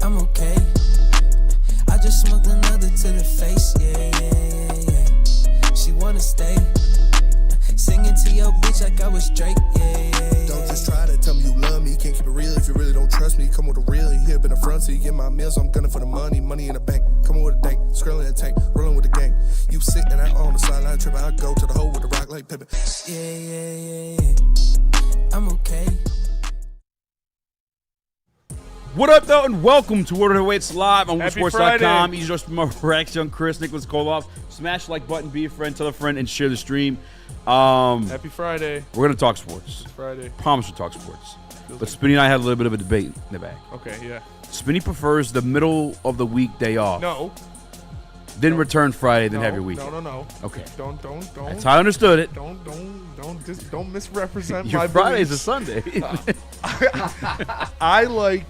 I'm okay. I just smoked another to the face, yeah. She wanna stay. Singing to your bitch like I was Drake, yeah. Don't just try to tell me you love me. Can't keep it real if you really don't trust me. Come with a real, you hip in the front, so you get my meals. I'm gunning for the money in the bank. Come with a dank, scrolling in the tank, rolling with the gang. You sitting out on the sideline tripping. I go to the hole with the rock like Pippin. Yeah. I'm okay. What up, though, and welcome to Woodward Ringside live on Happy WoodSports.com. Easy just from Raxter, Chris, Nicholas Kohloff. Smash the like button, be a friend, tell a friend, and share the stream. Happy Friday. We're going to talk sports. It's Friday. Promise to talk sports. But Spinny and I had a little bit of a debate in the back. Okay, yeah. Spinny prefers the middle of the week day off. No. Then return Friday, then have your week. No. Okay. Don't. That's how I understood it. Don't misrepresent my Your Friday's a beliefs. Sunday. I like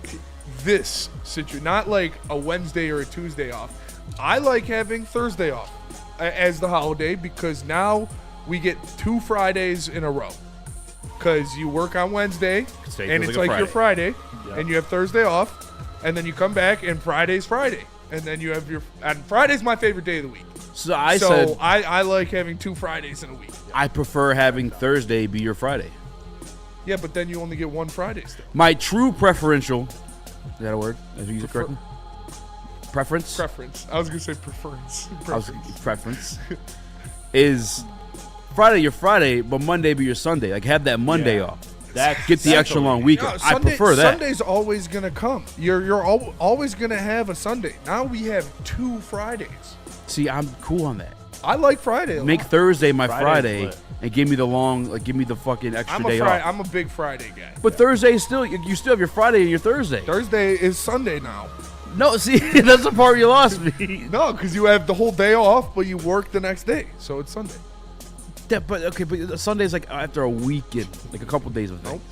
this situation, not like a Wednesday or a Tuesday off. I like having Thursday off as the holiday because now we get 2 Fridays in a row. Because you work on Wednesday, and it's like your Friday, and you have Thursday off, and then you come back, and Friday's Friday. And then you have and Friday's my favorite day of the week. So I like having 2 Fridays in a week. I prefer having Thursday be your Friday. Yeah, but then you only get 1 Friday still. My true preferential, is that a word? As you use it correctly? Preference? I was going to say preference. Preference. Is Friday your Friday, but Monday be your Sunday. Like, have that Monday off. Get the extra long weekend. I prefer that. Sunday's always going to come. You're always going to have a Sunday. Now we have 2 Fridays. See, I'm cool on that. I like Friday. Make Thursday my Friday and give me the fucking extra day off. I'm a big Friday guy. But Thursday is still, you still have your Friday and your Thursday. Thursday is Sunday now. No, see, that's the part you lost me. No, because you have the whole day off, but you work the next day, so it's Sunday. Yeah, but Sunday's like after a weekend, like a couple days of things. Nope.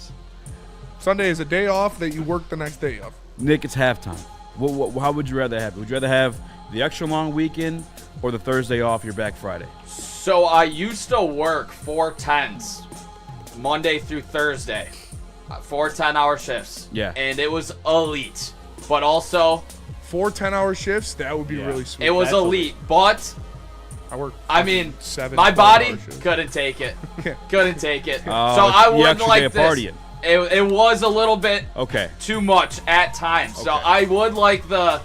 Sunday is a day off that you work the next day of. Nick, it's halftime. How would you rather have it? Would you rather have the extra long weekend or the Thursday off, you're back Friday? So I used to work 4 10s, Monday through Thursday, 4 10-hour shifts. Yeah. And it was elite. But also 4 10-hour shifts, that would be really sweet. It was elite, but I mean, 7 my body shifts. Couldn't take it. Couldn't take it. So Oh, I the wouldn't extra like day of this. partying. It was a little bit Okay. too much at times. So Okay. I would like the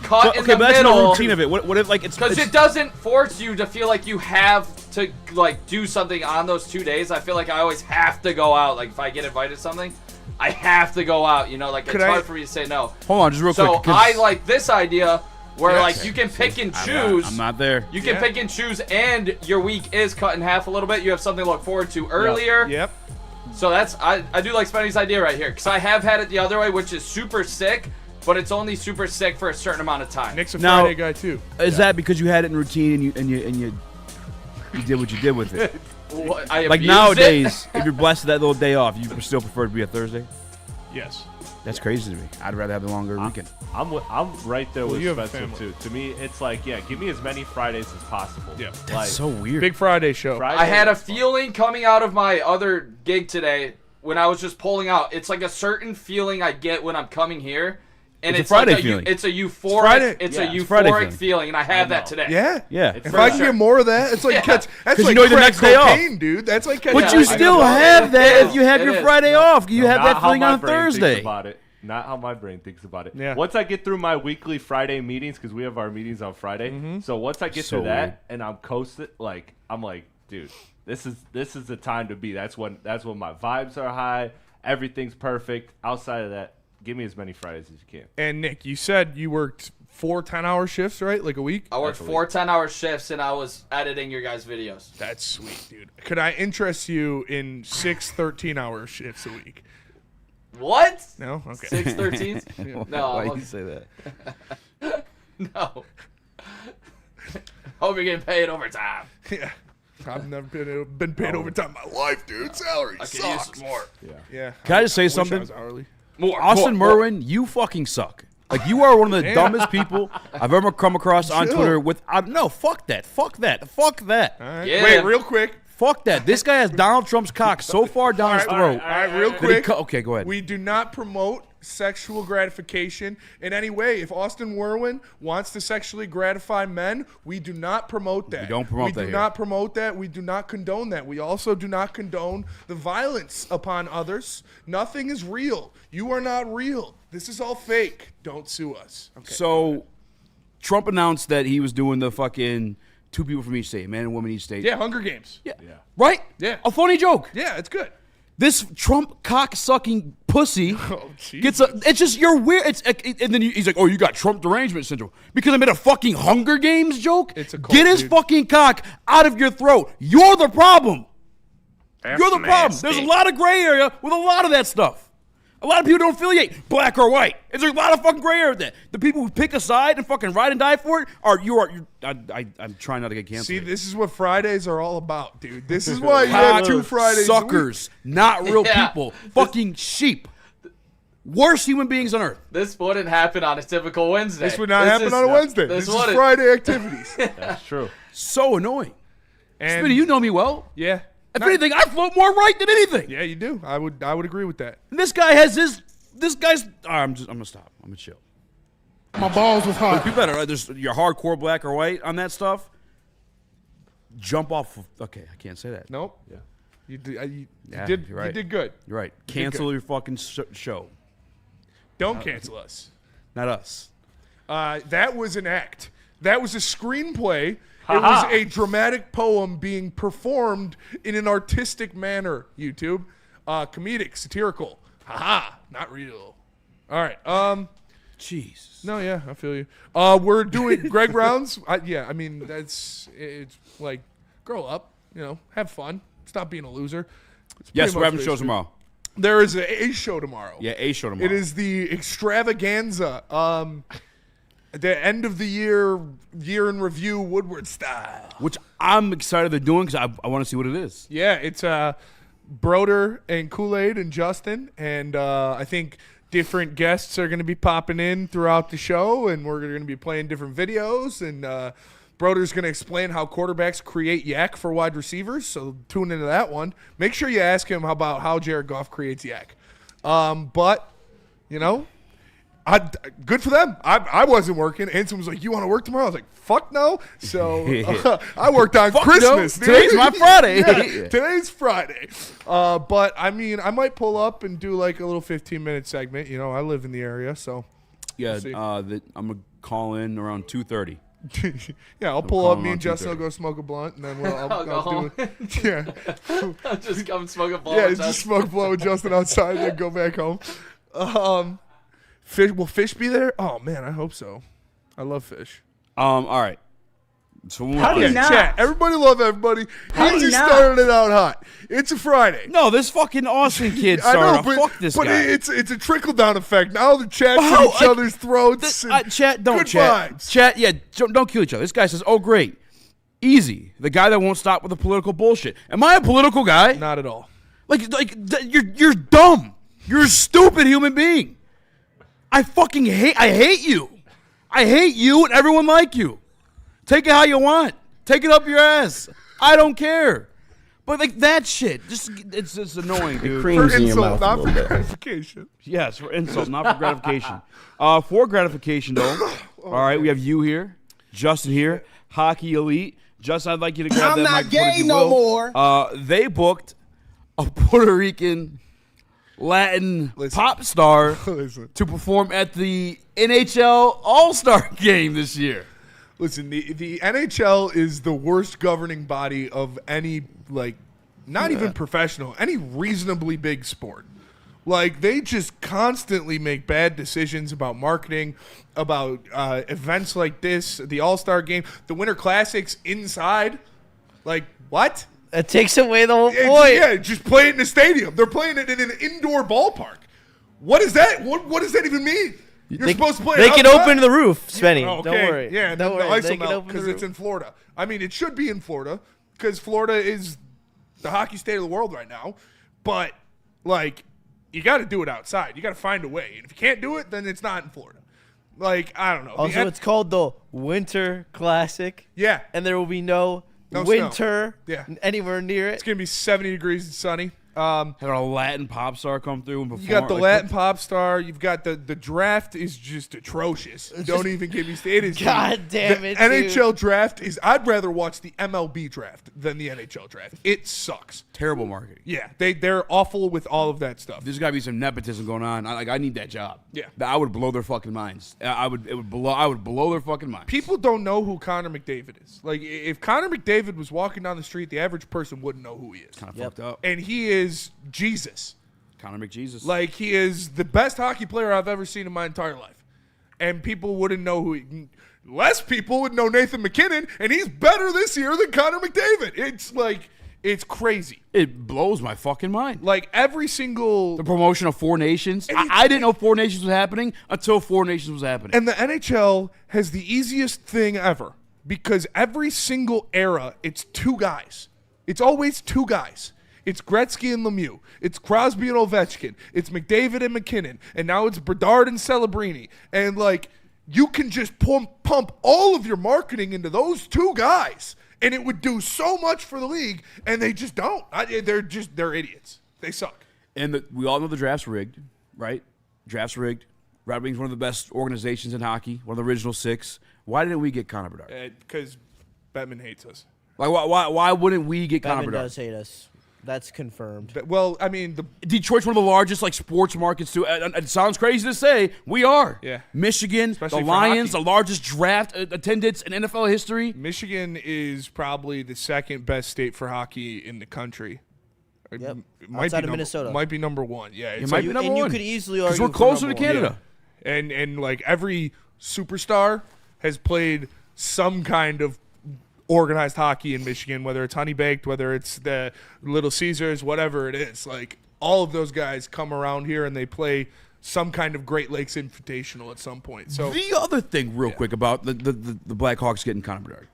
cut in Okay, the but that's middle. no routine of it. What if, like, it's Because it doesn't force you to feel like you have to, like, do something on those 2 days. I feel like I always have to go out. Like, if I get invited to something, I have to go out. You know, like, it's hard for me to say no. Hold on, just real So quick. 'cause I like this idea where, like, you can pick and choose. I'm not there. You can pick and choose, and your week is cut in half a little bit. You have something to look forward to earlier. Yep. So I do like Spenny's idea right here, because I have had it the other way, which is super sick, but it's only super sick for a certain amount of time. Nick's a Now, Friday guy too. Is that because you had it in routine and you did what you did with it? I Like abused nowadays, it. if you're blessed with that little day off, you still prefer to be a Thursday? Yes. That's crazy to me. I'd rather have the longer weekend. I'm right there with you have a Spencer family. too. To me, it's like, give me as many Fridays as possible. Yeah. That's like, so weird. Big Friday show. Friday, I had a feeling coming out of my other gig today when I was just pulling out. It's like a certain feeling I get when I'm coming here. And It's a it's Friday like feeling. It's a euphoric. Friday. It's Yeah, a it's Friday euphoric feeling. feeling, and I have that today. Yeah. Yeah. If For I can sure. get more of that, it's like Yeah. that's 'Cause like you know the crack next day off. cocaine, dude. That's like catching But you I still know. have that It if you have is. your It is. Friday off. You have not that how feeling my on brain Thursday. Thinks about it. Not how my brain thinks about it. Yeah. Once I get through my weekly Friday meetings, because we have our meetings on Friday. So once I get So through that weird. and I'm coasted, I'm like, dude, this is the time to be. That's when my vibes are high. Everything's perfect. Outside of that, give me as many Fridays as you can. And Nick, you said you worked 4 10-hour shifts, right? Like a week? I worked 4 10-hour shifts, and I was editing your guys' videos. That's sweet, dude. Could I interest you in 6 13-hour shifts a week? What? No? Okay. 6 13s? No. Why I'm you okay. say that? No. Hope you're getting paid overtime. Yeah. I've never been paid overtime in my life, dude. Salary I could use sucks. some more. Yeah. Can I just say wish something? I was hourly. More. Austin more. Merwin, you fucking suck. Like, you are one of the dumbest people I've ever come across on Chill. Twitter. No, fuck that. Fuck that. Fuck that. All right. Yeah. Wait, real quick. Fuck that. This guy has Donald Trump's cock so far down his throat. All right, real that he quick. okay, go ahead. We do not promote sexual gratification in any way. If Austin Werwin wants to sexually gratify men, we do not promote that. We don't promote that We do not promote that. We do not condone that. We also do not condone the violence upon others. Nothing is real. You are not real. This is all fake. Don't sue us. Okay. So, Trump announced that he was doing the fucking 2 people from each state, man and woman each state. Yeah, Hunger Games. Yeah. Right? Yeah. A funny joke. Yeah, it's good. This Trump cock-sucking pussy Oh, gets a. It's just, you're weird. And then he's like, oh, you got Trump derangement syndrome. Because I made a fucking Hunger Games joke? It's a cult, Get his dude. fucking cock out of your throat. You're the problem. You're the problem. There's a lot of gray area with a lot of that stuff. A lot of people don't affiliate black or white. There's a lot of fucking gray area there. The people who pick a side and fucking ride and die for it I'm trying not to get canceled. See, this is what Fridays are all about, dude. This is why you have 2 Fridays a week. Suckers, not real Yeah. people. Fucking sheep. Worst human beings on earth. This wouldn't happen on a typical Wednesday. This would not happen on a Wednesday. This is wouldn't. Friday activities. That's true. So annoying. And Smitty, you know me well. yeah. If anything, I float more right than anything. Yeah, you do. I would agree with that. And this guy has his. This guy's. I'm gonna stop. I'm gonna chill. My balls was hot. You better. There's you're hardcore black or white on that stuff. Jump off. Okay, I can't say that. Nope. Yeah. You did. Yeah, You you're right. did good. You're right. did Cancel good. your fucking show. Don't cancel us. Not us. That was an act. That was a screenplay. It was a dramatic poem being performed in an artistic manner. YouTube, comedic, satirical. Haha, not real. All right. Jesus. No, yeah, I feel you. We're doing Greg Brown's. Yeah, I mean it's like grow up. You know, have fun. Stop being a loser. It's Yes, pretty we're much having shows basically- tomorrow. There is a show tomorrow. Yeah, a show tomorrow. It is the extravaganza. The end of the year in review Woodward style. Which I'm excited they're doing because I want to see what it is. Yeah, it's Broder and Kool-Aid and Justin, and I think different guests are going to be popping in throughout the show, and we're going to be playing different videos, and Broder's going to explain how quarterbacks create yak for wide receivers, so tune into that one. Make sure you ask him about how Jared Goff creates yak. But, you know, good for them. I wasn't working. Anson was like, you want to work tomorrow? I was like, fuck no. So I worked on Christmas. No. Today's my Friday. Yeah, today's Friday. But, I mean, I might pull up and do like a little 15-minute segment. You know, I live in the area, so. Yeah, see. I'm going to call in around 2:30. Yeah, I'll pull call up. him Me on and Justin will 2:30. go smoke a blunt, and then I'll go home. Yeah. Just come smoke a ball. Yeah, with just us. smoke blow with Justin outside, then go back home. Fish, will Fish be there? Oh man, I hope so. I love Fish. All right. So when How do you not? Chat. Everybody love everybody. How He do you just not? started it out hot. It's a Friday. No, this fucking Austin kid I started. know, but, Fuck this but guy. it's a trickle down effect. Now the chat's How? in each other's throats. Chat, don't good chat. vibes. Chat, yeah, don't kill each other. This guy says, "Oh, great, easy." The guy that won't stop with the political bullshit. Am I a political guy? Not at all. You're dumb. You're a stupid human being. I hate you. I hate you and everyone like you. Take it how you want. Take it up your ass. I don't care. But like that shit, it's just annoying, dude. For Creams in your insult, mouth not a for little bit. gratification. Yes, for insult, not for gratification. For gratification, though. All right, we have you here, Justin here, Hockey Elite. Justin, I'd like you to grab I'm that not microphone if gay you no will. more. They booked a Puerto Rican Latin Listen. pop star Listen. to perform at the NHL All-Star Game this year. Listen, the NHL is the worst governing body of any, like, not even professional, any reasonably big sport. Like, they just constantly make bad decisions about marketing, about events like this, the All-Star Game, the Winter Classics inside. Like, what? That takes away the whole It's- point. Yeah, just play it in a stadium. They're playing it in an indoor ballpark. What is that? What does that even mean? You're supposed to play it They can outside? open the roof, Spenny. Oh, Don't worry. Yeah, don't the worry. ice They will can melt open the because it's roof. in Florida. I mean, it should be in Florida because Florida is the hockey state of the world right now. But, like, you got to do it outside. You got to find a way. And if you can't do it, then it's not in Florida. Like, I don't know. Also, it's called the Winter Classic, yeah, and there will be no No winter snow. Yeah. anywhere near it. it's going to be 70 degrees and sunny. Had a Latin pop star come through and perform. You got the Latin pop star. You've got the draft is just atrocious. Don't even give me. It is. God damn the it, NHL draft is. I'd rather watch the MLB draft than the NHL draft. It sucks. Terrible marketing. Yeah, they're awful with all of that stuff. There's got to be some nepotism going on. I need that job. Yeah. I would blow their fucking minds. I would blow their fucking minds. People don't know who Connor McDavid is. Like, if Connor McDavid was walking down the street, the average person wouldn't know who he is. Kind of fucked up. And he is Jesus. Connor McJesus. Like, he is the best hockey player I've ever seen in my entire life. And people wouldn't know who he... Less people would know Nathan McKinnon, and he's better this year than Connor McDavid. It's like... It's crazy. It blows my fucking mind. Like, every single... The promotion of Four Nations. I didn't know Four Nations was happening until Four Nations was happening. And the NHL has the easiest thing ever because every single era, it's two guys. It's always two guys. It's Gretzky and Lemieux. It's Crosby and Ovechkin. It's McDavid and McKinnon. And now it's Bedard and Celebrini. And, like, you can just pump all of your marketing into those two guys. And it would do so much for the league, and they just don't. They're idiots. They suck. And we all know the draft's rigged, right? Draft's rigged. Red Wings one of the best organizations in hockey, one of the original 6. Why didn't we get Connor Bedard? Because Bettman hates us. Like, why wouldn't we get Connor Batman Bedard? does hate us. That's confirmed. Well, I mean, Detroit's one of the largest sports markets too. It sounds crazy to say, we are. Yeah. Michigan, Especially the for Lions, hockey. the largest draft attendance in NFL history. Michigan is probably the second best state for hockey in the country. Yep. It might Outside be of Minnesota. Might be number one. Yeah, It it's might like- be number and one. you could easily because argue we're closer to for number one. Canada. and like every superstar has played some kind of organized hockey in Michigan, whether it's Honey Baked, whether it's the Little Caesars, whatever it is. Like, all of those guys come around here and they play some kind of Great Lakes Invitational at some point. So The other thing, real quick, about the Blackhawks getting Connor Bedard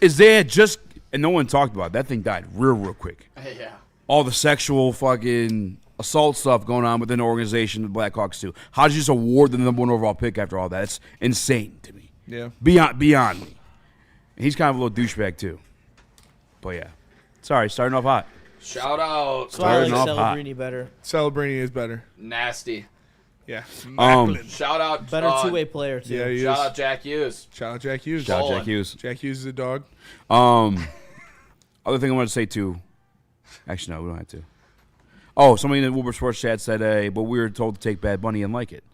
is they had just, and no one talked about it, that thing died real quick. Yeah. All the sexual fucking assault stuff going on within the organization, the Blackhawks too. How did you just award the number 1 overall pick after all that? It's insane to me. yeah. Beyond me. And he's kind of a little douchebag too. But yeah. Sorry, starting off hot. Shout out. So I like Starting off hot. Celebrini better. Celebrini is better. Nasty. Yeah. Um, Macklin. Shout out. Better two-way player, too. Yeah, he Shout is. out Jack Hughes. Shout out Jack Hughes. Shout out Bowling. Jack Hughes. Jack Hughes is a dog. Other thing I wanted to say too. Actually, no, we don't have to. Oh, somebody in the Woodward Sports chat said, but we were told to take Bad Bunny and like it.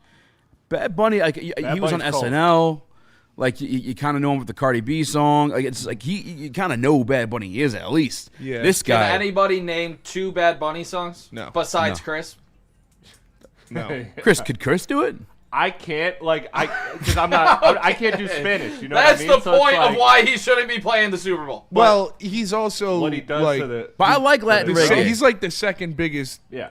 Bad Bunny, like he was on Bunny's cold. SNL. Like you kind of know him with the Cardi B song. Like it's like you kind of know who Bad Bunny is at least. Yeah. This Can guy. anybody name 2 Bad Bunny songs? No. Besides No. Chris? No. Could Chris do it? I can't because I'm not. I can't do Spanish. You know That's what I mean? the So it's point like, of why he shouldn't be playing the Super Bowl. Well, he's also what he does like to the. But I like Latin the se- reggae. he's like the second biggest Yeah.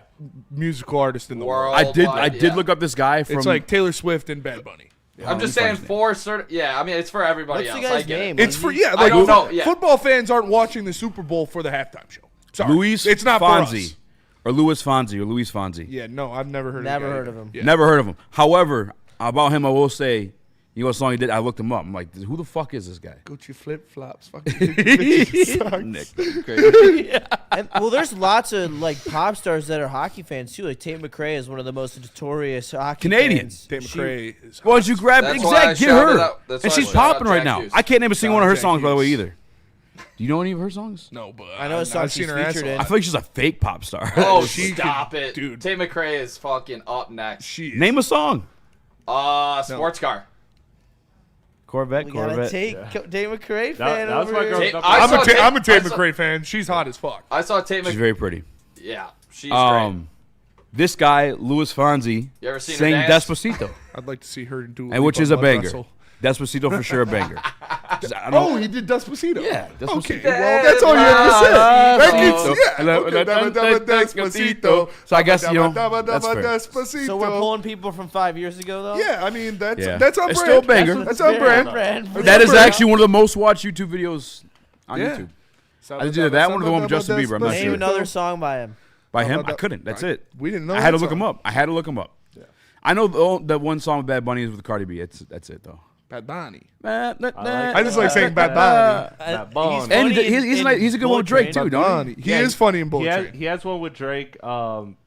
musical artist in the world. World. I did look up this guy from. It's like Taylor Swift and Bad Bunny. I'm just saying for certain. Yeah, I mean it's for everybody What's else. the I guy's get it. name? It's for I like don't know, yeah. football fans aren't watching the Super Bowl for the halftime show. Sorry, Luis it's not Fonsi. for us. Or Luis Fonsi. Yeah, no, I've never heard. Never of the guy. heard of him. Yeah. Never heard of him. However, about him, I will say, you know what song he did? I looked him up. I'm like, who the fuck is this guy? Gucci flip flops. Fucking Nick, And, well, there's lots of like pop stars that are hockey fans too. Like Tate McRae is one of the most notorious hockey Canadian. fans. Dave She- McRae is. Why don't you grab That's why I exact? Get shouted her, out- that's and why I she's shouted out popping right Jack now. Hughes. I can't name a single one of her Jack songs, by the way, Hughes. either. Do you know any of her songs? No, but I know a song I've seen she's her ass featured off. in. I feel like she's a fake pop star. Oh, She stop could- it, dude. Tate McRae is fucking up next. She is. Name a song. Sports car. Corvette. We got a Tate McRae fan that was over my here. girl. Tate- I I'm a Tate I saw- McRae fan. She's hot as fuck. I saw Tate She's McRae. very pretty. Yeah, she's great. This guy, Luis Fonsi, You ever seen her sang dance? Despacito, I'd like to see her do. and which is a Blood banger. Vessel. Despacito for sure a banger. I don't- Oh, he did Despacito. Yeah, Despacito. Okay, well, that's all you have to say. That gets, yeah. Okay, Despacito. So I guess, you know, that's fair. Despacito. So we're pulling people from 5 years ago, though. Yeah, I mean that's Yeah. that's on It's brand. still a banger. That's on brand. That is actually one of the most watched YouTube videos on Yeah. YouTube. I did either that one or the one with Justin Bieber. I'm not Name sure. another song by him. By him, about I that? couldn't. That's Right. it. We didn't know. I had to that look him song. up. I had to look him up. I know that one song with Bad Bunny is with Cardi B. That's it though. Bad Bunny. I I just like saying Bad Bunny. Bad Bunny. And he's a good one with Drake too, Bad don't Bunny. He is funny in Bullet He Train. has one with Drake.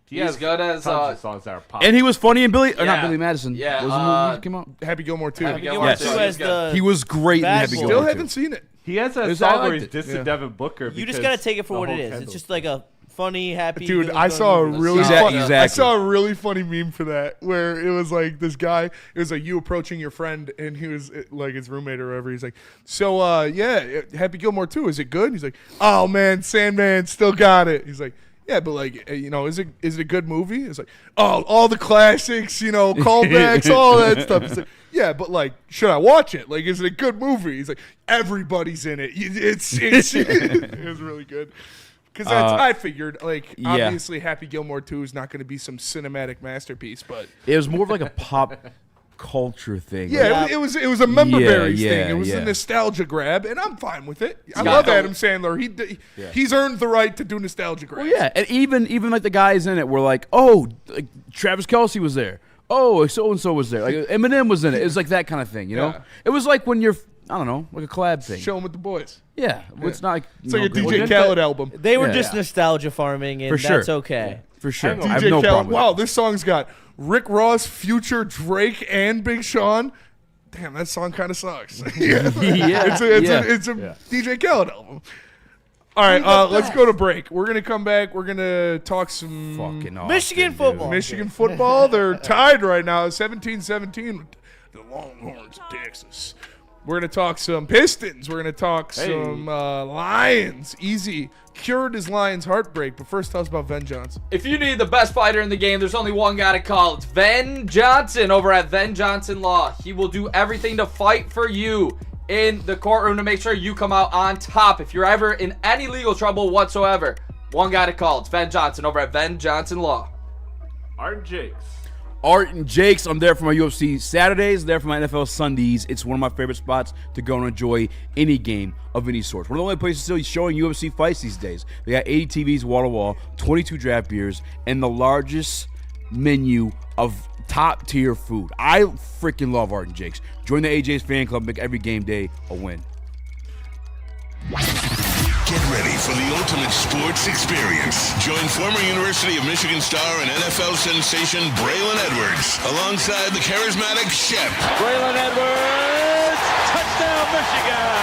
He's good as tons of songs that are pop. And he was funny in Billy, or not Yeah. Billy Madison. Yeah, What was the movie that came out? Happy Gilmore too. Happy Gilmore Yes. too. Who has the He was great in Bad Happy Boy. Gilmore. Still too. haven't seen it. He has that I song where liked he's it. dissing Yeah. Devin Booker. You just because gotta take it for the what it whole is. Kendall. It's just like a funny, happy. Dude, feeling I going saw a movie. really Exactly. funny, I saw a really funny meme for that where it was like this guy. It was like you approaching your friend, and he was like his roommate or whatever. He's like, "So, yeah, Happy Gilmore 2, is it good?" He's like, "Oh man, Sandman still got it." He's like, "Yeah, but like, is it a good movie?" It's like, "Oh, all the classics, callbacks, all that stuff." He's like, "Yeah, but like, should I watch it? Like, is it a good movie?" He's like, "Everybody's in it. It's it was really good." Because I figured, like, yeah. obviously Happy Gilmore 2 is not going to be some cinematic masterpiece, but It was more of like a pop culture thing. yeah, it was a member Yeah, berries yeah, thing. It was yeah. a nostalgia grab, and I'm fine with it. I got love the- Adam Sandler. He's earned the right to do nostalgia grabs. Well, yeah, and even like the guys in it were like, oh, like Travis Kelce was there. Oh, so and so was there. Like Eminem was in it. It was like that kind of thing, you know. Yeah. It was like when you're, I don't know, like a collab thing. Show 'em with the boys. Yeah, it's not like It's like a great- DJ Khaled album. They were Yeah. just nostalgia farming, and For sure. that's okay. for sure. Hang on. I have DJ no Khaled. problem. with Wow, it. this song's got Rick Ross, Future, Drake, and Big Sean. Damn, that song kind of sucks. yeah, Yeah, it's a DJ Khaled album. All right, let's go to break. We're gonna come back. We're gonna talk some Fucking awesome, Michigan dude. football. Michigan football. They're tied right now, 17-17 with the Longhorns of Texas. We're going to talk some Pistons. We're going to talk some Lions. Easy. Cured his Lions heartbreak. But first, tell us about Ven Johnson. If you need the best fighter in the game, there's only one guy to call. It's Ven Johnson over at Ven Johnson Law. He will do everything to fight for you in the courtroom to make sure you come out on top. If you're ever in any legal trouble whatsoever, one guy to call. It's Ven Johnson over at Ven Johnson Law. Art Jakes. Art and Jake's. I'm there for my UFC Saturdays, there for my NFL Sundays. It's one of my favorite spots to go and enjoy any game of any sort. One of the only places still showing UFC fights these days. They got 80 TVs wall to wall, 22 draft beers, and the largest menu of top tier food. I freaking love Art and Jake's. Join the AJ's fan club, make every game day a win. Get ready for the ultimate sports experience. Join former University of Michigan star and NFL sensation Braylon Edwards alongside the charismatic Shep. Braylon Edwards, touchdown Michigan!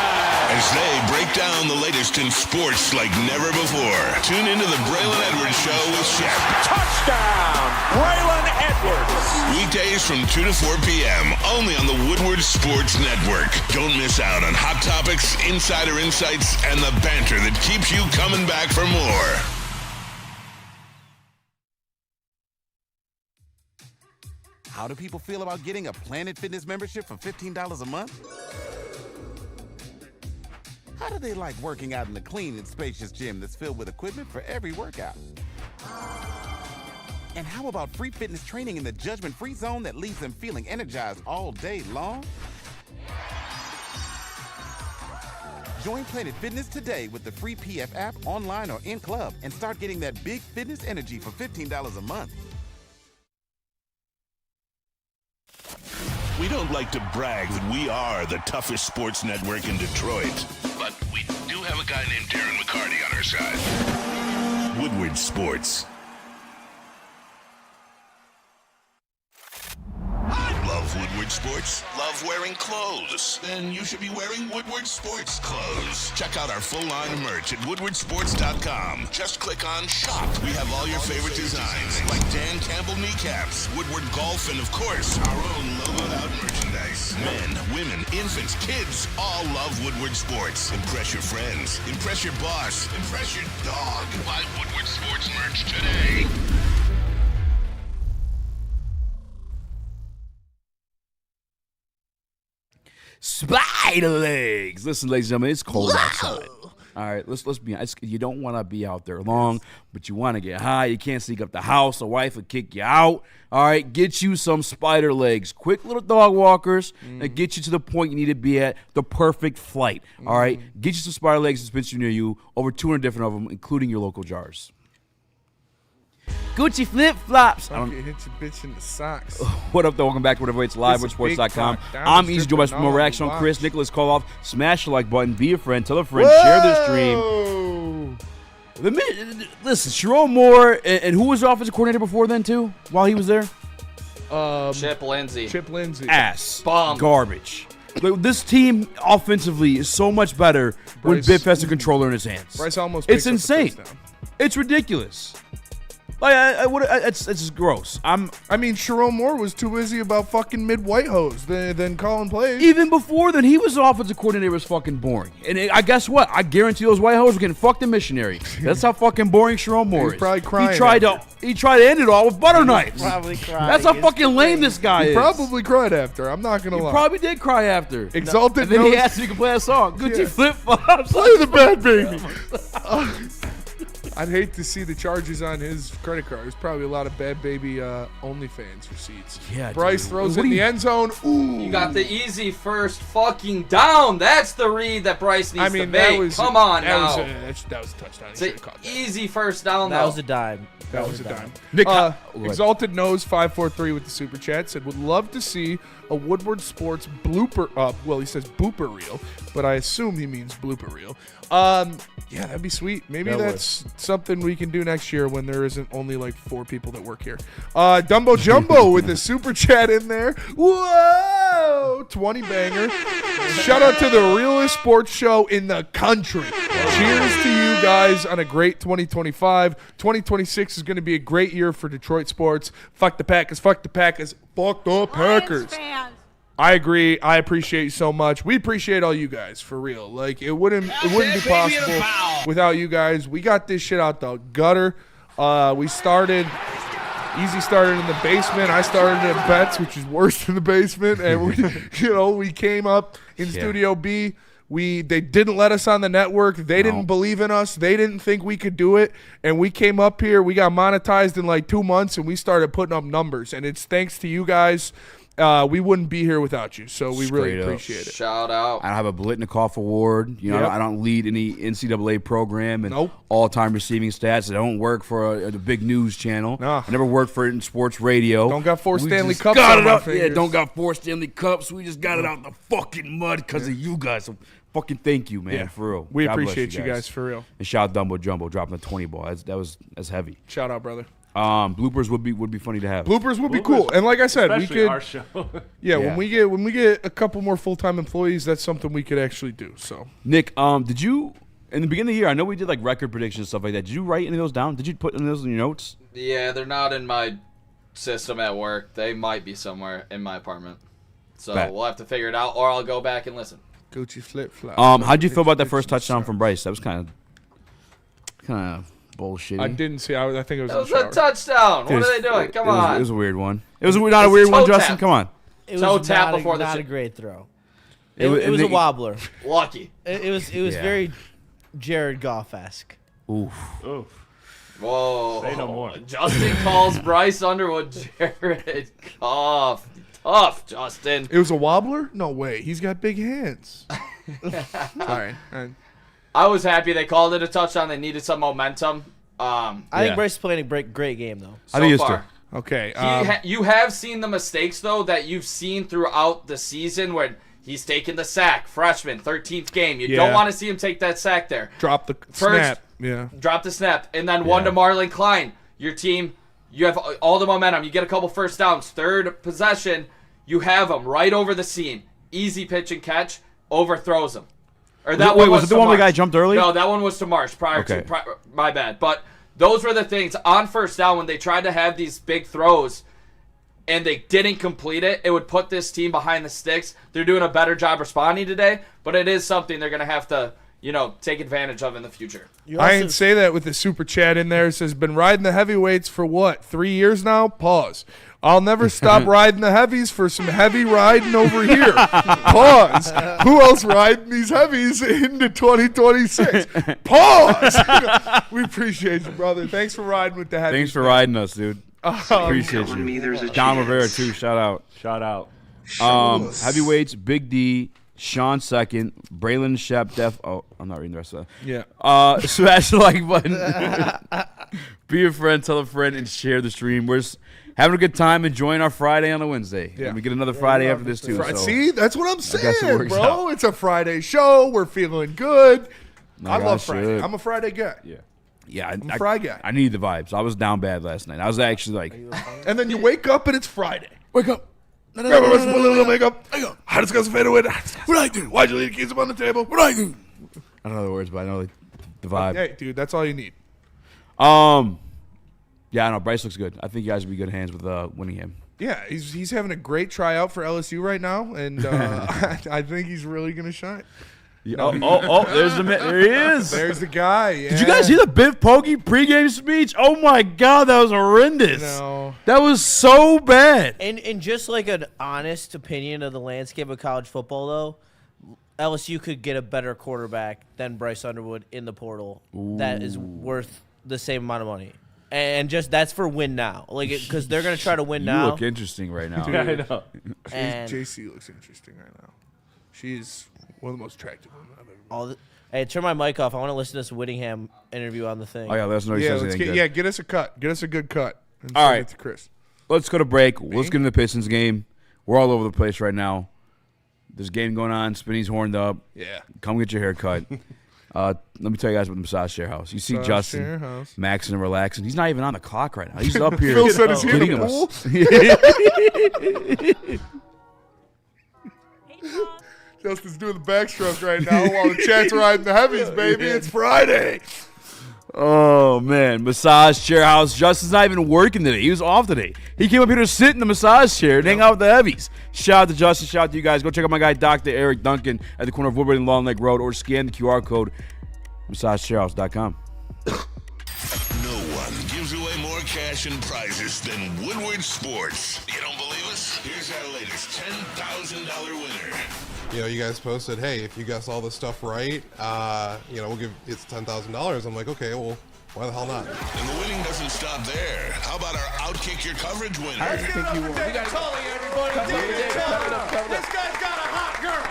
As they break down the latest in sports like never before. Tune into the Braylon Edwards Show with Shep. Touchdown, Braylon Edwards! Weekdays from 2 to 4 p.m. only on the Woodward Sports Network. Don't miss out on hot topics, insider insights, and the banter that keeps you coming back for more. How do people feel about getting a Planet Fitness membership for $15 a month? How do they like working out in a clean and spacious gym that's filled with equipment for every workout? And how about free fitness training in the judgment-free zone that leaves them feeling energized all day long? Join Planet Fitness today with the free PF app, online or in club, and start getting that big fitness energy for $15 a month. We don't like to brag that we are the toughest sports network in Detroit, but we do have a guy named Darren McCarty on our side. Woodward Sports. Love Woodward Sports? Love wearing clothes? Then you should be wearing Woodward Sports clothes. Check out our full line of merch at woodwardsports.com. Just click on Shop. We have all your favorite designs, like Dan Campbell kneecaps, Woodward Golf, and of course, our own logoed out merchandise. Men, women, infants, kids all love Woodward Sports. Impress your friends. Impress your boss. Impress your dog. Buy Woodward Sports merch today. Spider legs. Listen, ladies and gentlemen, it's cold outside. All right, let's be honest. You don't want to be out there long, but you want to get high. You can't sneak up the house. A wife will kick you out. All right, get you some spider legs. Quick little dog walkers that get you to the point you need to be at, the perfect flight. All right, get you some spider legs dispensary near you. Over 200 different of them, including your local jars. Gucci flip flops. Okay, hit your bitch in the socks. What up, though? Welcome back to Whatever It's Live, This is WoodSports.com. Big Cock. I'm Easy Joe West. For more reaction on Chris, Nicholas Kohloff. Smash the like button. Be a friend. Tell a friend. Share the stream. Listen, Sharon Moore, and who was the offensive coordinator before then, too, while he was there? Chip Lindsey. Ass. Bum. Garbage. Like, this team offensively is so much better when Biff has a controller in his hands. Bryce almost It's picked up the insane. touchdown. It's ridiculous. Like, it's just gross. I mean, Sharon Moore was too busy about fucking mid-white hoes than calling plays. Even before then, he was the offensive coordinator. Was fucking boring. And I guess what? I guarantee those white hoes were getting fucked in missionary. That's how fucking boring Sharon Moore is. Probably crying. He tried to end it all with butter knives. Probably crying. That's how fucking lame this guy He is. probably cried after. I'm not gonna He lie. probably did cry after. Exalted And then he knows- asked if he could play a song. Gucci Yeah. flip flops. Play the bad baby. I'd hate to see the charges on his credit card. There's probably a lot of bad baby OnlyFans receipts. Yeah, Bryce dude. throws What it in do the you- end zone. Ooh. You got the easy first fucking down. That's the read that Bryce needs to make. Come on now. That was a touchdown. It's He an should have caught that. easy first down, That though. was a dime. That was a dime. Nick, go ahead. Exalted Nose 543 with the super chat said would love to see a Woodward Sports blooper. Well, he says booper reel, but I assume he means blooper reel. Yeah, that'd be sweet. Maybe that's something we can do next year when there isn't only like 4 people that work here. Dumbo Jumbo with the super chat in there. Whoa, 20 banger. Shout out to the realest sports show in the country. Cheers to you guys on a great 2025. 2026 is going to be a great year for Detroit sports. Fuck the Packers. Fuck the Packers. Fuck the Packers. I agree. I appreciate you so much. We appreciate all you guys for real. Like it wouldn't be possible without you guys. We got this shit out the gutter. We started. Easy started in the basement. I started at Betts, which is worse than the basement, and we came up in Studio B. They didn't let us on the network. They didn't believe in us. They didn't think we could do it. And we came up here. We got monetized in like 2 months, and we started putting up numbers. And it's thanks to you guys. We wouldn't be here without you. So we really Straight up. appreciate it. Shout out. I don't have a Blitnikoff award. Yep. I don't lead any NCAA program and Nope. all-time receiving stats. I don't work for a big news channel. Nah. I never worked for it in sports radio. Don't got 4 We Stanley just Cups got on it my out. fingers. Yeah, don't got 4 Stanley Cups. We just got it out in the fucking mud because of you guys. So fucking thank you, man, Yeah. for real. We God bless appreciate you guys for real. And shout out Dumbo Jumbo dropping the 20 ball. That's heavy. Shout out, brother. Bloopers would be funny to have. Bloopers would be cool. And like I said, we Especially could. our show. Yeah, Yeah. when we get a couple more full-time employees, that's something we could actually do. So Nick, did you in the beginning of the year? I know we did like record predictions and stuff like that. Did you write any of those down? Did you put any of those in your notes? Yeah, they're not in my system at work. They might be somewhere in my apartment. So Bet. we'll have to figure it out, or I'll go back and listen. Gucci flip flop. How'd you feel about that first touchdown from Bryce? That was kind of bullshit. I didn't see. I think it was. That was in the a shower. touchdown. What are they doing? Come on. It was a weird one. It was not a weird one, toe Justin. tap. Come on. It Toe was tap not before the not a shit. great throw. It It, was- it was a and they- wobbler. Lucky. It was Yeah. very Jared Goff-esque. Oof. Oof. Whoa. Say no more. Justin calls Bryce Underwood Jared Goff. Tough, Justin. It was a wobbler? No way. He's got big hands. Sorry. I was happy they called it a touchdown. They needed some momentum. I Yeah. think Bryce is playing a great game, though. I think he is far. too. Okay. You have seen the mistakes, though, that you've seen throughout the season when he's taking the sack. Freshman, 13th game. You Yeah. don't want to see him take that sack there. Drop the First- snap. Yeah. Drop the snap. And then one to Marlon Klein. Your team, you have all the momentum. You get a couple first downs. Third possession, you have him right over the seam. Easy pitch and catch. Overthrows him. Or that Wait, one was it the to one where the Marsh. guy jumped early? No, that one was to Marsh Okay. my bad. But those were the things on first down when they tried to have these big throws and they didn't complete it. It would put this team behind the sticks. They're doing a better job responding today, but it is something they're going to have to, take advantage of in the future. I didn't say that with the super chat in there. It says, been riding the heavyweights for what, 3 years now? Pause. I'll never stop riding the heavies for some heavy riding over here. Pause. Who else riding these heavies into 2026? Pause. We appreciate you, brother. Thanks for riding with the heavies. Thanks for riding us, dude. Appreciate you. Don Rivera too. Shout out. Shout out. Heavyweights, Big D, Sean second, Braylon, Shep, Def. Oh, I'm not reading the rest of that. Yeah. Smash the like button. Be a friend, tell a friend, and share the stream. We're having a good time, enjoying our Friday on a Wednesday. Yeah. And we get another Friday after this, too. So See, that's what I'm guess it saying, works bro. out. It's a Friday show. We're feeling good. I Like love I Friday. should. I'm a Friday guy. Yeah, I'm a Friday guy. I needed the vibes. I was down bad last night. I was actually like, And then you wake up and it's Friday. wake up. Grab a little makeup. How discuss a fadeaway. What I do? Why'd you leave the keys up on the table? What I do? I don't know the words, but I know the vibe. Hey, dude, that's all you need. Yeah, I know. Bryce looks good. I think you guys will be good hands with Winningham. Yeah, he's having a great tryout for LSU right now, and I think he's really gonna shine. There he is. There's the guy. Yeah. Did you guys hear the Biff Pokey pregame speech? Oh my God, that was horrendous. No. That was so bad. And just like an honest opinion of the landscape of college football, though, LSU could get a better quarterback than Bryce Underwood in the portal. That is worth the same amount of money. And just that's for win now, like because they're gonna try to win You now. look interesting right now. I know. And JC looks interesting right now. She's one of the most attractive women I've ever met. Hey, turn my mic off. I want to listen to this Whittingham interview on the thing. Oh yeah, let us know you Yeah, says anything good. get us a cut. Get us a good cut. And All send right. it to Chris. Let's go to break. Let's get into the Pistons game. We're all over the place right now. There's a game going on. Spinny's horned up. Yeah. Come get your hair cut. Let me tell you guys about the Massage Share House. You see Massage Justin Share House. maxing and relaxing. He's not even on the clock right now. He's up here. Phil said, is he in hitting the us. pool? Justin's doing the backstroke right now while the chat's riding the heavies, baby. It's Friday. Oh, man. Massage Chair House. Justin's not even working today. He was off today. He came up here to sit in the massage chair and hang out with the heavies. Shout out to Justin. Shout out to you guys. Go check out my guy, Dr. Eric Duncan, at the corner of Woodward and Long Lake Road, or scan the QR code, massagechairhouse.com. No one gives away more cash and prizes than Woodward Sports. You don't believe us? Here's our latest $10,000 winner. You know, you guys posted, hey, if you guess all this stuff right, we'll give it's $10,000. I'm like, okay, well, why the hell not? And the winning doesn't stop there. How about our Outkick Your Coverage winner? I think you won. We got Tully, everybody. This guy's got a hot girl.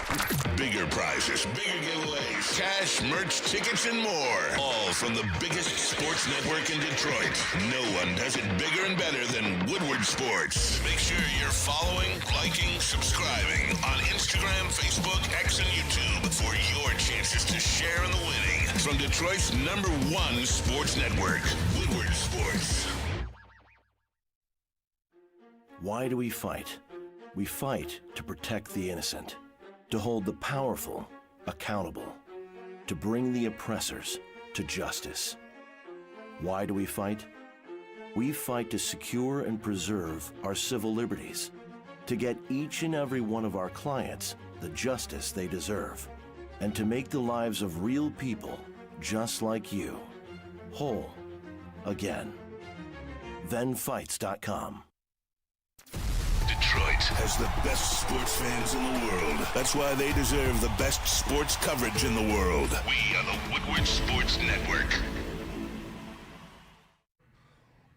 Bigger prizes, bigger giveaways, cash, merch, tickets, and more. All from the biggest sports network in Detroit. No one does it bigger and better than Woodward Sports. Make sure you're following, liking, subscribing on Instagram, Facebook, X, and YouTube for your chances to share in the winning. From Detroit's #1 sports network, Woodward Sports. Why do we fight? We fight to protect the innocent, to hold the powerful accountable, to bring the oppressors to justice. Why do we fight? We fight to secure and preserve our civil liberties, to get each and every one of our clients the justice they deserve, and to make the lives of real people just like you whole again. ThenFights.com. Detroit has the best sports fans in the world. That's why they deserve the best sports coverage in the world. We are the Woodward Sports Network.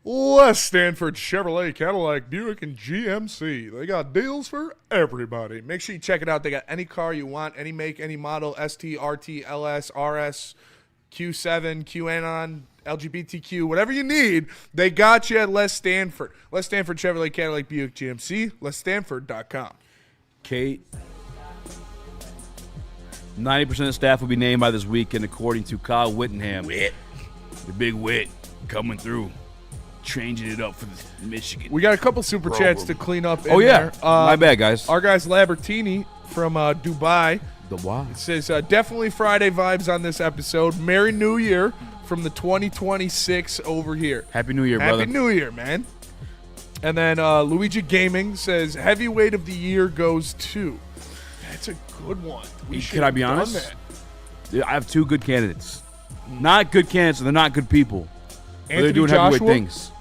West Stanford Chevrolet, Cadillac, Buick, and GMC. They got deals for everybody. Make sure you check it out. They got any car you want, any make, any model, ST, RT, LS, RS, Q7, QAnon, LGBTQ, whatever you need, they got you at Les Stanford. Les Stanford Chevrolet, Cadillac, Buick, GMC, lesstanford.com. Kate, 90% of staff will be named by this weekend, according to Kyle Whittingham. Wit. The big wit coming through. Changing it up for the Michigan. We got a couple super chats to clean up in Oh, yeah. there. My bad, guys. Our guy's Labertini from Dubai. Dubai. It says, definitely Friday vibes on this episode. Merry New Year from the 2026 over here. Happy New Year, brother. Happy New Year, man. And then Luigi Gaming says, heavyweight of the year goes to. That's a good one. Can I be honest? I have two good candidates. Not good candidates, they're not good people. Anthony they're doing Joshua heavyweight things.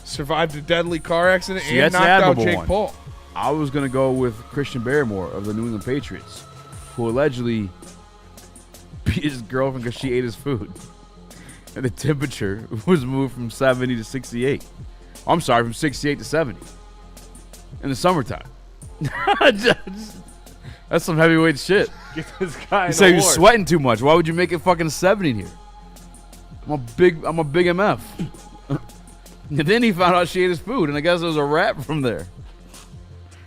survived a deadly car accident See, and that's the knocked out admirable Jake one. Paul. I was going to go with Christian Barrymore of the New England Patriots, who allegedly beat his girlfriend because she ate his food. And the temperature was moved from 70 to 68. I'm sorry, from 68 to 70 in the summertime. That's some heavyweight shit. Get this guy You an say you're award. sweating too much. Why would you make it fucking 70 in here? I'm a big MF. And then he found out she ate his food, and I guess it was a wrap from there.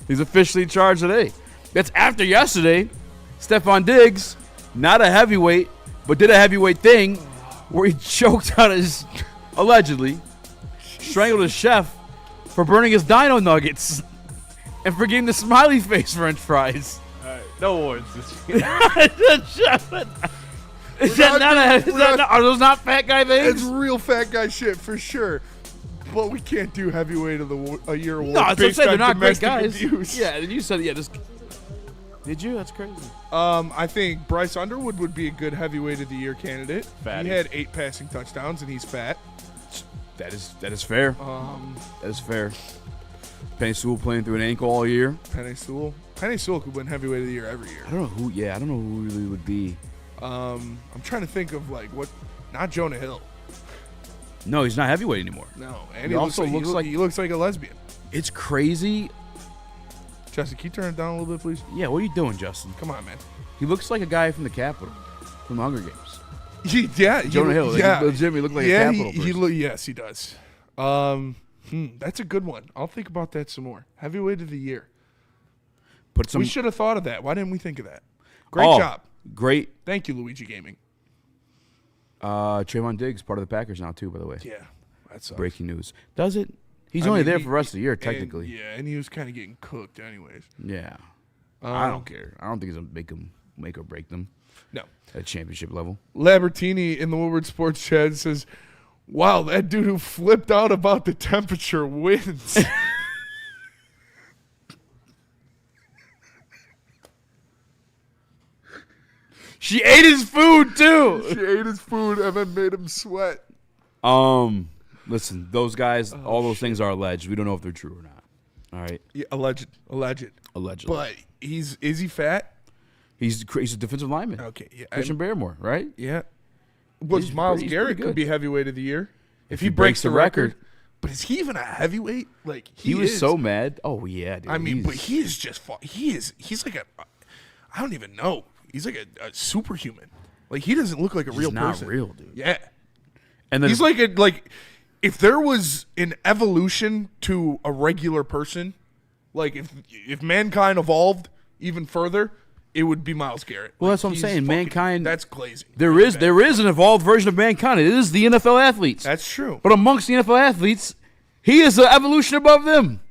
He's officially charged today. That's after yesterday. Stephon Diggs, not a heavyweight, but did a heavyweight thing where he choked on his, allegedly, strangled his chef for burning his dino nuggets and for getting the smiley face French fries. All right, no awards. Are those not fat guy things? It's real fat guy shit for sure. But we can't do heavyweight of the year award. No, that's what I'm saying. They're not great guys. Abuse. Yeah, and you said, did you? That's crazy. I think Bryce Underwood would be a good heavyweight of the year candidate. Fatty. He had 8 passing touchdowns, and he's fat. That is fair. That is fair. Penny Sewell playing through an ankle all year. Penny Sewell could win heavyweight of the year every year. I don't know who. Yeah, I don't know who really would be. I'm trying to think of what. Not Jonah Hill. No, he's not heavyweight anymore. No, and he also looks like he looks like a lesbian. It's crazy. Justin, can you turn it down a little bit, please? Yeah, what are you doing, Justin? Come on, man. He looks like a guy from the Capitol, from the Hunger Games. Yeah, Jonah Hill. Yeah, he legitimately looked like a Capitol person. Yes, he does. That's a good one. I'll think about that some more. Heavyweight of the year. We should have thought of that. Why didn't we think of that? Great job. Great. Thank you, Luigi Gaming. Trayvon Diggs, part of the Packers now, too, by the way. Yeah, that sucks. Breaking news. Does it? He's only there for the rest of the year, technically. And he was kind of getting cooked anyways. Yeah. I don't care. I don't think it's going to make or break them. No. At championship level. Labertini in the Woodward Sports Chat says, wow, that dude who flipped out about the temperature wins. She ate his food, too. She ate his food and then made him sweat. Listen, those guys, all those things are alleged. We don't know if they're true or not. All right? Yeah, alleged. Allegedly. But is he fat? He's a defensive lineman. Okay. Yeah. Christian Barrymore, right? Yeah. He's Miles pretty Garrett good. could be heavyweight of the year. If he breaks the record. But is he even a heavyweight? Like he was so mad. Oh, yeah, dude. I mean, but he is just he's like I don't even know. He's like a superhuman. Like he doesn't look like a real person. He's not real, dude. Yeah. And then he's like if there was an evolution to a regular person, like if mankind evolved even further, it would be Myles Garrett. Well, that's what I'm saying. Mankind. That's glazing. There is an evolved version of mankind. It is the NFL athletes. That's true. But amongst the NFL athletes, he is an evolution above them.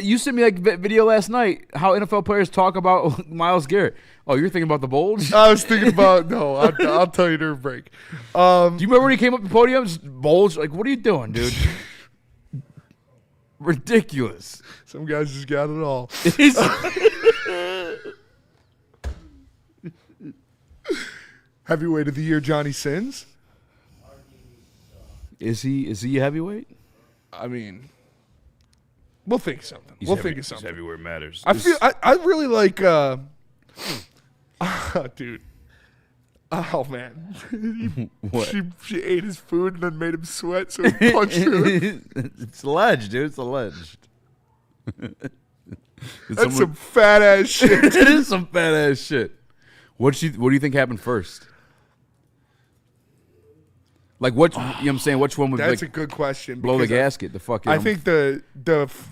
You sent me a video last night how NFL players talk about Myles Garrett. Oh, you're thinking about the bulge? I was thinking about I'll tell you during break. Do you remember when he came up the podium? Just bulge? Like, what are you doing, dude? Ridiculous. Some guys just got it all. Heavyweight of the year, Johnny Sins. Is he a heavyweight? I mean, we'll think of something. We'll think of something. Heavyweight matters. I really like, dude. Oh man, What? She ate his food and then made him sweat, so he punched her. It's alleged, dude. It's alleged. That's some fat ass shit. It is some fat ass shit. What do you think happened first? Like what? You know what I'm saying? Which one would That's a good question. blow the gasket? The fucking. I think the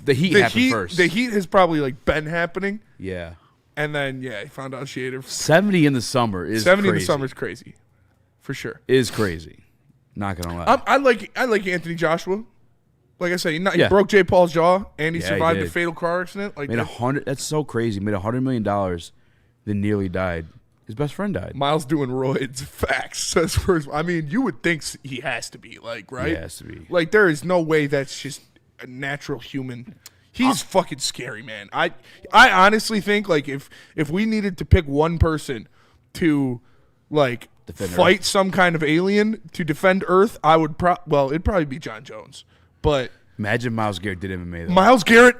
heat happened first. The heat has probably been happening. Yeah. And then he found out she ate her. 70 in the summer is 70 crazy. in the summer is crazy, for sure. Is crazy. Not gonna lie. I like Anthony Joshua. Like I said, he broke Jay Paul's jaw and he survived a fatal car accident. Like made $100. That's so crazy. Made $100 million, then nearly died. His best friend died. Miles doing roids. Facts. I mean, you would think he has to be right. He has to be. Like there is no way that's just a natural human. He's fucking scary, man. I honestly think like if we needed to pick one person to like fight some kind of alien to defend Earth, I would it'd probably be John Jones. But imagine Myles Garrett did MMA though. Myles Garrett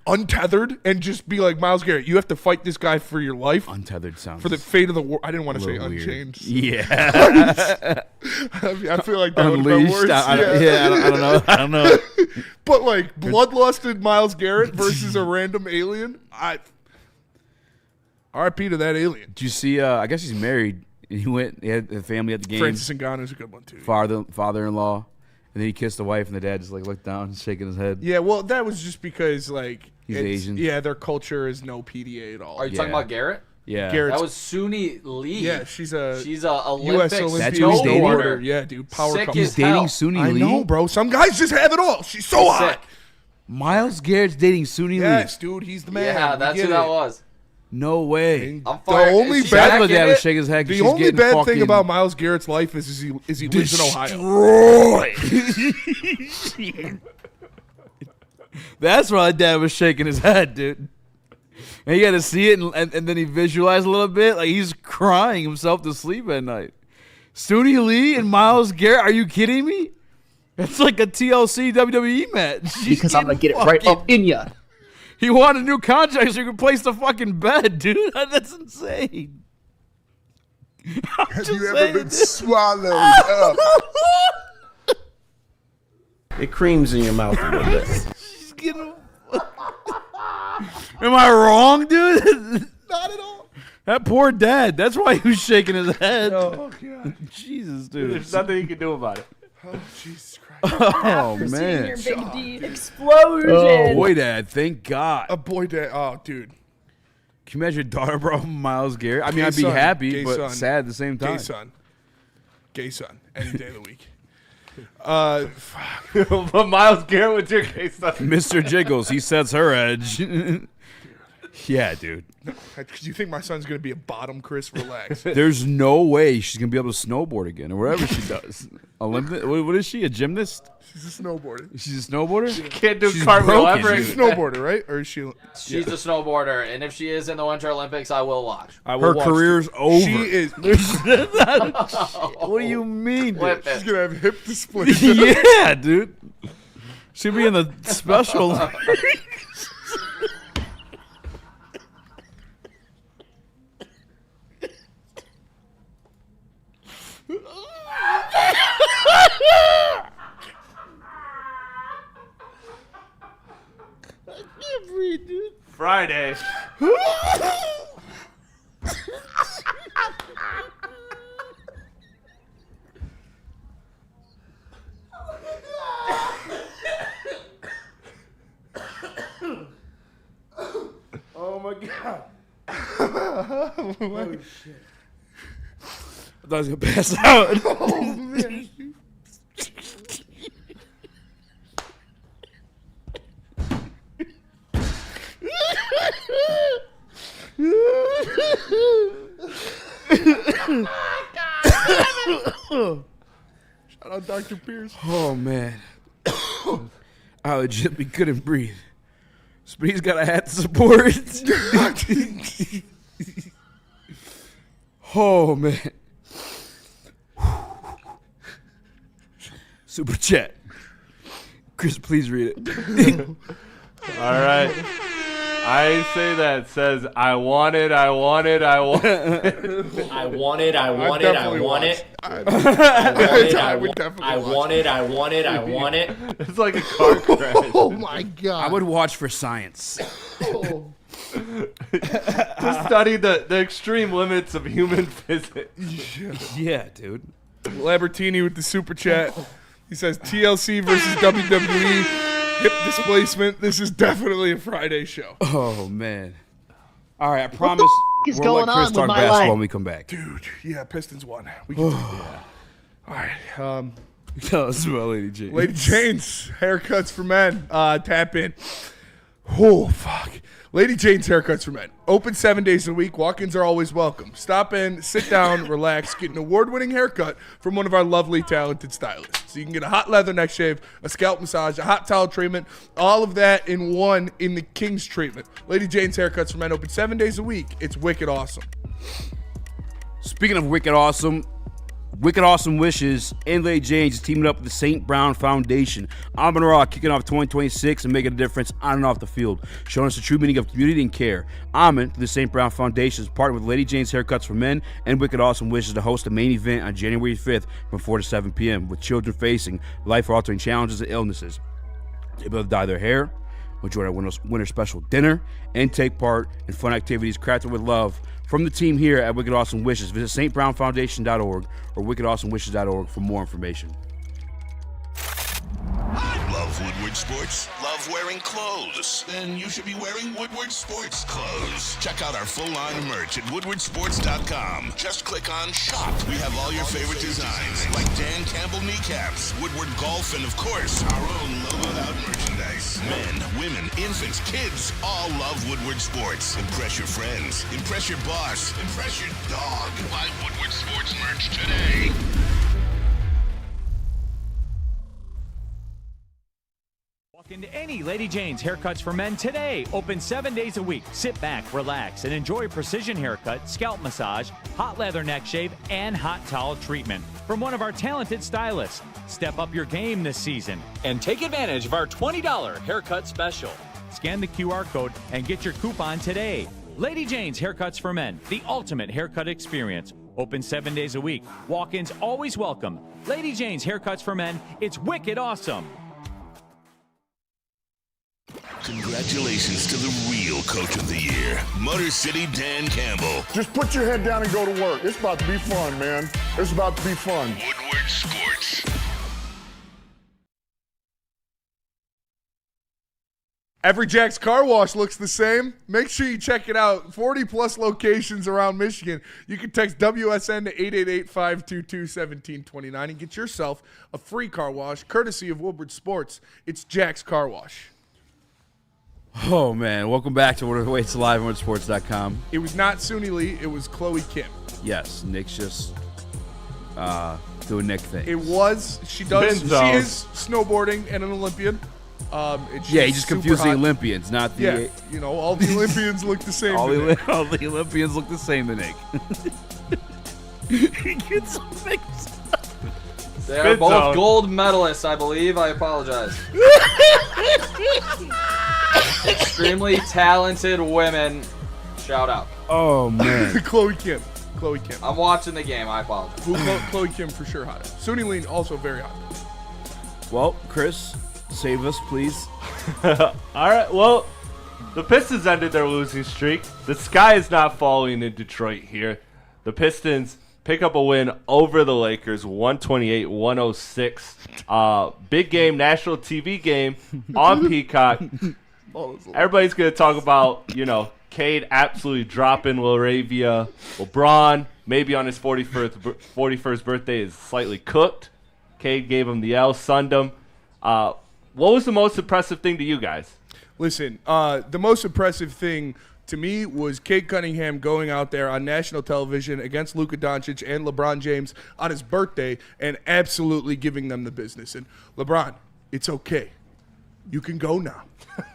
untethered and just be like, Myles Garrett, you have to fight this guy for your life. Untethered sounds for the fate of the war. I didn't want to say weird. unchained. Yeah. I feel like that would have been worse. I don't know. But like bloodlusted Myles Garrett versus a random alien, RIP to that alien. Do you see? I guess he's married. And he went. He had the family at the game. Francis Ngannou's a good one too. Father-in-law, and then he kissed the wife, and the dad just like looked down, shaking his head. Yeah, well, that was just because like He's Asian. Yeah, their culture is no PDA at all. Are you talking about Garrett? Yeah, Garrett's, that was Suni Lee. Yeah, she's a Olympic US Olympic That's who he's dating? snowboarder. Yeah, dude, power Sick couple. as He's dating hell. Suni Lee. I know, bro. Some guys just have it all. She's so hot. Sick. Miles Garrett's dating Suni Yes, dude, he's the man. Yeah, We that's get who that it. was. Lee. No way. I'm The fired. only Is she bad- back That's what in dad it? was shaking his head. 'cause The she's only getting bad fucking thing about Miles Garrett's life is he lives in Ohio. destroyed. That's why dad was shaking his head, dude. And he had to see it, and then he visualized a little bit, like he's crying himself to sleep at night. Suni Lee and Miles Garrett, are you kidding me? That's like a TLC WWE match. Because I'm gonna get it right up in ya. He wanted a new contract so he could place the fucking bed, dude. That's insane. Have you ever been swallowed up? It creams in your mouth a little bit. She's getting... Am I wrong, dude? Not at all. That poor dad. That's why he was shaking his head. Oh god. Jesus, dude. There's nothing you can do about it. Oh Jesus Christ. Oh, Seeing man. your big D explosion. Oh, boy, dad. Thank God. A boy dad. Oh, dude. Can you imagine your daughter, bro, Miles Garrett? I mean, Gay I'd be son. happy, Gay but son. sad at the same time. Gay son. Any day of the week. But Miles Garrett with your case stuff. Mr. Jiggles, he sets her edge. Yeah, dude. Do you think my son's gonna be a bottom, Chris? Relax. There's no way she's going to be able to snowboard again or whatever she does. Olympic? What is she, a gymnast? She's a snowboarder. She's a snowboarder? Can't do She's cartwheel broken, ever. dude. She's a snowboarder, right? Or is she? She's a snowboarder, and if she is in the Winter Olympics, I will watch. I will Her watch career's it. over. She is. What do you mean, dude? Whip She's it. gonna have hip display. Yeah, dude. She'll be in the special. Friday. Oh my god. Oh shit. I thought I was gonna pass out. Oh man. Shout out Dr. Pierce. Oh man. I legitimately couldn't breathe. Speed's got a hat to support it. Oh man. Super chat. Chris, please read it. All right. I say that. It says, I want it, I want it, I want it. I want it, I want it, I want it. I I want it, I want it, I want it. It's like a car crash. Oh my god. I would watch for science. To study the extreme limits of human physics. Yeah, dude. Lambertini with the super chat. He says TLC versus WWE. Hip displacement. This is definitely a Friday show. Oh man. All right, I promise is we'll going let Chris on talk with my basketball life? when we come back. Dude, yeah, Pistons won. We can do that. All right. Tell us about Lady Jane. Lady Jane's haircuts for men. Tap in. Oh, fuck. Lady Jane's haircuts for men. Open 7 days a week. Walk-ins are always welcome. Stop in, sit down, relax, get an award-winning haircut from one of our lovely, talented stylists. So you can get a hot leather neck shave, a scalp massage, a hot towel treatment, all of that in one in the King's treatment. Lady Jane's haircuts for men. Open 7 days a week. It's wicked awesome. Speaking of wicked awesome wishes, and Lady Jane's is teaming up with the St. Brown Foundation. Amon-Ra kicking off 2026 and making a difference on and off the field, showing us the true meaning of community and care. Amon, through the St. Brown Foundation, is partnered with Lady Jane's Haircuts for Men and Wicked Awesome Wishes to host the main event on January 5th from 4 to 7 p.m. with children facing life-altering challenges and illnesses. They'll be able to dye their hair, We'll join our winter special dinner and take part in fun activities crafted with love from the team here at Wicked Awesome Wishes. Visit stbrownfoundation.org or wickedawesomewishes.org for more information. Love Woodward Sports? Love wearing clothes? Then you should be wearing Woodward Sports clothes. Check out our full line of merch at woodwardsports.com. Just click on Shop. We have all your favorite designs, like Dan Campbell kneecaps, Woodward Golf, and of course, our own logoed out merchandise. Men, women, infants, kids, all love Woodward Sports. Impress your friends. Impress your boss. Impress your dog. Buy Woodward Sports merch today. Walk into any Lady Jane's Haircuts for Men today. Open 7 days a week. Sit back, relax, and enjoy precision haircut, scalp massage, hot leather neck shave, and hot towel treatment from one of our talented stylists. Step up your game this season and take advantage of our $20 haircut special. Scan the QR code and get your coupon today. Lady Jane's Haircuts for Men, the ultimate haircut experience. Open 7 days a week. Walk-ins always welcome. Lady Jane's Haircuts for Men. It's wicked awesome. Congratulations to the real Coach of the Year, Motor City Dan Campbell. Just put your head down and go to work. It's about to be fun, man. It's about to be fun. Woodward Sports. Every Jack's Car Wash looks the same. Make sure you check it out. 40-plus locations around Michigan. You can text WSN to 888-522-1729 and get yourself a free car wash courtesy of Woodward Sports. It's Jack's Car Wash. Oh, man. Welcome back to What Awaits Live on WoodwardSports.com. It was not Suni Lee. It was Chloe Kim. Yes, Nick's just doing Nick things. It was. She does. She is snowboarding and an Olympian. Yeah, he just confused the Olympians, not the... Yeah, you know, all the Olympians look the same all the Olympians look the same to Nick. He gets so mixed up. They are both gold medalists, I believe. I apologize. Extremely talented women. Shout out. Oh, man. Chloe Kim. Chloe Kim. I'm watching the game. I apologize. Chloe Kim for sure hot. Suni Lee also very hot. Well, Chris, save us, please. All right, well, the Pistons ended their losing streak. The sky is not falling in Detroit here. The Pistons pick up a win over the Lakers, 128-106. Big game, national TV game on Peacock. Everybody's going to talk about, you know, Cade absolutely dropping Laravia. LeBron, maybe on his 41st birthday, is slightly cooked. Cade gave him the L, sunned him. What was the most impressive thing to you guys? Listen, the most impressive thing to me was Cade Cunningham going out there on national television against Luka Doncic and LeBron James on his birthday and absolutely giving them the business. And LeBron, it's okay. You can go now.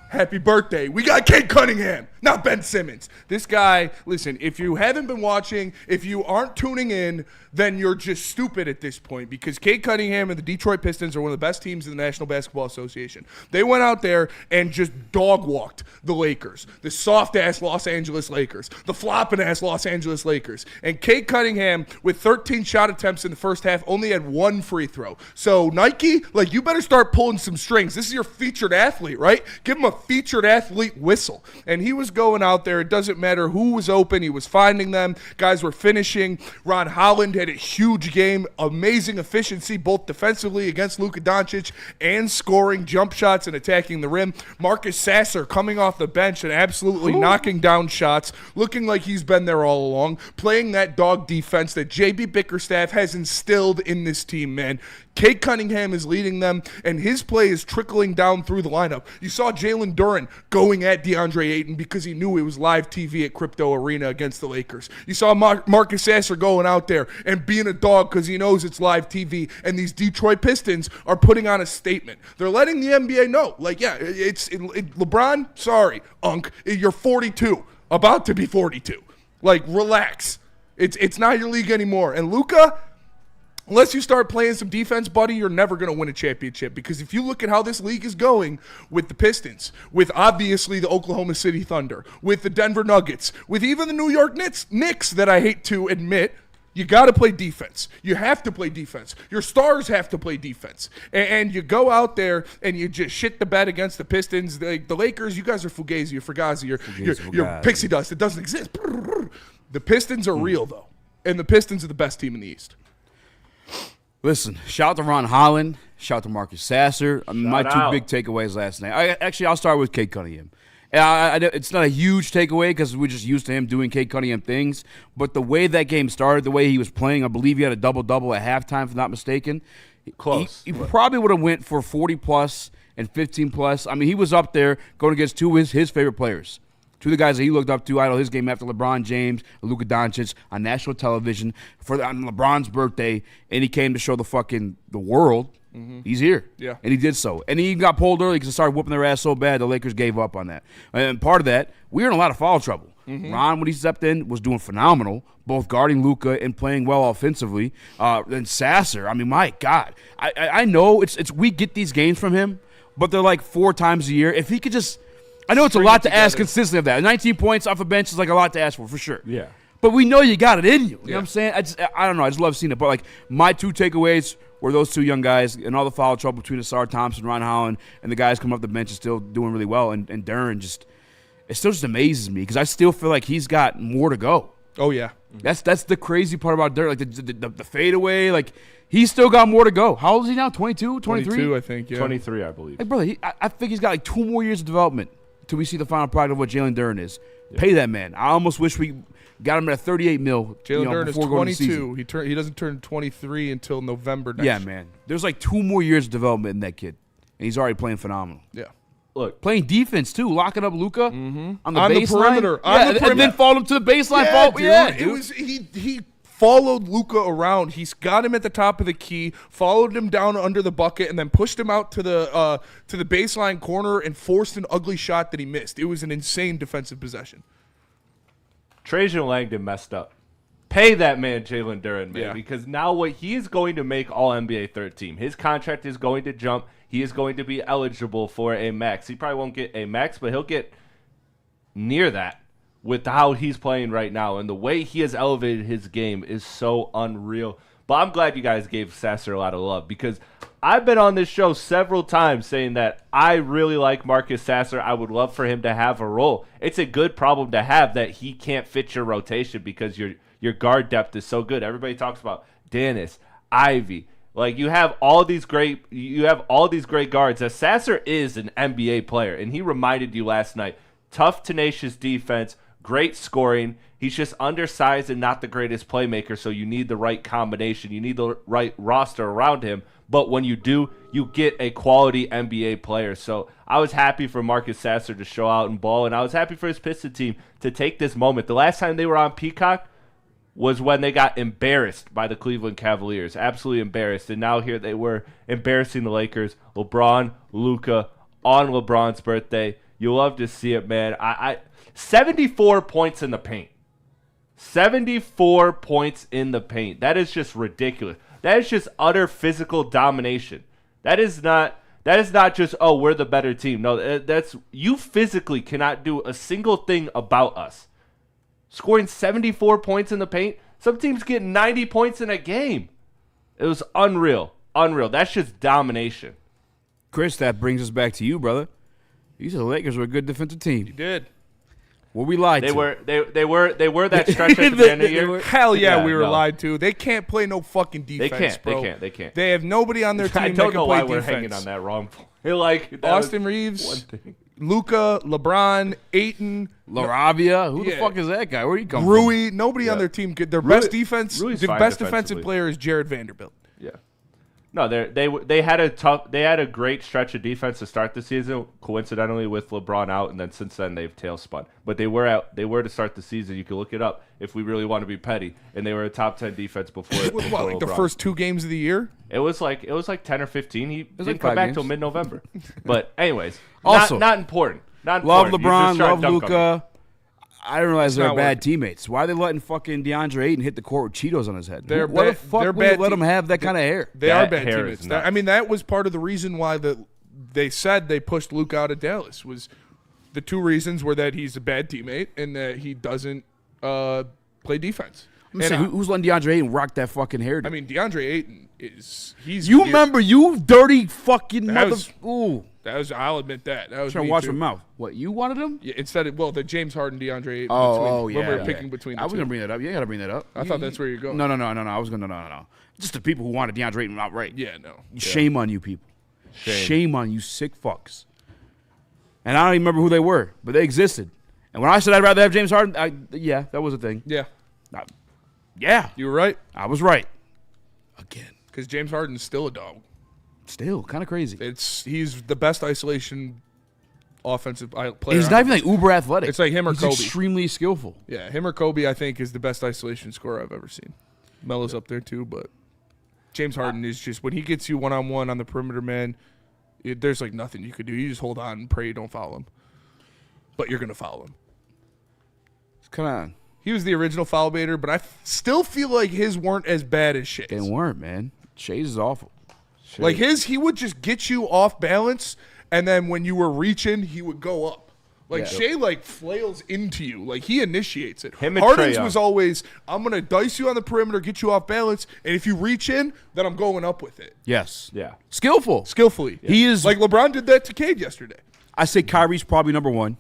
Happy birthday. We got Cade Cunningham, not Ben Simmons. This guy, listen, if you haven't been watching, if you aren't tuning in, then you're just stupid at this point because Cade Cunningham and the Detroit Pistons are one of the best teams in the National Basketball Association. They went out there and just dog-walked the Lakers, the soft-ass Los Angeles Lakers, the flopping-ass Los Angeles Lakers. And Cade Cunningham, with 13 shot attempts in the first half, only had one free throw. So, Nike, like, you better start pulling some strings. This is your featured athlete, right? Give him a featured athlete whistle. And he was going out there. It doesn't matter who was open. He was finding them. Guys were finishing. Ron Holland had a huge game. Amazing efficiency, both defensively against Luka Doncic and scoring jump shots and attacking the rim. Marcus Sasser coming off the bench and absolutely knocking down shots, looking like he's been there all along, playing that dog defense that J.B. Bickerstaff has instilled in this team, man. Cade Cunningham is leading them, and his play is trickling down through the lineup. You saw Jalen Duren going at DeAndre Ayton because he knew it was live TV at Crypto Arena against the Lakers. You saw Marcus Sasser going out there and being a dog because he knows it's live TV, and these Detroit Pistons are putting on a statement. They're letting the NBA know, like, yeah, LeBron, sorry, Unc, you're 42, about to be 42. Like, relax. It's not your league anymore. And Luka, unless you start playing some defense, buddy, you're never going to win a championship. Because if you look at how this league is going with the Pistons, with obviously the Oklahoma City Thunder, with the Denver Nuggets, with even the New York Knicks that I hate to admit, You got to play defense. You have to play defense. Your stars have to play defense. And you go out there and you just shit the bed against the Pistons. The Lakers, you guys are Fugazi, you're Fugazi, you're pixie dust. It doesn't exist. The Pistons are real, though. And the Pistons are the best team in the East. Listen, shout out to Ron Holland. Shout out to Marcus Sasser. My two big takeaways last night. I'll start with Cade Cunningham. It's not a huge takeaway because we're just used to him doing Cade Cunningham things. But the way that game started, the way he was playing, I believe he had a double-double at halftime, if I'm not mistaken. Close. He probably would have went for 40-plus and 15-plus. I mean, he was up there going against two of his favorite players. Two of the guys that he looked up to, idol his game after LeBron James and Luka Doncic on national television on LeBron's birthday, and he came to show the world. He's here. Yeah. And he did so. And he even got pulled early because they started whooping their ass so bad the Lakers gave up on that. And part of that, we were in a lot of foul trouble. Ron, when he stepped in, was doing phenomenal, both guarding Luka and playing well offensively. Then Sasser, I mean, my God. I know it's we get these games from him, but they're like 4 times a year. If he could just – I know it's a lot to ask consistently of that. 19 points off a bench is like a lot to ask for sure. Yeah. But we know you got it in you. You know what I'm saying? I don't know. I just love seeing it. But, like, my two takeaways – were those two young guys and all the foul trouble between Asar Thompson, Ron Holland, and the guys coming off the bench and still doing really well. And Duren it still just amazes me because I still feel like he's got more to go. Oh, yeah. That's the crazy part about Duren. Like the fadeaway, like he's still got more to go. How old is he now? 22, 23? 22, I think, yeah. 23, I believe. Like, brother, I think he's got like 2 more years of development till we see the final product of what Jalen Duren is. Yeah. Pay that man. I almost wish we got him at $38 million. Jalen Duren is 22. He doesn't turn 23 until November next year. Yeah, man. There's like 2 more years of development in that kid, and he's already playing phenomenal. Yeah. Look, playing defense too, locking up Luka on the perimeter. And then followed him to the baseline. He followed Luka around. He's got him at the top of the key, followed him down under the bucket, and then pushed him out to the baseline corner and forced an ugly shot that he missed. It was an insane defensive possession. Trajan Langdon messed up. Pay that man Jalen Duren, man, because now what he is going to make All-NBA third team. His contract is going to jump. He is going to be eligible for a max. He probably won't get a max, but he'll get near that with how he's playing right now. And the way he has elevated his game is so unreal. But I'm glad you guys gave Sasser a lot of love because I've been on this show several times saying that I really like Marcus Sasser. I would love for him to have a role. It's a good problem to have that he can't fit your rotation because your guard depth is so good. Everybody talks about Dennis, Ivy. Like you have all these great guards. As Sasser is an NBA player, and he reminded you last night. Tough, tenacious defense, great scoring. He's just undersized and not the greatest playmaker, so you need the right combination. You need the right roster around him. But when you do, you get a quality NBA player. So I was happy for Marcus Sasser to show out and ball, and I was happy for his Pistons team to take this moment. The last time they were on Peacock was when they got embarrassed by the Cleveland Cavaliers. Absolutely embarrassed. And now here they were embarrassing the Lakers. LeBron, Luka, on LeBron's birthday. You love to see it, man. 74 points in the paint. 74 points in the paint. That is just ridiculous. That is just utter physical domination. That is not just, oh, we're the better team. No, that's you physically cannot do a single thing about us. Scoring 74 points in the paint. Some teams get 90 points in a game. It was unreal. Unreal. That's just domination. Chris, that brings us back to you, brother. You said the Lakers were a good defensive team. You did. Well, we lied they to. They were that stretch at the end of the year. Hell yeah, we were lied to. They can't play no fucking defense, bro. They can't. They have nobody on their team I don't that can know play why we're defense. hanging on that wrong point. Like Austin Reeves, Luka, LeBron, Ayton, LaRavia. Who the fuck is that guy? Where he come Rui. from? Nobody on their team. Their best defense. Rui's the fine best defensively. defensive player is Jared Vanderbilt. Yeah. No, they had a great stretch of defense to start the season, coincidentally with LeBron out, and then since then they've tailspun. But they were to start the season. You can look it up if we really want to be petty. And they were a top 10 defense before. Like the first 2 games of the year? It was like 10 or 15. He didn't like come back games. till mid-November. But anyways, also not important. Love important. LeBron, love Luka. I didn't realize they're not bad teammates. Why are they letting fucking DeAndre Ayton hit the court with Cheetos on his head? They're What the bad- fuck they're would you bad let te- him have that kind of hair? They That are bad hair teammates. is nuts. I mean, that was part of the reason why they said they pushed Luka out of Dallas. Was the 2 reasons were that he's a bad teammate and that he doesn't play defense. I'm saying, who's letting DeAndre Ayton rock that fucking hairdo? I mean, DeAndre Ayton he's. You remember, you dirty fucking mother. Ooh. I'll admit that. That was trying me to watch too. my mouth. What, you wanted him? Yeah, instead of, the James Harden, DeAndre Ayton. Oh, yeah. When we were picking between the two. I was going to bring that up. You got to bring that up. I thought that's where you're going. No. I was going to, no. Just the people who wanted DeAndre Ayton outright. Yeah, no. Shame on you people. Shame on you sick fucks. And I don't even remember who they were, but they existed. And when I said I'd rather have James Harden, that was a thing. Yeah. Yeah. You were right. I was right. Again. Because James Harden's still a dog. Still, kind of crazy. He's the best isolation offensive player. He's not even like uber athletic. It's like him or He's Kobe. Extremely skillful. Yeah, him or Kobe, I think, is the best isolation scorer I've ever seen. Melo's up there too, but James Harden is just, when he gets you one-on-one on the perimeter, man, there's like nothing you could do. You just hold on and pray you don't foul him. But you're going to foul him. Come on. He was the original foul baiter, but I still feel like his weren't as bad as Shay's. They weren't, man. Shay's is awful. Like he would just get you off balance, and then when you were reaching, he would go up. Like Shea, flails into you. Like he initiates it. Harden's was always, I'm gonna dice you on the perimeter, get you off balance, and if you reach in, then I'm going up with it. Yes. Yeah. Skillfully. Yeah. He is like LeBron did that to Cade yesterday. I say Kyrie's probably number one,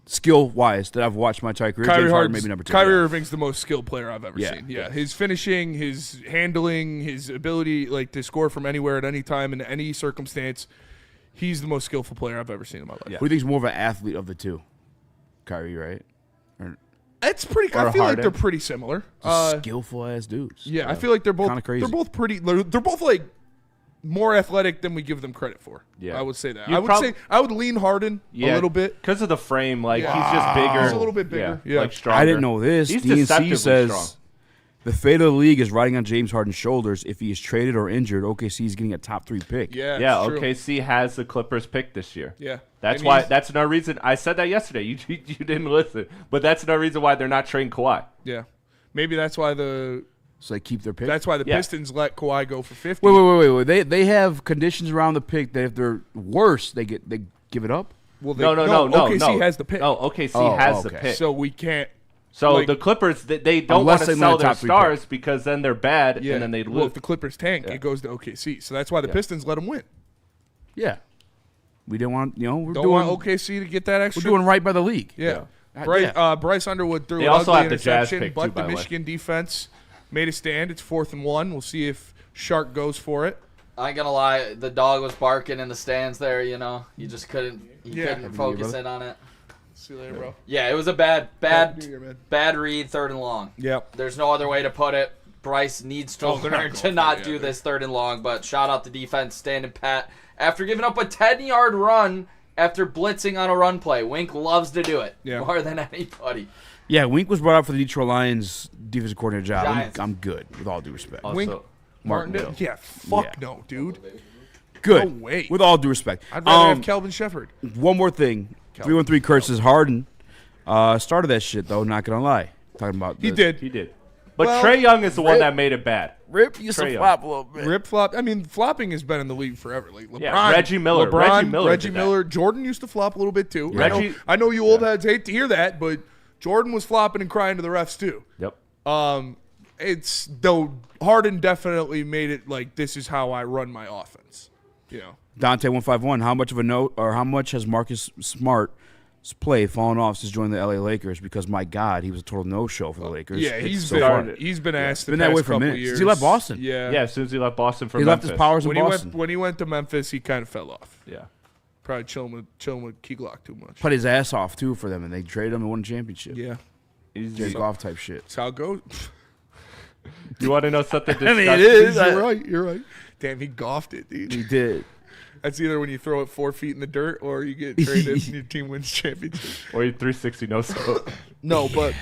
skill-wise, that I've watched my entire career. Kyrie James Harden Harden's, maybe number two. Kyrie Irving's the most skilled player I've ever Yeah. seen. Yeah, his finishing, his handling, his ability to score from anywhere at any time in any circumstance. He's the most skillful player I've ever seen in my life. Yeah. Who do you think's more of an athlete of the two? Kyrie, right? It's pretty. I feel like they're pretty similar. Skillful ass dudes. Yeah, I feel like they're both kind of crazy. They're both pretty. They're both like more athletic than we give them credit for. Yeah, I would say that. I would lean Harden a little bit because of the frame. Like he's just bigger. He's a little bit bigger. Yeah. Like stronger. I didn't know this. He's DNC deceptively says strong. the fate of the league is riding on James Harden's shoulders. If he is traded or injured, OKC is getting a top 3 pick. Yeah. OKC has the Clippers pick this year. Yeah. That's why. That's another reason. I said that yesterday. You didn't listen, but that's another reason why they're not trading Kawhi. Yeah. Maybe that's why So they keep their pick? That's why the Pistons let Kawhi go for 50. Wait. They have conditions around the pick that if they're worse, they give it up? Well, no. OKC has the pick. No, OKC has the pick. So we can't. So the Clippers, they don't want to sell their stars because then they're bad and then they lose. Well, if the Clippers tank, it goes to OKC. So that's why the Pistons let them win. Yeah. We didn't want, don't want OKC to get that extra. We're doing right by the league. Yeah. Bryce Underwood threw they an also ugly have the Jazz interception, pick but too, by the the way. Michigan defense made a stand. It's 4th and 1. We'll see if Shark goes for it. I ain't gonna lie, the dog was barking in the stands there. You just couldn't focus in on it. See you later, bro. Yeah, it was a bad read, 3rd and long. Yep. There's no other way to put it. Bryce needs to learn to not do this 3rd and long, but shout out the defense standing pat after giving up a 10-yard run after blitzing on a run play. Wink loves to do it more than anybody. Yeah, Wink was brought up for the Detroit Lions defensive coordinator job. Giants. I'm good, with all due respect. Wink Martindale? Yeah, fuck no, dude. Good. No way. With all due respect. I'd rather have Calvin Shepard. One more thing. 313 Kurt says Harden started that shit, though, not going to lie. Talking about He this. did. But Trae Young is the one that made it bad. Rip used to flop a little bit. Rip flop. I mean, flopping has been in the league forever. Like LeBron, Yeah, Reggie Miller. Reggie Miller. Jordan used to flop a little bit too. Yeah. I know you old heads hate to hear that, but Jordan was flopping and crying to the refs too. Yep. It's though Harden definitely made it like this is how I run my offense. Dante 151. How much of a note, or how much has Marcus Smart's play fallen off since joining the LA Lakers? Because my God, he was a total no-show for the Lakers. Yeah, he's been asked. Been that way for a minute since he left Boston. Yeah, as soon as he left Boston for he Memphis. left his powers in Boston. When he went to Memphis, he kind of fell off. Yeah, probably chilling with Key Glock too much. Put his ass off too for them, and they traded him and won a championship. Yeah, Jared Goff type shit. That's how it goes. You want to know something? I mean, it is. You're right. Damn, he golfed it, dude. He did. That's either when you throw it 4 feet in the dirt or you get traded and your team wins championship. Or you 360 no scope. No, but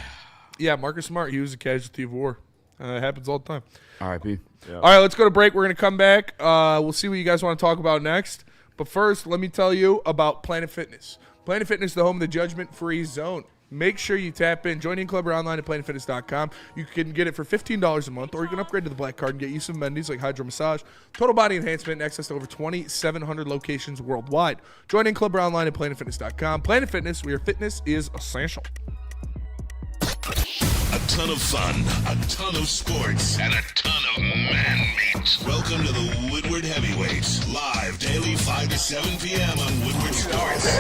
yeah, Marcus Smart, he was a casualty of war. It happens all the time. R.I.P. Yeah. All right, let's go to break. We're going to come back. We'll see what you guys want to talk about next. But first, let me tell you about Planet Fitness. Planet Fitness, the home of the judgment-free zone. Make sure you tap in. Join in club or online at planetfitness.com. You can get it for $15 a month, or you can upgrade to the black card and get you some amenities like hydro massage, total body enhancement, and access to over 2,700 locations worldwide. Join in club or online at planetfitness.com. Planet Fitness, where fitness is essential. ton of fun, a ton of sports, and a ton of man meat. Welcome to the Woodward Heavyweights, live daily 5 to 7 p.m. on Woodward Sports.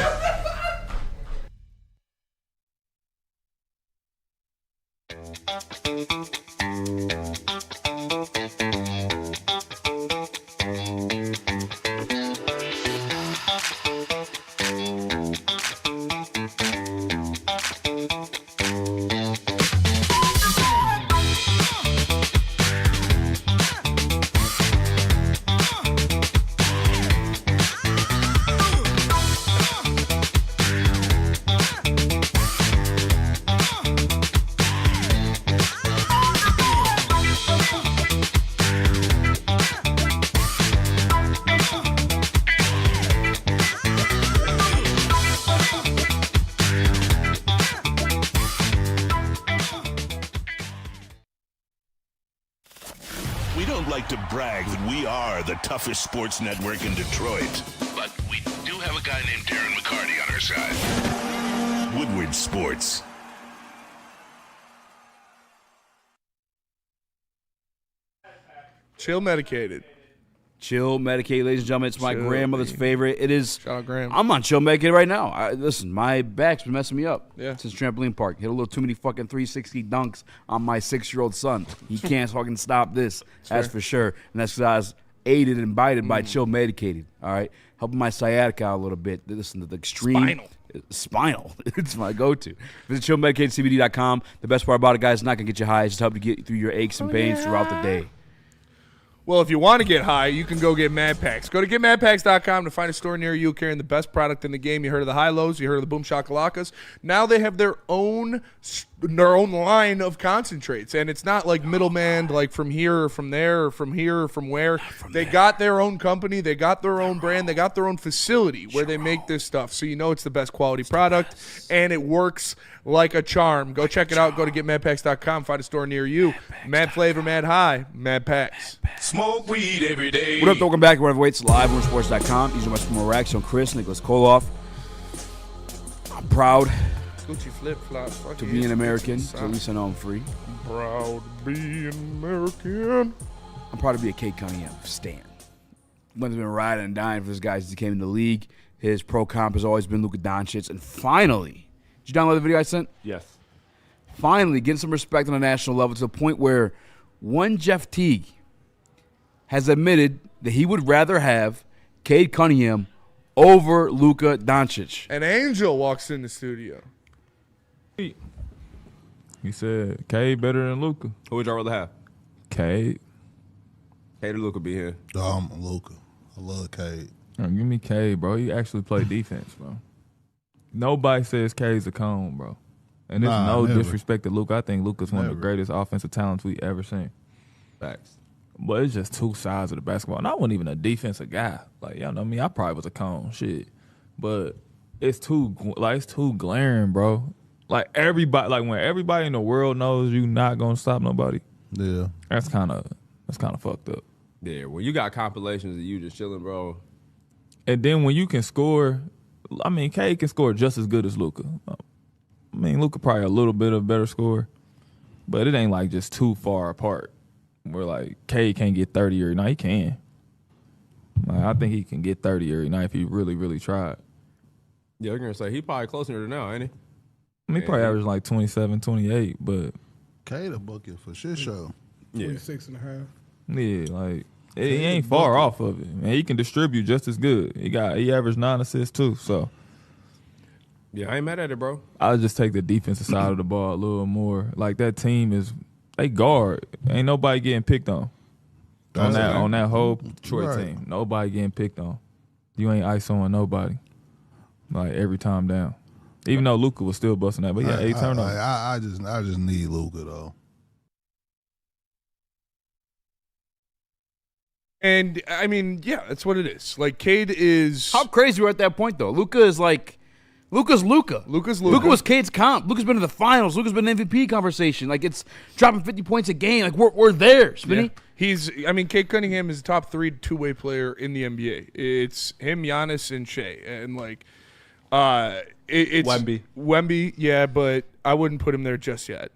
We don't like to brag that we are the toughest sports network in Detroit, but we do have a guy named Darren McCarty on our side. Woodward Sports. Chill medicated. Chill medicated, ladies and gentlemen. It's my Chill, grandmother's favorite. It is. Shout out, Graham. I'm on chill medicated right now. Listen, my back's been messing me up Yeah. since trampoline park. Hit a little too many fucking 360 dunks on my 6-year-old son. He can't fucking stop this. That's for sure. And that's because I was aided and abided by chill medicated. All right, helping my sciatica out a little bit. Listen to the extreme. Spinal. It's my go-to. Visit chillmedicatedcbd.com. The best part about it, guys, it's not going to get you high. It's just help you get through your aches and pains throughout the day. Well, if you want to get high, you can go get Mad Packs. Go to getmadpacks.com to find a store near you carrying the best product in the game. You heard of the High-Lows. You heard of the Boom Shakalakas. Now they have their own line of concentrates, and it's not like middleman, like from here or from there or from here or from where. They got their own company. They got their own brand. They got their own facility where they make this stuff, so you know it's the best quality product, and it works like a charm. Go check it out. Go to getmadpacks.com. Find a store near you. Mad flavor, mad high, Mad Packs. Smoke weed every day. What up? Welcome back to Heavyweights live on sports.com. These are my former Raxter and Chris, Nicholas Kohloff. I'm proud Gucci flip-flop. to be an American. So at least I know I'm free. Proud to be an American. I'm proud to be a Cade Cunningham stan. One's been riding and dying for this guy since he came in the league. His pro comp has always been Luka Doncic. And finally, did you download the video I sent? Yes. Finally, getting some respect on a national level to the point where one Jeff Teague has admitted that he would rather have Cade Cunningham over Luka Doncic. An angel walks in the studio. He said, Cade better than Luka. Who would y'all rather have? Cade. Cade or Luka be here? Luka. I love Cade. Give me Cade, bro. He actually play defense, bro. Nobody says Cade's a cone, bro. And there's no disrespect to Luka. I think Luka's one of the greatest offensive talents we ever seen. Facts. But it's just two sides of the basketball. And I wasn't even a defensive guy. Like, y'all know me, I probably was a cone, shit. But it's too glaring, bro. Like everybody, like when everybody in the world knows you not gonna stop nobody. Yeah. That's kind of fucked up. Yeah, well, you got compilations of you just chilling, bro. And then when you can score, I mean, Cade can score just as good as Luka. I mean, Luka probably a little bit of a better scorer, but it ain't like just too far apart. Where like Cade can't get 30 every night. He can. Like, I think he can get 30 every night if he really, really tried. Yeah, you're gonna say he probably closer to now, ain't he? I mean, he probably averaged like 27, 28, but Cade a bucket for shit show. 26 and a half. Yeah, like he ain't far off of it. Man, he can distribute just as good. He averaged 9 assists too. So yeah, I ain't mad at it, bro. I'll just take the defensive side of the ball a little more. Like that team they guard. Ain't nobody getting picked on. On that whole Detroit team. Nobody getting picked on. You ain't ISOing nobody. Like every time down. Even though Luka was still busting that, but he got 8 turnovers. I just need Luka though. And I mean, yeah, that's what it is. Like Cade is. How crazy we're at that point though. Luka's Luka. Luka was Cade's comp. Luka's been to the finals. Luka's been in MVP conversation. Like it's dropping 50 points a game. Like we're there, Spinny. Yeah. Cade Cunningham is a top 3 two-way player in the NBA. It's him, Giannis, and Shea. And like it's Wemby. Wemby, yeah, but I wouldn't put him there just yet.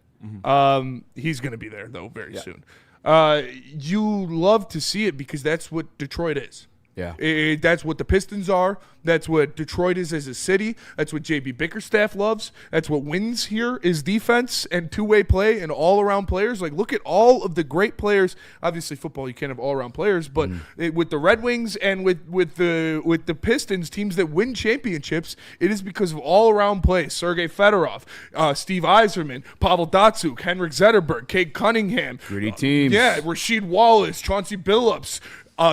He's going to be there, though, very soon. You love to see it because that's what Detroit is. Yeah. That's what the Pistons are. That's what Detroit is as a city. That's what JB Bickerstaff loves. That's what wins here is defense and two-way play and all-around players. Like, look at all of the great players. Obviously, football, you can't have all-around players, but with the Red Wings and with the Pistons, teams that win championships, it is because of all-around play. Sergei Fedorov, Steve Yzerman, Pavel Datsyuk, Henrik Zetterberg, Cade Cunningham. Gritty teams. Yeah, Rasheed Wallace, Chauncey Billups,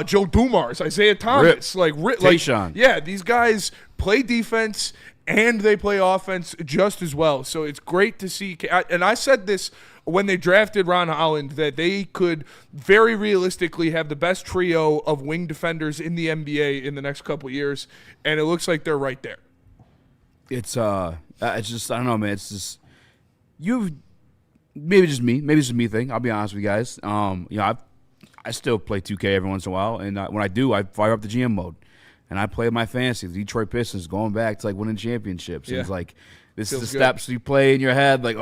Joe Dumars, Isaiah Thomas, Tayshaun. These guys play defense and they play offense just as well. So it's great to see. And I said this when they drafted Ron Holland, that they could very realistically have the best trio of wing defenders in the NBA in the next couple of years, and it looks like they're right there. It's just, I don't know, man. It's just maybe it's just a me thing. I'll be honest with you guys. I still play 2K every once in a while, and when I do, I fire up the GM mode, and I play my fantasy, the Detroit Pistons, going back to like winning championships. And it's like this is the steps you play in your head, like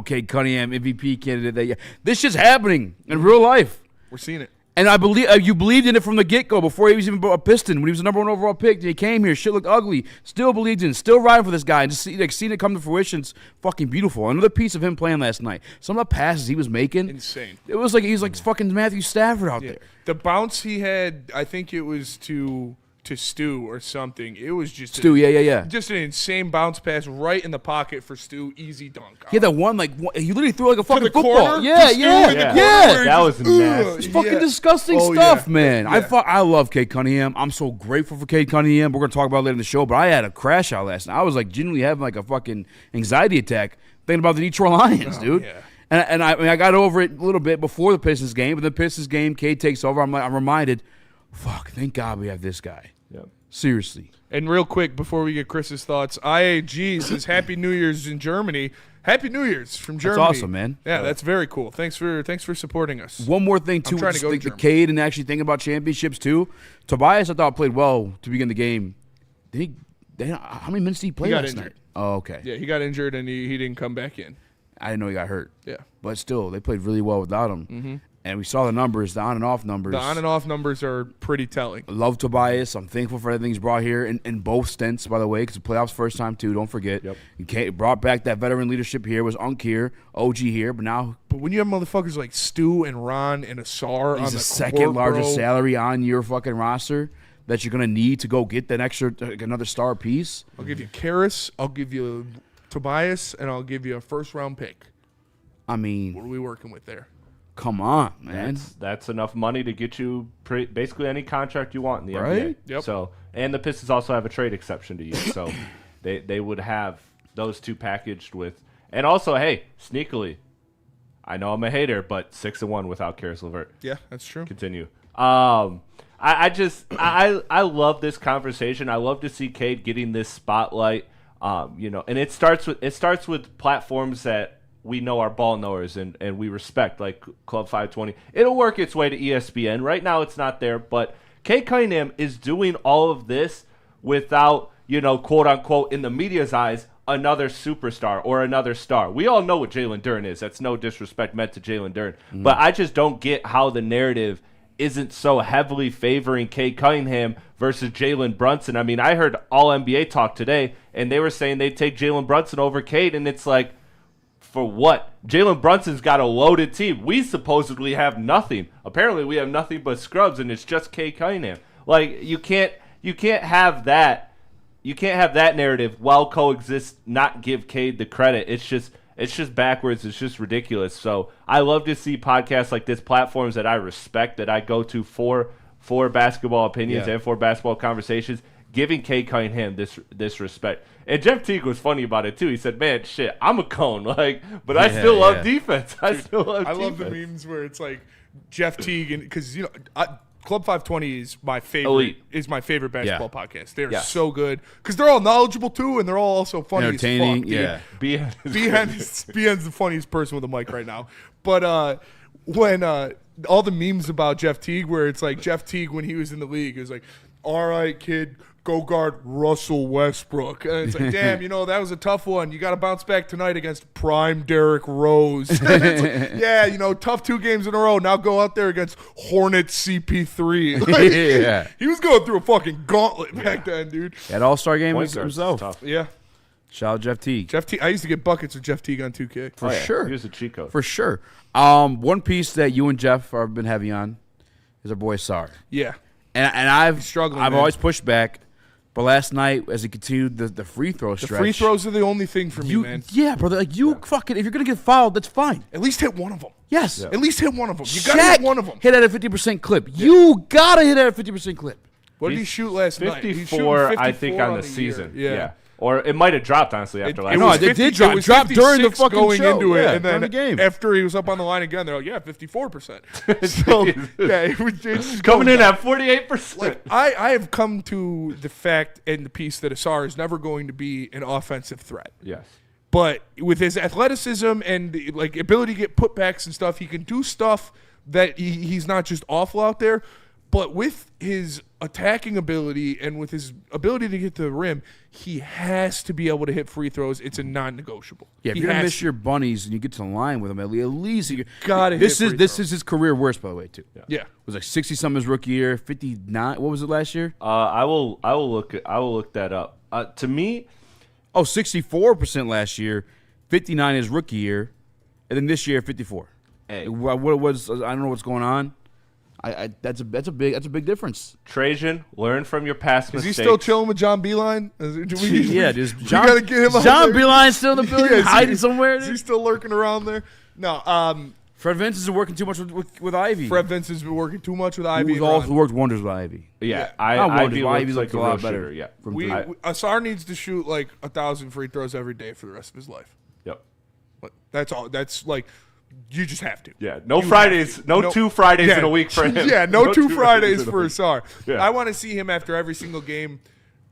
Cade Cunningham, MVP candidate. This shit's happening in real life. We're seeing it. And I believe you believed in it from the get-go before he was even a Piston. When he was the number 1 overall pick, he came here. Shit looked ugly. Still believed in it. Still riding for this guy. And just seeing it come to fruition is fucking beautiful. Another piece of him playing last night. Some of the passes he was making. Insane. It was like he was like fucking Matthew Stafford out there. The bounce he had, I think it was to Stu or something. It was just Stu, yeah. Just an insane bounce pass right in the pocket for Stu. Easy dunk. He had that one, he literally threw like a fucking football. Corner, yeah. That was nasty. It's fucking disgusting stuff, man. I love Cade Cunningham. I'm so grateful for Cade Cunningham. We're going to talk about it later in the show, but I had a crash out last night. I was like genuinely having like a fucking anxiety attack thinking about the Detroit Lions, dude. Yeah. And I got over it a little bit before the Pistons game, but the Pistons game, Cade takes over. I'm reminded, fuck, thank God we have this guy. Yep. Seriously. And real quick, before we get Chris's thoughts, IAG says Happy New Year's in Germany. Happy New Year's from Germany. That's awesome, man. Yeah, that's very cool. Thanks for supporting us. One more thing, too. I'm trying to go the Cade and actually thinking about championships, too. Tobias, I thought, played well to begin the game. How many minutes did he play last night? Oh, okay. Yeah, he got injured and he didn't come back in. I didn't know he got hurt. Yeah. But still, they played really well without him. Mm-hmm. And we saw the numbers, the on and off numbers. The on and off numbers are pretty telling. I love Tobias. I'm thankful for everything he's brought here in both stints, by the way, because the playoffs first time, too. Don't forget. Yep. He brought back that veteran leadership here. Was Unk here, OG here, but now. But when you have motherfuckers like Stu and Ron and Asar on the second largest salary on your fucking roster that you're going to need to go get that extra, another star piece. I'll give you Karras, I'll give you Tobias, and I'll give you a first-round pick. I mean. What are we working with there? Come on, man. That's enough money to get you basically any contract you want in the NBA. Yep. So, and the Pistons also have a trade exception to use, so they would have those two packaged with. And also, hey, sneakily, I know I'm a hater, but 6-1 without Karis LeVert. Yeah, that's true. Continue. I love this conversation. I love to see Cade getting this spotlight. And it starts with platforms that we know are ball knowers and we respect, like Club 520. It'll work its way to ESPN. Right now it's not there, but Cade Cunningham is doing all of this without, quote unquote, in the media's eyes, another superstar or another star. We all know what Jalen Duren is. That's no disrespect meant to Jalen Duren. But I just don't get how the narrative isn't so heavily favoring Cade Cunningham versus Jalen Brunson. I mean, I heard all NBA talk today, and they were saying they'd take Jalen Brunson over Cade, and it's like, for what? Jalen Brunson's got a loaded team. We supposedly have nothing. Apparently, we have nothing but scrubs, and it's just Cade Cunningham. Like, you can't have that. You can't have that narrative while coexist. Not give Cade the credit. It's just backwards. It's just ridiculous. So I love to see podcasts like this, platforms that I respect, that I go to for basketball opinions and for basketball conversations, giving Cade Cunningham this respect. And Jeff Teague was funny about it too. He said, "Man, shit, I'm a cone, but I still love defense. I love the memes where it's like Jeff Teague, and because Club 520 is my favorite. Elite. Is my favorite basketball podcast. They're so good because they're all knowledgeable too, and they're all also funny entertaining. As fuck. Yeah, BN's the funniest person with a mic right now. But when all the memes about Jeff Teague, where it's like Jeff Teague when he was in the league, it was like, "All right, kid, go guard Russell Westbrook. And it's like, damn, that was a tough one. You got to bounce back tonight against prime Derrick Rose. It's like, tough 2 games in a row. Now go out there against Hornet CP3. Like, he was going through a fucking gauntlet back then, dude. That All-Star game was himself. Tough. Yeah. Shout out Jeff Teague. I used to get buckets with Jeff Teague on 2K. For sure. He was a cheat code. For sure. One piece that you and Jeff have been heavy on is our boy Sar. Yeah. And I've struggling. I've man. always pushed back, but last night as he continued the free throw stretch, the free throws are the only thing for me, man. Yeah, brother. Like fucking, if you're gonna get fouled, that's fine. At least hit one of them. Yes. At least hit one of them. You gotta hit one of them. Hit at a 50% clip. You gotta hit at a 50% clip. What did he shoot last night? 54, I think, on the season. Yeah. Or it might have dropped, honestly, after last night. It did drop. It dropped during the fucking going show. into it, Yeah, and then during the game. after he was up on the line again, they're like, 54%. So, it's coming in at 48%. Like, I have come to the fact and the piece that Asar is never going to be an offensive threat. Yes. But with his athleticism and ability to get putbacks and stuff, he can do stuff that he's not just awful out there. But with his attacking ability and with his ability to get to the rim, he has to be able to hit free throws. It's a non-negotiable. Yeah, if you're gonna miss your bunnies and you get to the line with him, at least you gotta. This is his career worst, by the way, too. Yeah. It was like 60-something his rookie year, 59. What was it last year? I will look that up. To me, 64% last year, 59 his rookie year, and then this year 54. Hey. What was? I don't know what's going on. That's a big difference. Trajan, learn from your past mistakes. Is he still chilling with John Beilein? John gotta get him John Beilein still in the building, hiding somewhere. Is he still lurking around there? No. Fred Vince is working too much with Ivy. Fred Vince has been working too much with Ivy. Who also worked wonders with Ivy. Yeah, Ivy's like a lot better. Yeah, Asar needs to shoot like 1,000 free throws every day for the rest of his life. Yep. That's all. That's like. You just have to. Yeah, no Fridays, no 2 Fridays in a week for him. Yeah, no 2 Fridays for Asar. Yeah. I want to see him after every single game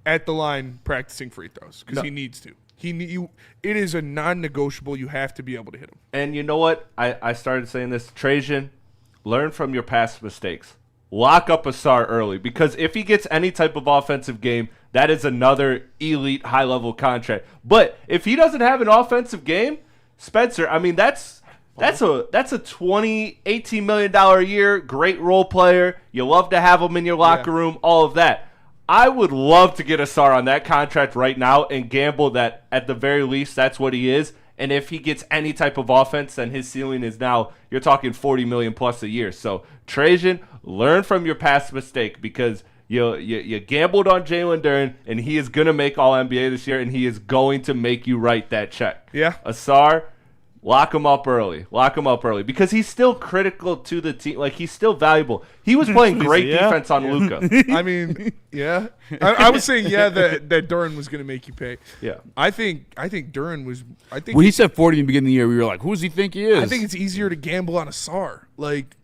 at the line practicing free throws because he needs to. It is a non-negotiable. You have to be able to hit him. And you know what? I started saying this. Trajan, learn from your past mistakes. Lock up Asar early because if he gets any type of offensive game, that is another elite high-level contract. But if he doesn't have an offensive game, Spencer, I mean, that's a $18 million a year, great role player. You love to have him in your locker room, all of that. I would love to get Asar on that contract right now and gamble that at the very least that's what he is. And if he gets any type of offense, then his ceiling is now, you're talking $40 million plus a year. So Trajan, learn from your past mistake because you gambled on Jalen Duren, and he is going to make All-NBA this year, and he is going to make you write that check. Yeah. Asar, lock him up early. Lock him up early because he's still critical to the team. Like, he's still valuable. He was playing great defense on Luka. I mean, yeah. I was saying, that Duren was going to make you pay. Yeah. I think Duren was – when he said 40 in the beginning of the year, we were like, who does he think he is? I think it's easier to gamble on Asar. Like,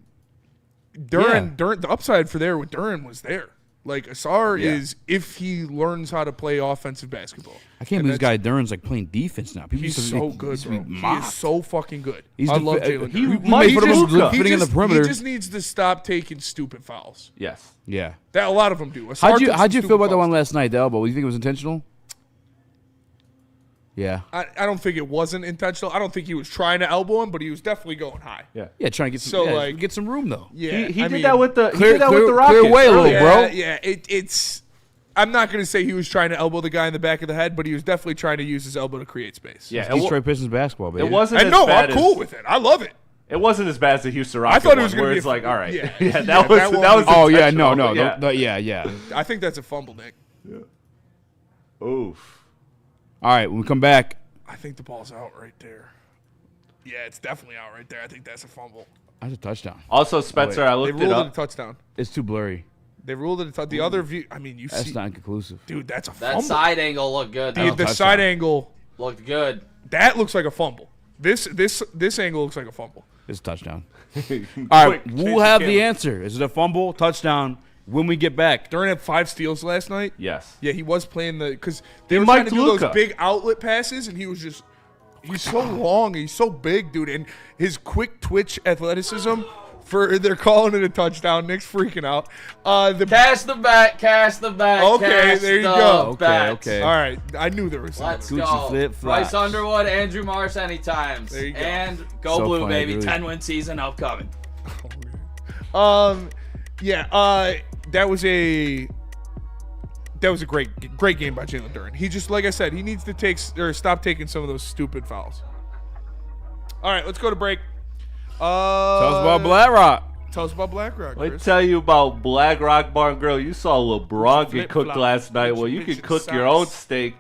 Duren, the upside for there with Duren was there. Like, Asar is, if he learns how to play offensive basketball. I can't believe this guy Duren's like playing defense now. He's so good, bro. He is so fucking good. I love Jalen Duren. He just needs to stop taking stupid fouls. Yes. Yeah. That a lot of them do. How'd you feel about that one last night, the elbow? Do you think it was intentional? Yeah. I don't think it wasn't intentional. I don't think he was trying to elbow him, but he was definitely going high. Yeah. Yeah, trying to get some room though. Yeah. He did that with the Rockets. Clear away a little, bro. Yeah. It's. I'm not going to say he was trying to elbow the guy in the back of the head, but he was definitely trying to use his elbow to create space. Yeah. It's Detroit Pistons basketball, baby. It wasn't. I'm cool with it. I love it. It wasn't as bad as the Houston Rockets. I thought it was going to be like, all right, that was. Oh yeah, no, yeah. I think that's a fumble, Nick. Yeah. Oof. All right, when we come back. I think the ball's out right there. Yeah, it's definitely out right there. I think that's a fumble. That's a touchdown. Also, Spencer, I looked it up. They ruled it a touchdown. It's too blurry. They ruled it a touchdown. The other view, I mean, That's not inconclusive. Dude, that's a fumble. That side angle looked good. The side angle looked good. That looks like a fumble. This angle looks like a fumble. It's a touchdown. All right, we'll have the answer. Is it a fumble, touchdown? When we get back. Duren had 5 steals last night. Yes. Yeah, he was playing because they were trying to do those big outlet passes, and he was just he's so long, he's so big, dude, and his quick twitch athleticism They're calling it a touchdown. Nick's freaking out. Cash the bet. Cash the bet. Okay, there you go. Okay. All right. I knew there was Let's something. go. flip Bryce flops. Underwood, Andrew Marsh, anytimes. There you go. And go So blue, funny, baby. dude. 10-win season upcoming. That was a great game by Jalen Duren. He just, like I said, he needs to stop taking some of those stupid fouls. All right, let's go to break. Tell us about BlackRock. Tell us about BlackRock. Let me Chris. tell you about Black Rock Bar and Grill. You saw LeBron get cooked Flip-flop. last night. Well, you Bitch can and cook sauce. your own steak.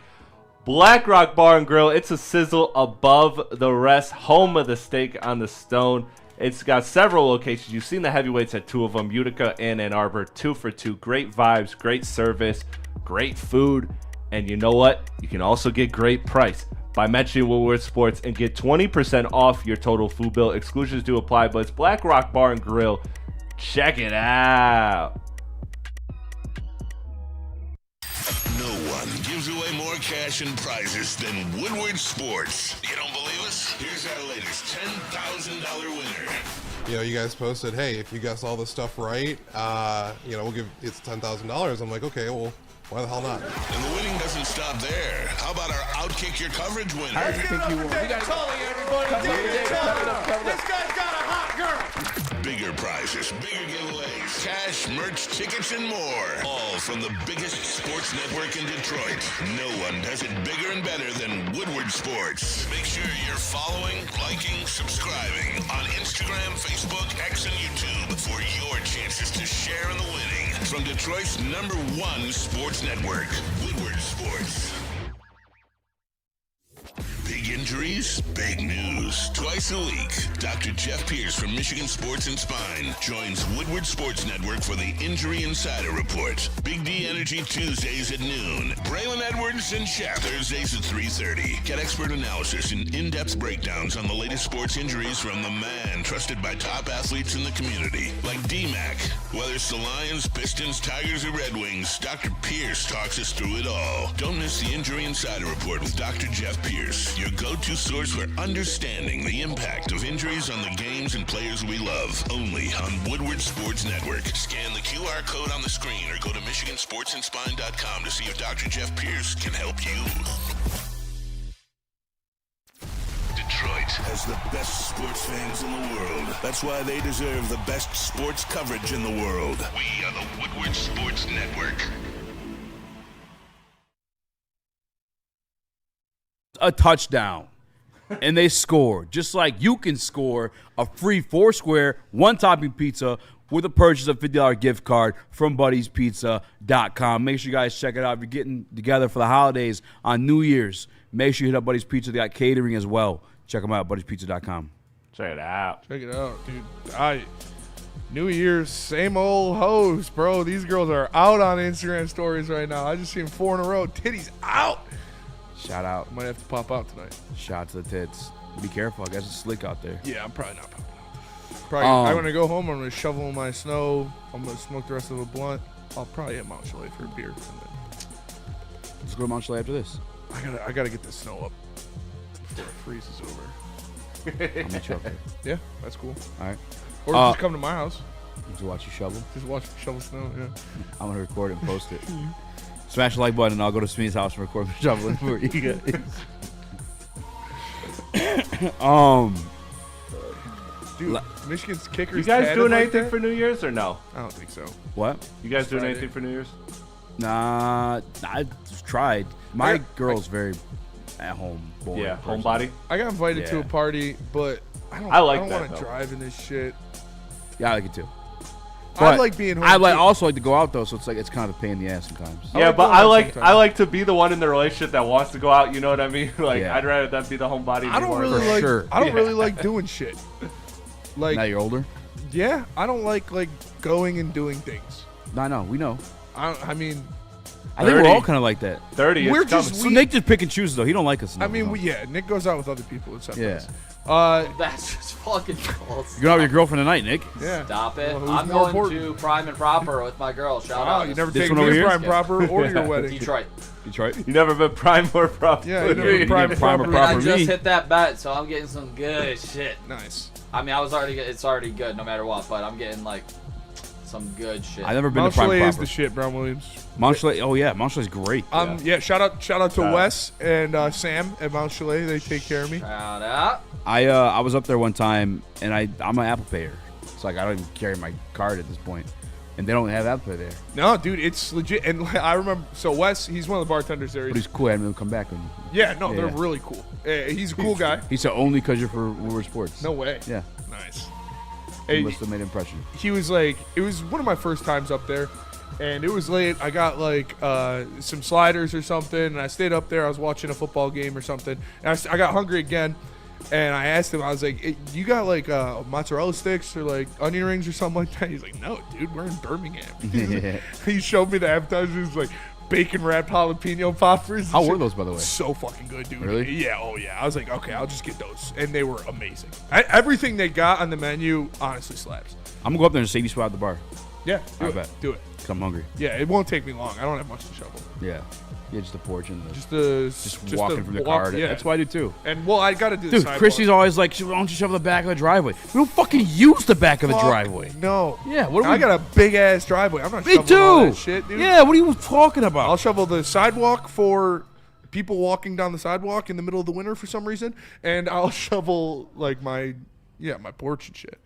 Black Rock Bar and Grill. It's a sizzle above the rest. Home of the steak on the stone. It's got several locations. You've seen the heavyweights at 2 of them, Utica and Ann Arbor. 2 for 2. Great vibes, great service, great food. And you know what? You can also get great price by mentioning Woodward Sports and get 20% off your total food bill. Exclusions do apply, but it's Black Rock Bar and Grill. Check it out. No one gives away more cash and prizes than Woodward Sports. You don't believe us? Here's our latest $10,000 winner. You know, you guys posted, hey, if you guess all this stuff right, we'll give it's $10,000. I'm like, okay, well, why the hell not? And the winning doesn't stop there. How about our Outkick Your Coverage winner? How do you think you won? We got Tully, everybody. David Tully. This guy's got a hot girl. Bigger prizes, bigger giveaways, cash, merch, tickets, and more. All from the biggest sports network in Detroit. No one does it bigger and better than Woodward Sports. Make sure you're following, liking, subscribing on Instagram, Facebook, X, and YouTube for your chances to share in the winning. From Detroit's #1 sports network, Woodward Sports. Big injuries, big news. Twice a week, Dr. Jeff Pierce from Michigan Sports and Spine joins Woodward Sports Network for the Injury Insider Report. Big D Energy Tuesdays at noon. Braylon Edwards and Shep Thursdays at 3:30. Get expert analysis and in-depth breakdowns on the latest sports injuries from the man trusted by top athletes in the community, like D-Mac. Whether it's the Lions, Pistons, Tigers, or Red Wings, Dr. Pierce talks us through it all. Don't miss the Injury Insider Report with Dr. Jeff Pierce, your go-to source for understanding the impact of injuries on the games and players we love. Only on Woodward Sports Network. Scan the QR code on the screen or go to MichiganSportsandSpine.com to see if Dr. Jeff Pierce can help you. Detroit has the best sports fans in the world. That's why they deserve the best sports coverage in the world. We are the Woodward Sports Network. A touchdown and they score, just like you can score a free Foursquare one-topping pizza with a purchase of $50 gift card from Buddy'sPizza.com. Make sure you guys check it out. If you're getting together for the holidays on New Year's, make sure you hit up Buddy's Pizza. They got catering as well. Check them out, Buddy'sPizza.com. Check it out. Check it out, dude. New Year's, same old hoes, bro. These girls are out on Instagram stories right now. I just seen 4 in a row. Titties out. Shout out. Might have to pop out tonight. Shout to the tits. Be careful. I guess it's slick out there. Yeah, I'm probably not popping out. I'm going to go home. I'm going to shovel my snow. I'm going to smoke the rest of a blunt. I'll probably hit Mount Chalet for a beer. Let's go to Mount Chalet after this. I gotta get the snow up before it freezes over. I'll meet you up there. Yeah, that's cool. All right. Or just come to my house. To watch you shovel? Just watch me shovel snow, yeah. I'm going to record it and post it. Smash the like button and I'll go to Smeen's house and record me shoveling for you guys. Dude, Michigan's kickers. You guys doing like anything that? for New Year's or no? I don't think so. What? You guys doing Friday. anything for New Year's? Nah, I just tried. My girl's very at home. Boring Yeah, person. homebody. I got invited to a Yeah. party, but I don't I like don't that, want to though. drive in this shit. Yeah, I like it too. I like being home. I too. also like to go out though, so it's like it's kind of a pain in the ass sometimes. Yeah, like but going I out like sometimes. to be the one in the relationship that wants to go out. You know what I mean? Like Yeah. I'd rather that be the homebody. I don't really For like. sure. I don't Yeah. really like doing shit. Like, Now you're older. yeah, I don't like going and doing things. No, we know. I mean, I think we're all kind of like that. 30. We're It's coming. just- So Nick just pick and chooses though. He don't like us. I enough, mean, no. Nick goes out with other people except Yeah. us. That's just fucking false. You're out with your girlfriend tonight, Nick. Yeah. Stop it. Well, who's I'm more going important? to Prime and Proper with my girl. Shout Wow, out. you never This taken one over his here? prime proper or your wedding. Detroit. Detroit. You never been prime or proper. Yeah, you never been prime or Prime or proper. I proper just me. hit that bet, so I'm getting some good shit. Nice. I mean, it's already good no matter what, but I'm getting like some good shit. I've never been Mount to Prime Chalet is proper. the shit, Brown Williams. Mount Chalet. Oh yeah, Mount Chalet's great. Yeah. Shout out to Wes and Sam at Mount Chalet. They take care of me. Shout out. I was up there one time, and I'm an Apple Payer. It's like I don't even carry my card at this point, and they don't have Apple Pay there. No, dude, it's legit. And I remember, so Wes, he's one of the bartenders there. But he's cool. I had him come back. Yeah, no, they're really cool. He's a cool guy. He said only because you're for Woodward Sports. No way. Yeah. Nice. He Hey, must have made an impression. he was like, it was one of my first times up there, and it was late. I got like some sliders or something, and I stayed up there. I was watching a football game or something, and I got hungry again, and I asked him, I was like, hey, you got like mozzarella sticks or like onion rings or something like that? He's like, no, dude, we're in Birmingham. He showed me the appetizer. It was like bacon wrapped jalapeno poppers. How were those, by the way? So fucking good, dude. Really? Yeah, oh yeah. I was like, okay, I'll just get those. And they were amazing. Everything they got on the menu honestly slaps. I'm gonna go up there and save you spot at the bar. Yeah, do I it. bet. Do it. 'Cause I'm hungry. Yeah, it won't take me long. I don't have much to shovel. Yeah. Yeah, just a porch and the, Just walking from the car. Yeah. That's what I do too. And well, I gotta do the Dude, sidewalk. Christy's always like, why don't you shovel the back of the driveway? We don't fucking use the back of the Fuck driveway. No. Yeah, what are I we- got a big ass driveway. I'm not Me shoveling all too. that shit, dude. Yeah, what are you talking about? I'll shovel the sidewalk for people walking down the sidewalk in the middle of the winter for some reason, and I'll shovel like my porch and shit.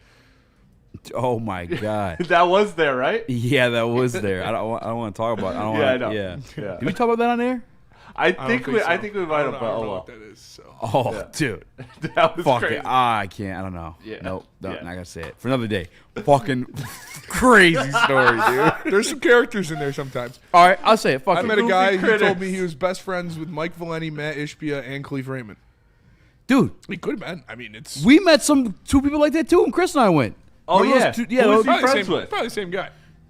Oh my god. That was there, right? Yeah, that was there. I don't want to talk about. I don't Yeah, wanna, I know. Yeah. Yeah. Did we talk about that on air? I don't think think so. I think we might have. I don't know Oh, what that is. So. Oh, Yeah. dude. That was Fuck crazy. it. I can't. I don't know. Yeah. Nope. Not Yeah. gonna say it for another day. Fucking crazy story, dude. There's some characters in there sometimes. All right, I'll say it. Fuck I it. met a guy who critics. told me he was best friends with Mike Valenti, Matt Ishbia, and Cleve Raymond. Dude, He could have been. I mean, it's we met two people like that too, and Chris and I went. Oh, Remember yeah. those two- yeah. Who was those- he probably, friends same, with? probably the same guy.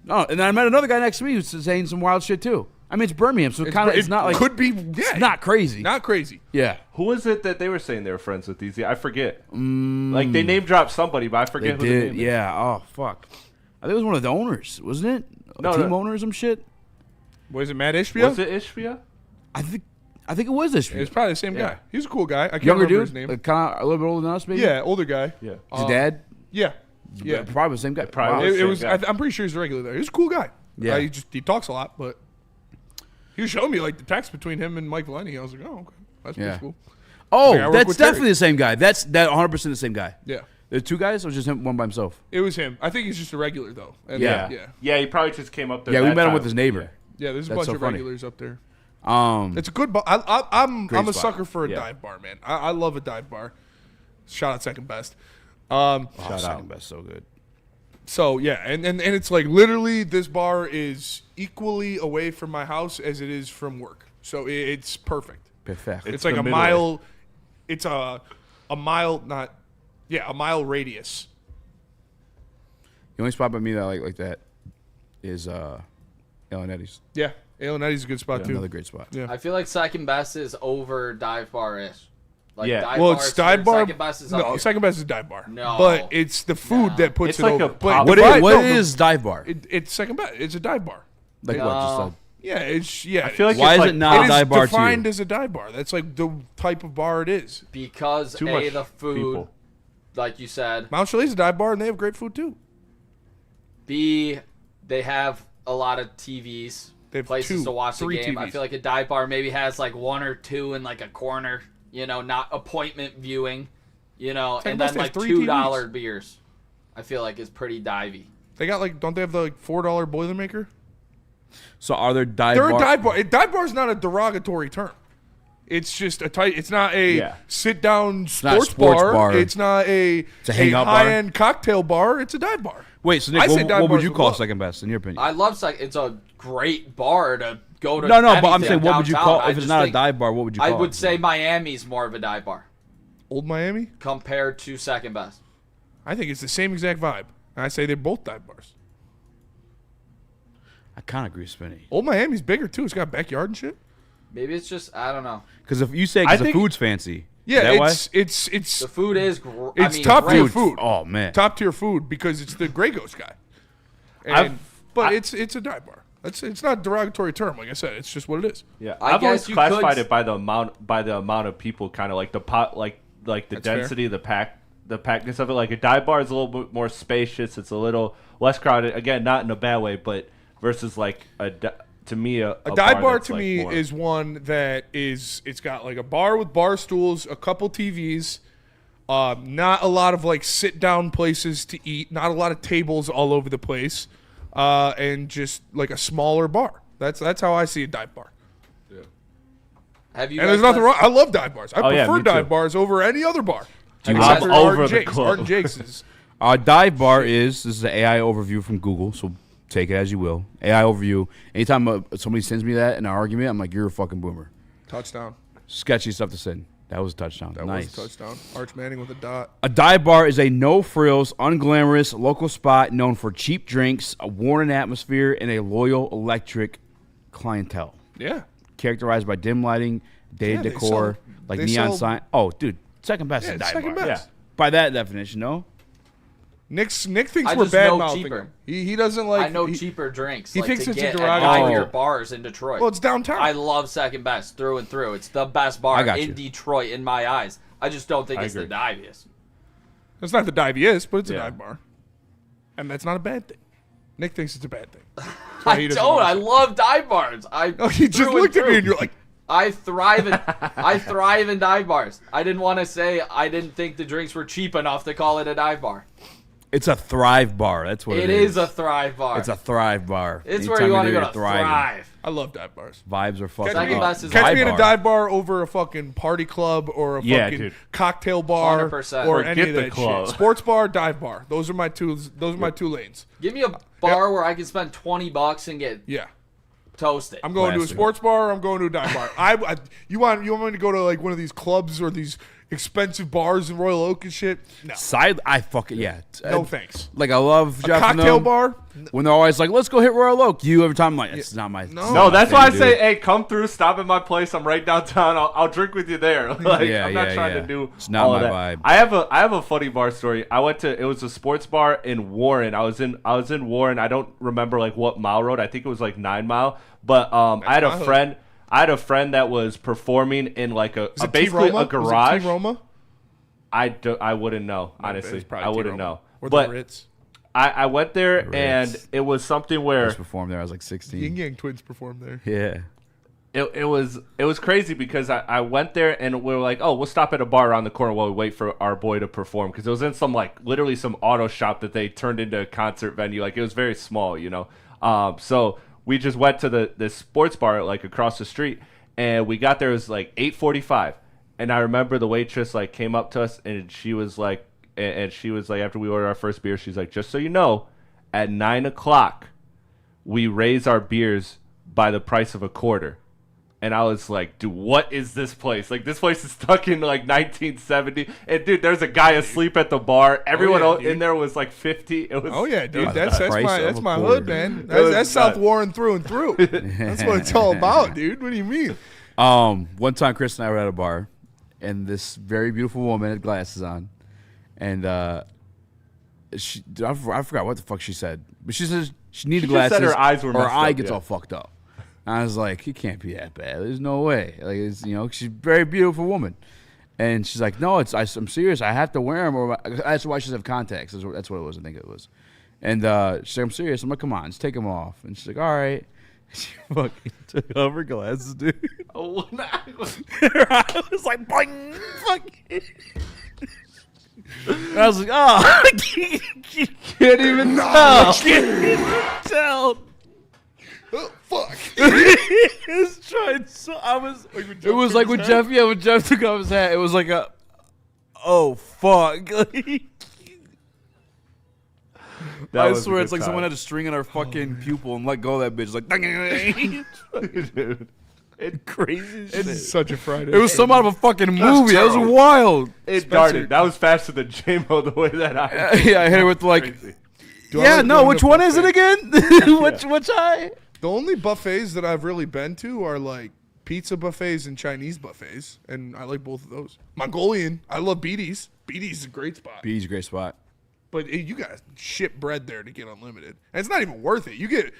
Oh, and then I met another guy next to me who's saying some wild shit too. I mean, it's Birmingham, so it's not like could be. Yeah, it's not crazy. not crazy. Yeah, Who was it that they were saying they were friends with? These? I forget. Like they name dropped somebody, but I they forget who the did. name is. Yeah. Oh fuck. I think it was one of the owners, wasn't it? No, Team no. owner or some shit. Was it Matt Ishbia? Was it Ishbia? I think it was this. It's probably the same Yeah. guy. He's a cool guy. I can't Younger remember dude, his name. like, kind of a little bit older than us, maybe. Yeah, older guy. Yeah. His dad. Yeah. Yeah. Probably the same guy. probably Wow. was. It was. Same guy. I'm pretty sure he's a regular there. He's a cool guy. Yeah. He talks a lot, but he was showing me like the text between him and Mike Valenti. I was like, oh, okay, that's Yeah. pretty cool. Oh, Like, I work that's with Terry. definitely the same guy. That's 100% the same guy. Yeah, There's two guys, or just him, one by himself? it was him. I think he's just a regular though. And Yeah. yeah, Yeah, he probably just came up there. Yeah, we that met him time. with his neighbor. yeah. There's a That's bunch so of funny. regulars up there. Um, It's a good bar. I'm Great a spot. sucker for a Yeah. dive bar, man. I love a dive bar. Shout out second best. second best, so good. So yeah, and it's like literally this bar is equally away from my house as it is from work. So it's perfect. Perfect. It's like the a middle. mile. It's a mile, not a mile radius. The only spot by me that I like that is Ellen Eddie's. Yeah, Ale and Eddie's a good spot too. Another great spot. Yeah. I feel like second best is over dive bar ish. Like Yeah. dive Well, bar it's is dive here, bar. Second best is up No, here. second best is dive bar. No. but it's the food that puts It's it like over. a But pop- the What vibe- is, what no, the- is dive bar? It's second best. It's a dive bar. Like what? Just No. Yeah, it's I feel like why it's is like it not it a is dive bar to defined you? as a dive bar. That's like the type of bar it is. Because Too much the food, people. like you said. Mount Chalet's a dive bar, and they have great food too. B, they have a lot of TVs, They have places to watch the 3 game. I TVs. feel like a dive bar maybe has like one or two in like a corner, not appointment viewing, Second and best then has like 3 $2 TVs. beers. I feel like is pretty divey. They got like, don't they have the like $4 Boilermaker? So are there dive They're bar? a dive bar. Dive bar is not a derogatory term. It's just a tight. It's not a sit down not a sports bar. bar. It's not a hangout bar. high end cocktail bar. It's a dive bar. Wait, so Nick, I say what dive would bars you with call love. second best in your opinion? I love it's a great bar to go to. No, but I'm anything saying, what would you downtown. call I if it's just not a think- dive bar? What would you call I would it? say Miami's more of a dive bar Old Miami. compared to second best. I think it's the same exact vibe. And I say they're both dive bars. I kind of agree with Spinny. Old Miami's bigger too. It's got a backyard and shit. Maybe it's just I don't know. Because if you say the food's fancy, yeah, is that it's the food is. It's top tier food. Oh man, top tier food because it's the Grey Ghost guy. But it's a dive bar. It's not a derogatory term, like I said. It's just what it is. Yeah, I've always classified it by the amount of people, kind of like the pot, like the That's density, the packness of it. Like a dive bar is a little bit more spacious. It's a little less crowded. Again, not in a bad way, but versus like a dive bar to me is one that it's got like a bar with bar stools, a couple TVs, not a lot of like sit down places to eat, not a lot of tables all over the place. And just like a smaller bar. That's how I see a dive bar. Yeah. Have you? And there's nothing wrong. I love dive bars. I prefer me dive too. bars over any other bar. I'm over the club. Art Jake's is. Dive bar this is an AI overview from Google, so take it as you will. AI overview. Anytime somebody sends me that in an argument, I'm like, you're a fucking boomer. Touchdown. Sketchy stuff to send. That was a touchdown. That nice. was a touchdown. Arch Manning with a dot. A dive bar is a no-frills, unglamorous local spot known for cheap drinks, a warm atmosphere, and a loyal electric clientele. Yeah. Characterized by dim lighting, dated decor, like neon sign. Oh, dude, second best is dive second bar. best. Yeah. By that definition, no? Nick thinks I we're just bad know mouthing cheaper. him. He doesn't like. I know cheaper drinks. He like, thinks to it's a get at derogatory. higher bars in Detroit. Well, it's downtown. I love Second Best through and through. It's the best bar got in you. Detroit in my eyes. I just don't think it's the diviest. It's not the diviest, but it's a dive bar, and that's not a bad thing. Nick thinks it's a bad thing. I don't. I love dive bars. You just looked at me and you're like, I thrive in dive bars. I didn't want to say I didn't think the drinks were cheap enough to call it a dive bar. It's a Thrive bar. That's what it is. It is a Thrive bar. It's a Thrive bar. It's where you want to go to thriving. thrive. I love dive bars. Vibes are fucking Second best is Catch me in a bar. dive bar over a fucking party club or a fucking dude. cocktail bar 100%. or Forget any of the that club. shit. Sports bar, dive bar. Those are my two. Those are my two lanes. Give me a bar where I can spend $20 and get toasted. I'm going to a sports bar. Or I'm going to a dive bar. You want me to go to like one of these clubs or these expensive bars in Royal Oak and shit? No. I fucking No thanks. Like I love A Jeff and cocktail them. bar? When they're always like, let's go hit Royal Oak. You every time I'm like, it's not my. No, that's why I say, hey, come through, stop at my place. I'm right downtown. I'll drink with you there. Like, I'm not trying to do It's not all my of that. vibe. I have a funny bar story. It was a sports bar in Warren. I was in Warren. I don't remember like what mile road. I think it was like 9 Mile. But I had a friend that was performing in like basically a garage. Was it T-Roma? I wouldn't know, honestly. I wouldn't know. Or but the Ritz. I went there and it was something I where just performed there. I was like 16. Yin Yang Twins performed there. Yeah. it was crazy because I went there and we were like, oh, we'll stop at a bar around the corner while we wait for our boy to perform, because it was in some like literally some auto shop that they turned into a concert venue. Like it was very small, you know. So we just went to this sports bar like across the street, and we got there. It was like 8:45, and I remember the waitress like came up to us and she was like after we ordered our first beer, she's like, just so you know, at 9 o'clock we raise our beers by the price of a quarter. And I was like, dude, what is this place? Like, this place is stuck in like 1970. And dude, there's a guy asleep at the bar. Everyone in there was like 50. It was, dude, that's my hood, man. That's South Warren through and through. That's what it's all about, dude. What do you mean? One time, Chris and I were at a bar, and this very beautiful woman had glasses on, and I forgot what the fuck she said, but she says she needed glasses. Said her eyes were or her messed eye up, gets all fucked up. And I was like, it can't be that bad. There's no way. Like, it's, you know, she's a very beautiful woman, and she's like, no, I'm serious. I have to wear them, or that's why she doesn't have contacts. That's what it was. I think it was. And she's like, I'm serious. I'm like, come on, just take them off. And she's like, all right. She fucking took off her glasses, dude. Oh, no. Her eye was like, boing, fucking. And I was like, oh, I can't even tell. Can't tell. Oh, fuck. It was like when Jeff, when Jeff took off his hat, it was like a, oh, fuck. I swear it's like someone had a string in our fucking pupil and let go of that bitch. Like, dude. It crazy shit. It's such a Friday. It was some out of a fucking movie. That was wild. It darted. That was faster than J-Mo the way that I yeah, I hit it with like, crazy. yeah, no, which one is it again? Which eye? The only buffets that I've really been to are like pizza buffets and Chinese buffets, and I like both of those. Mongolian, I love Beatty's. Beatty's is a great spot. Beatty's a great spot. But you got to ship bread there to get unlimited. And it's not even worth it. You get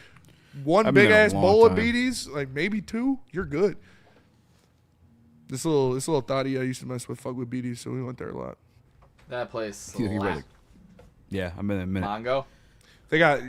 one I've been big there a ass long bowl of time. Beatty's, like maybe 2, you're good. This little thotty I used to mess with, fuck with Beatty's, so we went there a lot. That place. Yeah, I'm in a minute. Mongo. They got,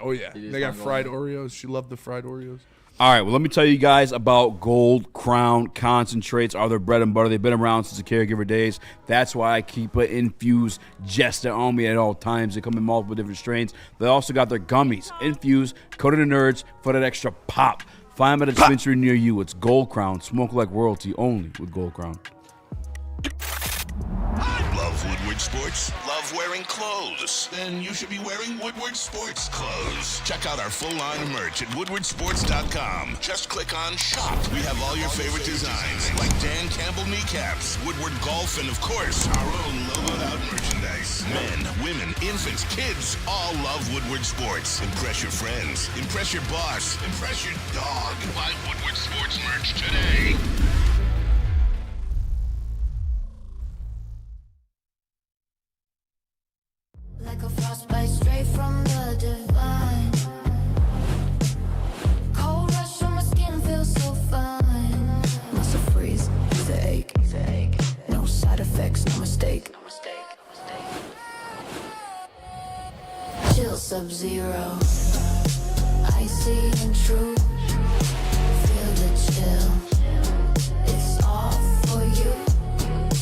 oh yeah. Beatty's They got Mongolian. fried Oreos. She loved the fried Oreos. All right, well, let me tell you guys about Gold Crown concentrates. Are their bread and butter. They've been around since the caregiver days. That's why I keep an infused Jester on me at all times. They come in multiple different strains. They also got their gummies, infused, coated in nerds for that extra pop. Find them at a dispensary near you. It's Gold Crown. Smoke like royalty only with Gold Crown. Love Woodward Sports? Love wearing clothes? Then you should be wearing Woodward Sports clothes. Check out our full line of merch at woodwardsports.com. Just click on shop. We have all your favorite designs, like Dan Campbell kneecaps, Woodward Golf, and of course, our own logoed out merchandise. Men, women, infants, kids, all love Woodward Sports. Impress your friends. Impress your boss. Impress your dog. Buy Woodward Sports merch today. Like a frostbite straight from the divine. Cold rush on my skin feels so fine. Muscle freeze, the ache. No side effects, no mistake. Chill sub-zero. Icy and true. Feel the chill. It's all for you.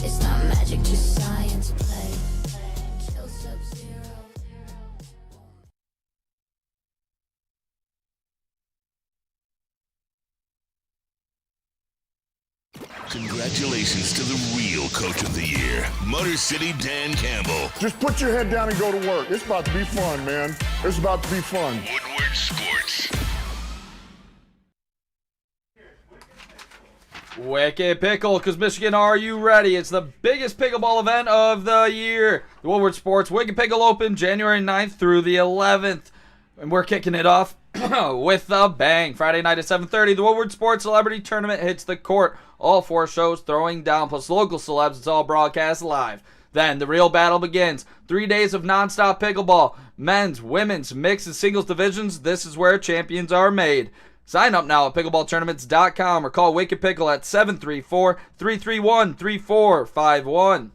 It's not magic, just science play. Chill sub-zero. Congratulations to the real coach of the year, Motor City Dan Campbell. Just put your head down and go to work. It's about to be fun, man. It's about to be fun. Woodward Sports. Wicked Pickle, because Michigan, are you ready? It's the biggest pickleball event of the year. The Woodward Sports Wicked Pickle Open, January 9th through the 11th. And we're kicking it off with a bang. Friday night at 7:30, the Woodward Sports Celebrity Tournament hits the court. All 4 shows throwing down, plus local celebs. It's all broadcast live. Then the real battle begins. 3 days of nonstop pickleball. Men's, women's, mixed, and singles divisions. This is where champions are made. Sign up now at pickleballtournaments.com or call Wicked Pickle at 734-331-3451.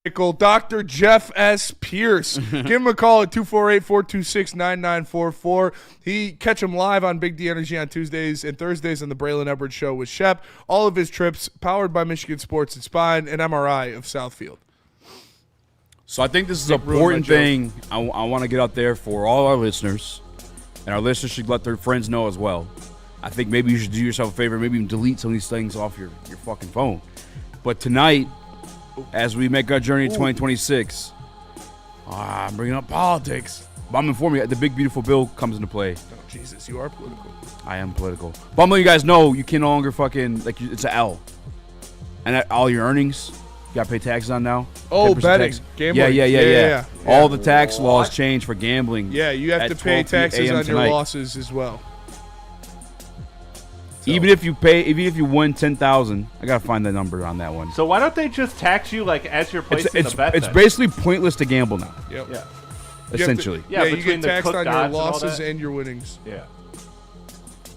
Pickle, Dr. Jeff S. Pierce. Give him a call at 248-426-9944. Catch him live on Big D Energy on Tuesdays and Thursdays on the Braylon Edwards Show with Shep. All of his trips powered by Michigan Sports and Spine and Amon-Ra of Southfield. So I think this is an important thing I want to get out there for all our listeners. And our listeners should let their friends know as well. I think maybe you should do yourself a favor, maybe even delete some of these things off your fucking phone. But tonight, as we make our journey to 2026, I'm bringing up politics. But I'm informing you, the big beautiful bill comes into play. Oh, Jesus, you are political. I am political. But I'm letting you guys know you can no longer fucking, like, it's an L. And all your earnings, you got to pay taxes on now. Oh, 10% betting. tax. Gambling. Yeah. All the tax laws change for gambling. Yeah, you have to pay taxes on your losses as well. So. Even if you win $10,000, I gotta find the number on that one. So why don't they just tax you like as you're placing the bet? It's basically pointless to gamble now. Yep. Yeah. Essentially. You get taxed on your losses and your winnings. Yeah.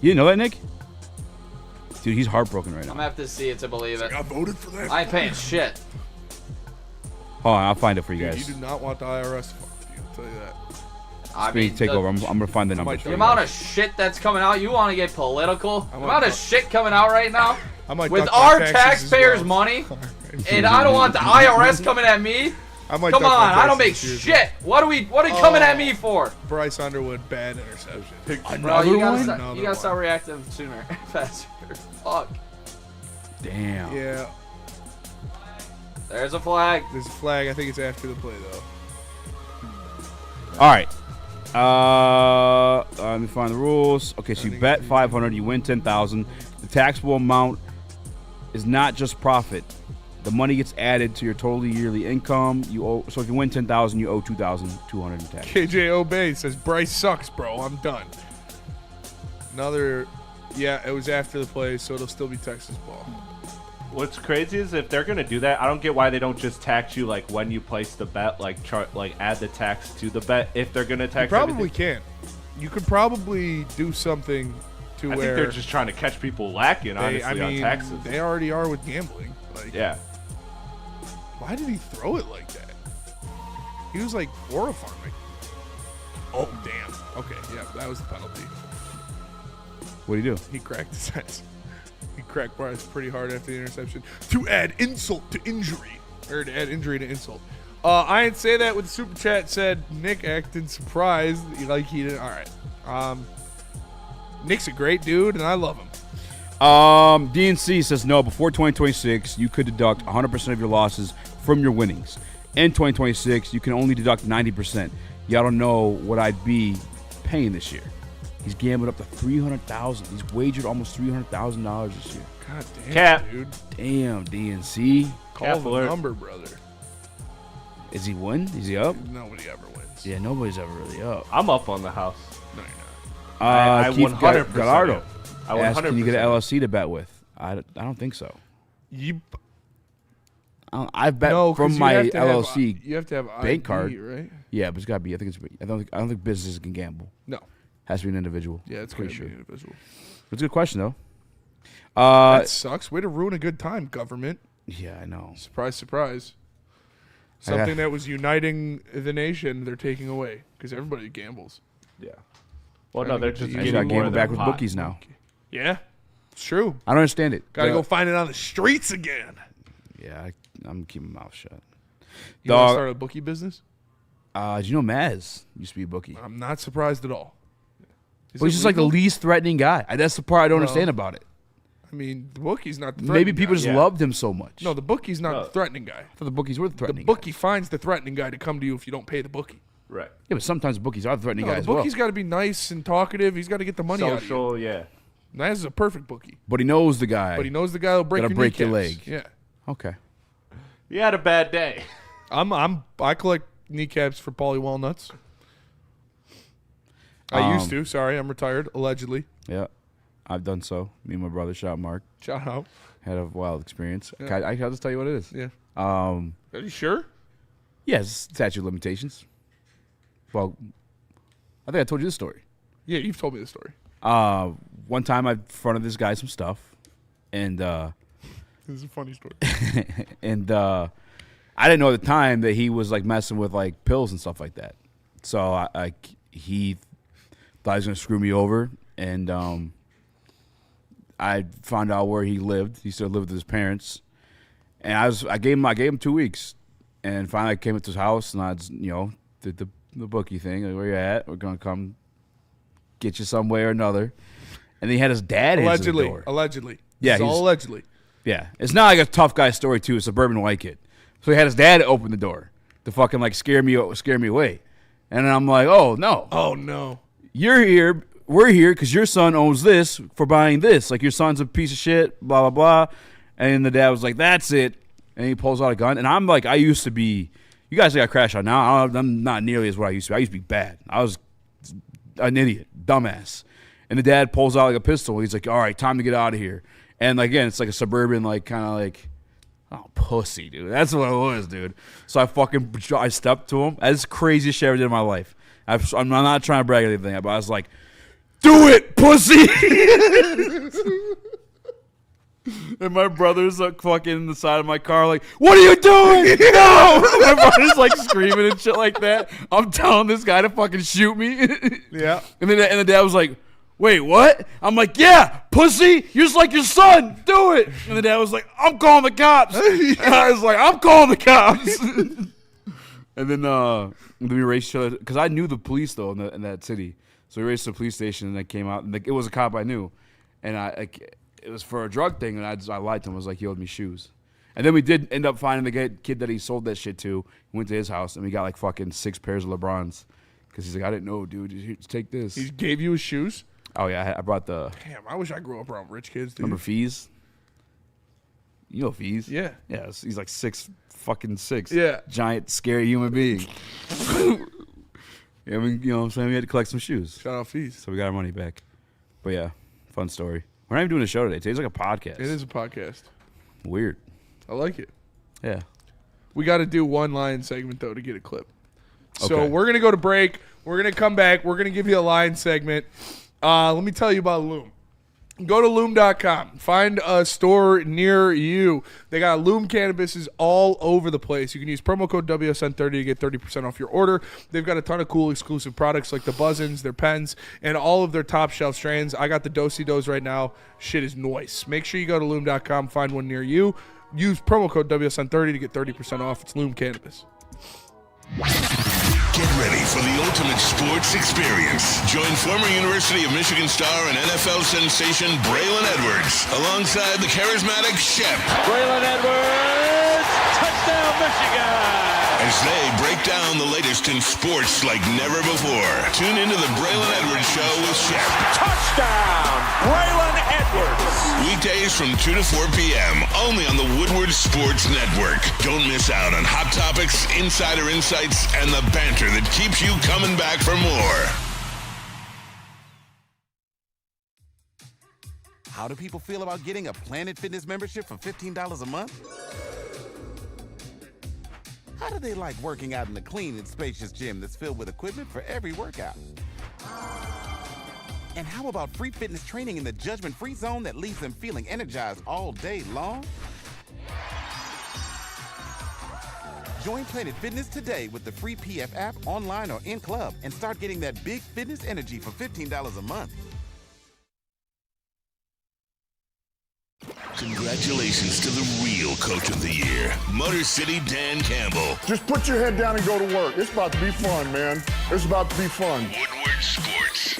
You didn't know that, Nick? Dude, he's heartbroken right now. I'm gonna have to see it to believe it. I voted for that. I ain't paying shit. Hold on, I'll find it for you guys. You do not want the IRS to fuck with you, I'll tell you that. I mean, take over. I'm gonna find the number. The amount of shit that's coming out, you want to get political? The amount of shit coming out right now with our taxpayers' money, and I don't want the IRS coming at me. Come on, I don't make shit. What are you coming at me for? Bryce Underwood, bad interception. Bro, you gotta start reacting sooner, faster. Fuck. Damn. Yeah. There's a flag. There's a flag. I think it's after the play though. All right. Let me find the rules. Okay, so you bet 500, you win 10,000. The taxable amount is not just profit. The money gets added to your total yearly income. So if you win $10,000, you owe $2,200 in tax. KJ Obey says Bryce sucks, bro. I'm done. It was after the play, so it'll still be Texas ball. What's crazy is if they're gonna do that, I don't get why they don't just tax you like when you place the bet, like add the tax to the bet if they're gonna tax. You probably can't. You could probably do something to I where think they're just trying to catch people lacking, honestly, on taxes. They already are with gambling. Yeah. Why did he throw it like that? He was like horrifying. Oh damn. Okay, yeah, that was the penalty. What do you do? He cracked his ass. He cracked Bryce pretty hard after the interception to add insult to injury, or to add injury to insult. I didn't say that with the super chat. Said Nick acting surprised like he didn't. All right. Nick's a great dude, and I love him. DNC says no. Before 2026, you could deduct 100% of your losses from your winnings. In 2026, you can only deduct 90%. Y'all don't know what I'd be paying this year. He's gambled up to $300,000. He's wagered almost $300,000 this year. God damn, Cap. dude. Damn, DNC. Call the number, brother. Is he win? Is he up? Nobody ever wins. Yeah, nobody's ever really up. I'm up on the house. No, you're not. I Keith 100% Gallardo. I 100% Can you get an LLC to bet with? I don't think so. I've bet from my LLC. You have to have bank ID, card, right? Yeah, but it's got to be. I don't think businesses can gamble. No, has to be an individual. Yeah, it's pretty got to sure. be an individual. It's a good question though. That sucks. Way to ruin a good time, government. Yeah, I know. Surprise, surprise. Something that was uniting the nation, they're taking away because everybody gambles. Yeah. Well, no, they're just got gamble back with bookies now. Yeah, it's true. I don't understand it. Got to go find it on the streets again. Yeah, I'm keeping my mouth shut. You want to start a bookie business? Did you know Maz used to be a bookie? I'm not surprised at all. But he's just like the least threatening guy. That's the part I don't understand about it. I mean, the bookie's not the threatening Maybe people guy. just loved him so much. No, the bookie's not the threatening guy. I thought the bookies were the threatening The bookie finds the threatening guy to come to you if you don't pay the bookie. Right. Yeah, but sometimes the bookies are the threatening guy The as well. bookie's got to be nice and talkative. He's got to get the money out of you. Social, yeah. Naz is a perfect bookie. But he knows the guy. But he knows the guy will break that'll your break your kneecaps. leg. Yeah. Okay. You had a bad day. I collect kneecaps for Paulie Walnuts. I used to. Sorry, I'm retired. Allegedly. Yeah, I've done so. Me and my brother, shout Mark. Shout out. Had a wild experience. Yeah. I'll just tell you what it is. Yeah. Are you sure? Yes, statute of limitations. Well, I think I told you this story. Yeah, you've told me the story. One time I fronted this guy some stuff, and this is a funny story. and I didn't know at the time that he was like messing with like pills and stuff like that. So he thought he was gonna screw me over, and I found out where he lived. He still lived with his parents, and I gave him 2 weeks, and finally I came up to his house and I did the bookie thing. Like, where you at? We're gonna come get you some way or another. And then he had his dad answer the door. Allegedly. Yeah, it's all allegedly. Yeah, it's not like a tough guy story too. A suburban white kid. So he had his dad open the door to fucking like scare me away, and then I'm like, oh no, you're here. We're here because your son owns this for buying this. Like, your son's a piece of shit, blah, blah, blah. And the dad was like, that's it. And he pulls out a gun. And I'm like, I used to be, you guys think I crash out now. I'm not nearly as what I used to be. I used to be bad. I was an idiot, dumbass. And the dad pulls out like a pistol. He's like, all right, time to get out of here. And like, again, it's like a suburban, like, kind of like, oh, pussy, dude. That's what it was, dude. So I stepped to him. That's the craziest shit I ever did in my life. I'm not trying to brag or anything, but I was like, do it, pussy! And my brother's like fucking in the side of my car like, what are you doing? No! My brother's like screaming and shit like that. I'm telling this guy to fucking shoot me. Yeah. And the dad was like, wait, what? I'm like, yeah, pussy, you're just like your son. Do it. And the dad was like, I'm calling the cops. And I was like, I'm calling the cops. And then we raced each other, because I knew the police, though, in that city. So we raced to the police station, and they came out, and it was a cop I knew. And it was for a drug thing, and I lied to him. I was like, he owed me shoes. And then we did end up finding the kid that he sold that shit to. We went to his house, and we got like fucking 6 pairs of LeBrons. Because he's like, I didn't know, dude. Just take this. He gave you his shoes? Oh, yeah. I brought the... Damn, I wish I grew up around rich kids, dude. Remember Fees? You know Fees? Yeah. Yeah, he's like 6'6". Yeah. Giant, scary human being. I mean, you know what I'm saying? We had to collect some shoes. Shout out Fees. So we got our money back. But yeah, fun story. We're not even doing a show today. Today's like a podcast. It is a podcast. Weird. I like it. Yeah. We got to do one line segment, though, to get a clip. So Okay. we're going to go to break. We're going to come back. We're going to give you a line segment. Let me tell you about Loom. Go to Loom.com. Find a store near you. They got Loom cannabises all over the place. You can use promo code WSN30 to get 30% off your order. They've got a ton of cool exclusive products like the Buzzins, their pens, and all of their top shelf strains. I got the Do-Si-Dos right now. Shit is nice. Make sure you go to Loom.com. Find one near you. Use promo code WSN30 to get 30% off. It's Loom Cannabis. Get ready for the ultimate sports experience. Join former University of Michigan star and NFL sensation Braylon Edwards alongside the charismatic Shep. Braylon Edwards, touchdown Michigan! As they break down the latest in sports like never before. Tune into the Braylon Edwards Show with Shep. Touchdown, Braylon Edwards! Weekdays from 2 to 4 p.m. only on the Woodward Sports Network. Don't miss out on hot topics, insider insights, and the banter that keeps you coming back for more. How do people feel about getting a Planet Fitness membership for $15 a month? How do they like working out in a clean and spacious gym that's filled with equipment for every workout? And how about free fitness training in the judgment-free zone that leaves them feeling energized all day long? Join Planet Fitness today with the free PF app, online or in club, and start getting that big fitness energy for $15 a month. Congratulations to the real Coach of the Year, Motor City Dan Campbell. Just put your head down and go to work. It's about to be fun, man. It's about to be fun. Woodward Sports.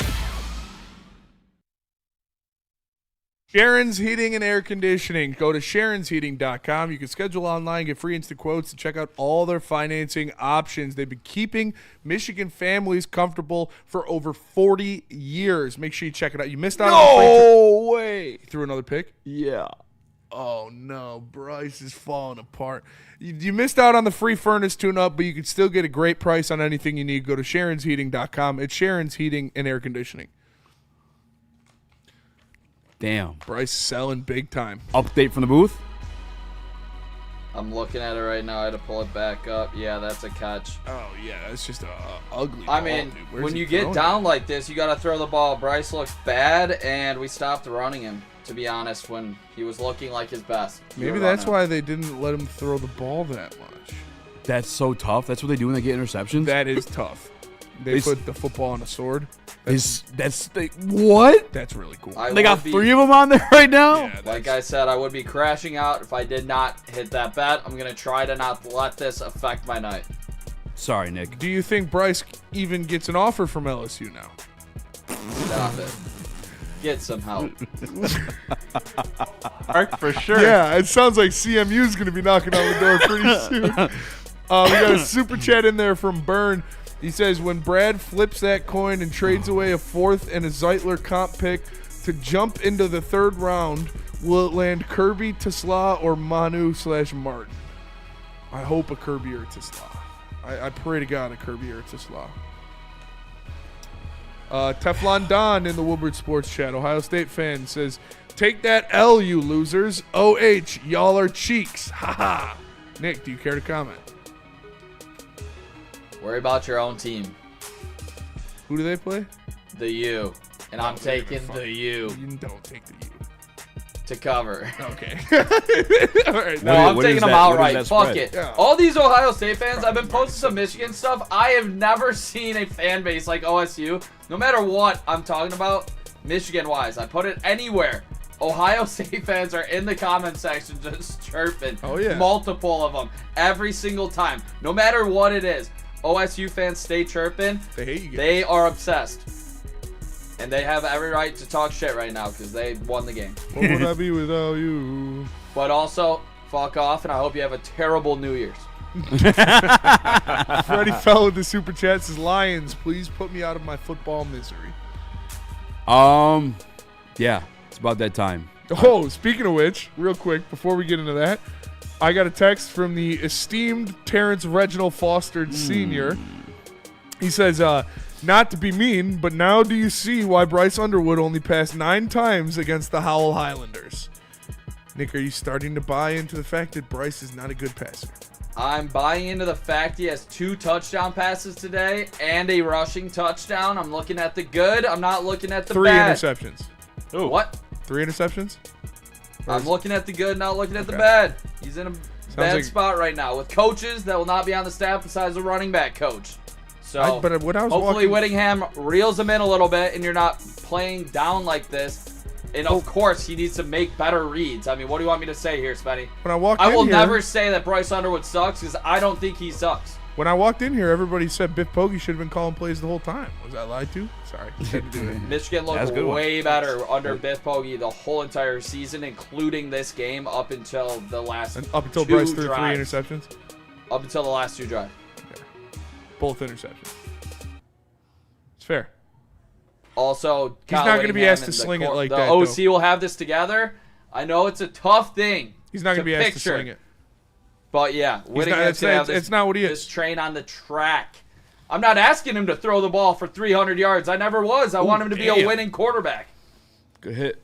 Sharon's Heating and Air Conditioning. Go to SharonsHeating.com. You can schedule online, get free instant quotes, and check out all their financing options. They've been keeping Michigan families comfortable for over 40 years. Make sure you check it out. You missed out on the No way. You threw another pick? Yeah. Oh, no. Bryce is falling apart. You missed out on the free furnace tune-up, but you can still get a great price on anything you need. Go to SharonsHeating.com. It's Sharon's Heating and Air Conditioning. Damn. Bryce selling big time. Update from the booth? I'm looking at it right now. I had to pull it back up. Yeah, that's a catch. Oh, yeah. That's just a ugly I ball, mean, dude. Where's when he you get throwing down it? like this, you got to throw the ball. Bryce looks bad, and we stopped running him, to be honest, when he was looking like his best. Maybe that's why they didn't let him throw the ball that much. That's so tough. That's what they do when they get interceptions? That is tough. They put the football on a sword. What? That's really cool. They got 3 of them on there right now? Yeah, Like I said, I would be crashing out if I did not hit that bet. I'm going to try to not let this affect my night. Sorry, Nick. Do you think Bryce even gets an offer from LSU now? Stop it. Get some help. Mark, for sure. Yeah, it sounds like CMU is going to be knocking on the door pretty soon. We got a super chat in there from Byrne. He says, when Brad flips that coin and trades away a 4th and a Zeitler comp pick to jump into the 3rd round, will it land Kirby, Tesla, or Manu/Martin? I hope a Kirby or a Tesla. I pray to God a Kirby or a Tesla. Teflon Don in the Woodward Sports chat, Ohio State fan, says, take that L, you losers. OH, y'all are cheeks. Haha. Nick, do you care to comment? Worry about your own team. Who do they play? The U. And I'm taking the U. You don't take the U. To cover. Okay. All right. No, I'm taking them outright. Fuck spread? it. Yeah. All these Ohio State fans, I've been posting some Michigan stuff. I have never seen a fan base like OSU. No matter what I'm talking about, Michigan-wise, I put it anywhere. Ohio State fans are in the comment section just chirping. Oh, yeah. Multiple of them. Every single time. No matter what it is. OSU fans stay chirping. They hate you guys. They are obsessed. And they have every right to talk shit right now because they won the game. What would I be without you? But also, fuck off, and I hope you have a terrible New Year's. Freddie fell with the super chat says, Lions, please put me out of my football misery. Yeah, it's about that time. Oh, speaking of which, real quick, before we get into that, I got a text from the esteemed Terrence Reginald Foster Sr. He says, not to be mean, but now do you see why Bryce Underwood only passed 9 times against the Howell Highlanders? Nick, are you starting to buy into the fact that Bryce is not a good passer? I'm buying into the fact he has 2 touchdown passes today and a rushing touchdown. I'm looking at the good. I'm not looking at the 3 bad. interceptions. Ooh. What? 3 interceptions? I'm looking at the good, not looking at the bad. He's in a bad like- spot right now with coaches that will not be on the staff besides the running back coach. So But when I was hopefully walking- Whittingham reels him in a little bit and you're not playing down like this. And of course, he needs to make better reads. I mean, what do you want me to say here, Spenny? When I walked I in will here- never say that Bryce Underwood sucks because I don't think he sucks. When I walked in here, everybody said Biff Poggi should have been calling plays the whole time. Was I lied to? Sorry. Had to do it. Michigan looked way better under Biff Poggi the whole entire season, including this game up until the last Up until 2 Bryce threw 3 drives. interceptions? Up until the last 2 drives. Both interceptions. It's fair. Also, He's not going to be asked to sling it like the that. OC though. will have this together. I know it's a tough thing. He's not going to be asked to picture, sling it. But yeah, Whittingham's going to have it's not what he is. this train on the track. I'm not asking him to throw the ball for 300 yards. I never was. I want him to be a winning quarterback. Good hit.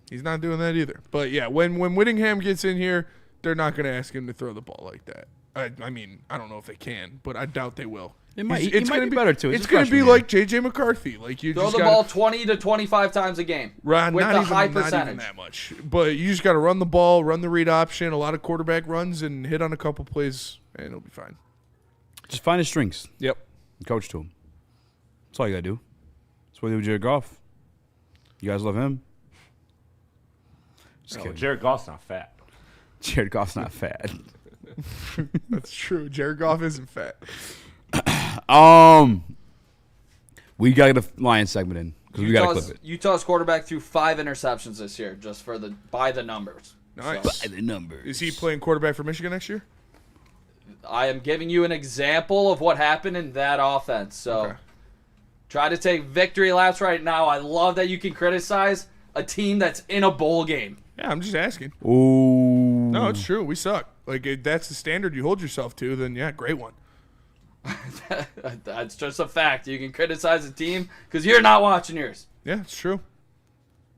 He's not doing that either. But yeah, when Whittingham gets in here, they're not going to ask him to throw the ball like that. I mean, I don't know if they can, but I doubt they will. It might, It's might gonna be better too. It's going to be like J.J. McCarthy. Like you Throw just the gotta, ball 20 to 25 times a game Right, with not a even, high not percentage. even that much. But you just got to run the ball, run the read option, a lot of quarterback runs, and hit on a couple plays, and it'll be fine. Just find his strengths. Yep. And coach to him. That's all you got to do. That's what they do with Jared Goff. You guys love him? Just kidding. Jared Goff's not fat. Jared Goff's not fat. That's true. Jared Goff isn't fat. We got to get a Lions segment in because we got to clip it. Utah's quarterback threw 5 interceptions this year, just for by the numbers. Nice. By the numbers. Is he playing quarterback for Michigan next year? I am giving you an example of what happened in that offense. So try to take victory laps right now. I love that you can criticize a team that's in a bowl game. Yeah, I'm just asking. Ooh. No, it's true. We suck. Like, if that's the standard you hold yourself to, then yeah, great one. That's just a fact. You can criticize a team because you're not watching yours. Yeah, it's true.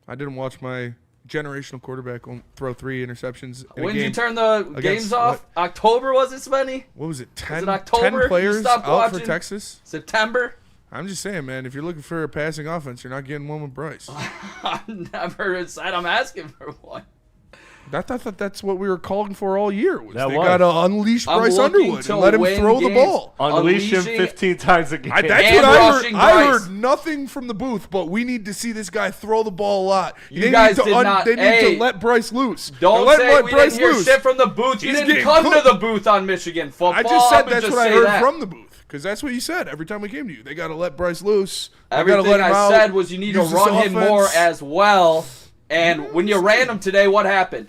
I didn't watch my generational quarterback throw 3 interceptions. In When a did game you turn the games off? October, was it, Spenny? What was it? 10, Was it October? 10 players You stopped out watching? for Texas? September? I'm just saying, man, if you're looking for a passing offense, you're not getting one with Bryce. I never said I'm asking for one. I thought that's what we were calling for all year. They was. got to unleash I'm Bryce looking Underwood to and let him win throw the games. ball. Unleash him Unleashing- 15 times a game. That's And what I heard. rushing I Bryce. heard nothing from the booth, but we need to see this guy throw the ball a lot. You guys did not- They need hey, to let Bryce loose. Don't let say we Bryce didn't hear loose. shit from the booth. You He's didn't getting come cooked. to the booth on Michigan football. I just said I'm gonna that's just what I say heard that. from the booth because that's what you said every time we came to you. They got to let Bryce loose. They gotta Everything let him I out, said was you need to use this run him more offense. as well. And when you ran him today, what happened?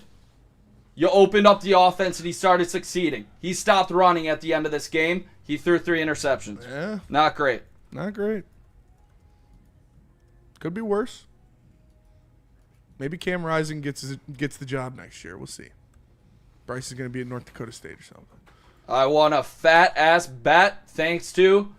You opened up the offense and he started succeeding. He stopped running at the end of this game. He threw 3 interceptions. Yeah. Not great. Not great. Could be worse. Maybe Cam Rising gets the job next year. We'll see. Bryce is going to be at North Dakota State or something. I won a fat-ass bet thanks to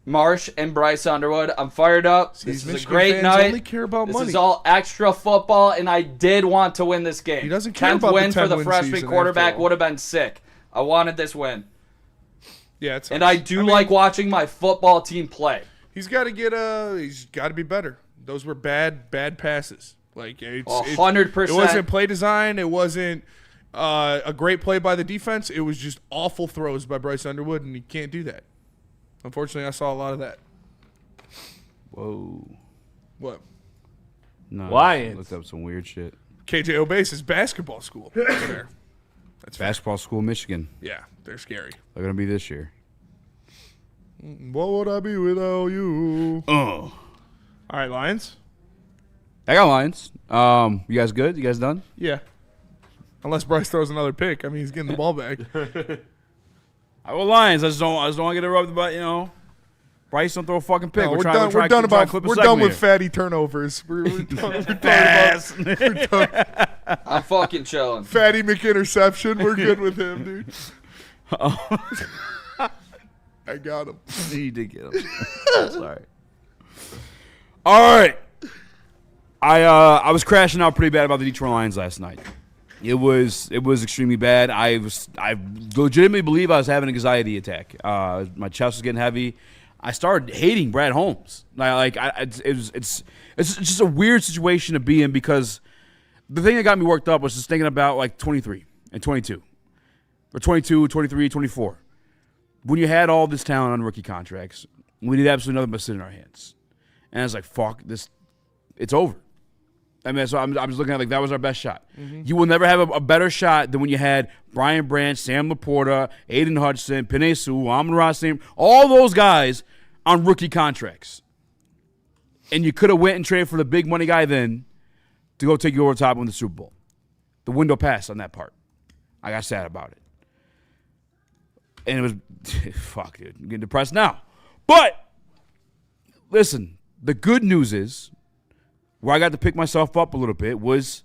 Marsh and Bryce Underwood. I'm fired up. See, this is Michigan a great fans night. only care about this money. is all extra football, and I did want to win this game. He doesn't care 10th about the win for 10 the win freshman season quarterback after all. would have been sick. I wanted this win. Yeah, it's And I do like watching my football team play. He's got to get he's got to be better. Those were bad passes. Like it's 100%. It wasn't play design. It wasn't a great play by the defense. It was just awful throws by Bryce Underwood, and he can't do that. Unfortunately, I saw a lot of that. Whoa. What? No. Lions. Looked up some weird shit. KJ Obase's basketball school. There. That's fair. Basketball school, Michigan. Yeah, they're scary. They're gonna be this year. What would I be without you? Oh. All right, Lions. I got Lions. You guys good? You guys done? Yeah. Unless Bryce throws another pick. I mean, he's getting the ball back. I go Lions. I just don't want to get it rubbed about, you know. Bryce, don't throw a fucking pick. No, we're done with fatty turnovers. We're I'm fucking chilling. Fatty McInterception. We're good with him, dude. I got him. You did get him. Sorry. All right. I was crashing out pretty bad about the Detroit Lions last night. It was extremely bad. I legitimately believe I was having an anxiety attack. My chest was getting heavy. I started hating Brad Holmes. It's just a weird situation to be in because the thing that got me worked up was just thinking about like 23 and 22 or 22, 23, 24. When you had all this talent on rookie contracts, we did absolutely nothing but sit in our hands. And I was like, fuck this, it's over. I mean, so I'm just looking at like that was our best shot. Mm-hmm. You will never have a better shot than when you had Brian Branch, Sam Laporta, Aiden Hudson, Penei Sewell, Amon-Ra, all those guys on rookie contracts. And you could have went and traded for the big money guy then to go take you over the top and win the Super Bowl. The window passed on that part. I got sad about it. And it was, fuck, dude. I'm getting depressed now. But, listen, the good news is, where I got to pick myself up a little bit was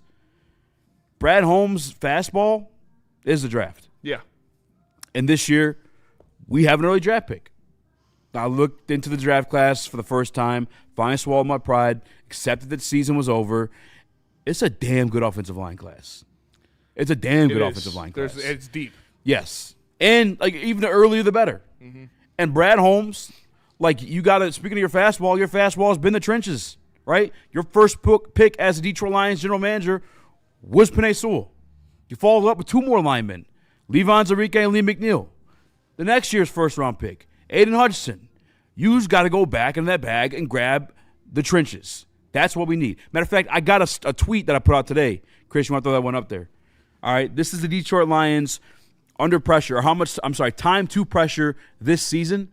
Brad Holmes' fastball is the draft. Yeah. And this year, we have an early draft pick. I looked into the draft class for the first time, finally swallowed my pride, accepted that the season was over. It's a damn good offensive line class. It's a damn good offensive line class. It's deep. Yes. And like even the earlier the better. Mm-hmm. And Brad Holmes, like you got to, speaking of your fastball has been the trenches, right? Your first pick as the Detroit Lions general manager was Penei Sewell. You followed up with two more linemen, Levon Zarike and Lee McNeil. The next year's first-round pick, Aiden Hudson. You've got to go back in that bag and grab the trenches. That's what we need. Matter of fact, I got a tweet that I put out today. Chris, you want to throw that one up there? All right, this is the Detroit Lions under pressure, or time to pressure this season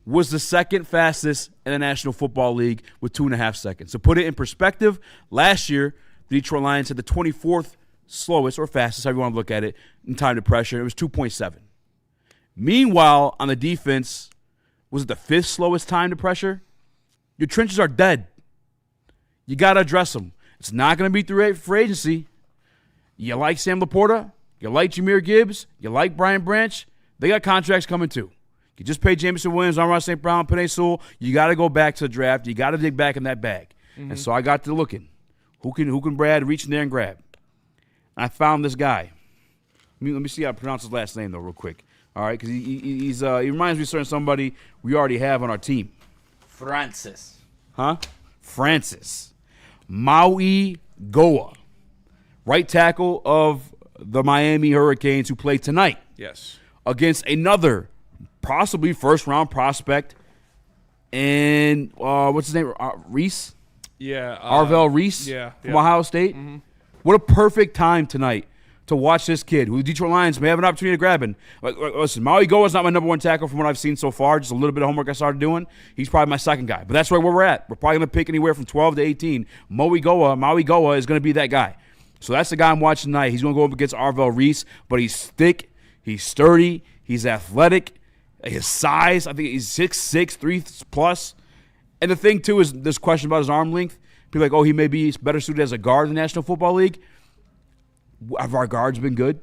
was the second fastest in the National Football League with 2.5 seconds. So put it in perspective, last year, the Detroit Lions had the 24th slowest or fastest, however you want to look at it, in time to pressure. It was 2.7. Meanwhile, on the defense, was it the 5th slowest time to pressure? Your trenches are dead. You got to address them. It's not going to be through free agency. You like Sam Laporta? You like Jahmyr Gibbs? You like Brian Branch? They got contracts coming too. You just pay Jameson Williams, Amon-Ra St. Brown, Penei Sewell. You got to go back to the draft. You got to dig back in that bag. Mm-hmm. And so I got to looking. Who can Brad reach in there and grab? And I found this guy. Let me see how to pronounce his last name, though, real quick. All right, because he reminds me of somebody we already have on our team. Francis. Huh? Francis. Maui Goa. Right tackle of the Miami Hurricanes who play tonight. Yes. Against another possibly first-round prospect. And what's his name? Reese? Yeah. Arvell Reese from Ohio State. Mm-hmm. What a perfect time tonight to watch this kid who the Detroit Lions may have an opportunity to grab him. Listen, Maui Goa is not my number one tackle from what I've seen so far. Just a little bit of homework I started doing. He's probably my second guy. But that's right where we're at. We're probably going to pick anywhere from 12 to 18. Maui Goa is going to be that guy. So that's the guy I'm watching tonight. He's going to go up against Arvell Reese, but he's thick, he's sturdy, he's athletic. His size, I think he's 6'6", 3+. And the thing, too, is this question about his arm length. People are like, oh, he may be better suited as a guard in the National Football League. Have our guards been good?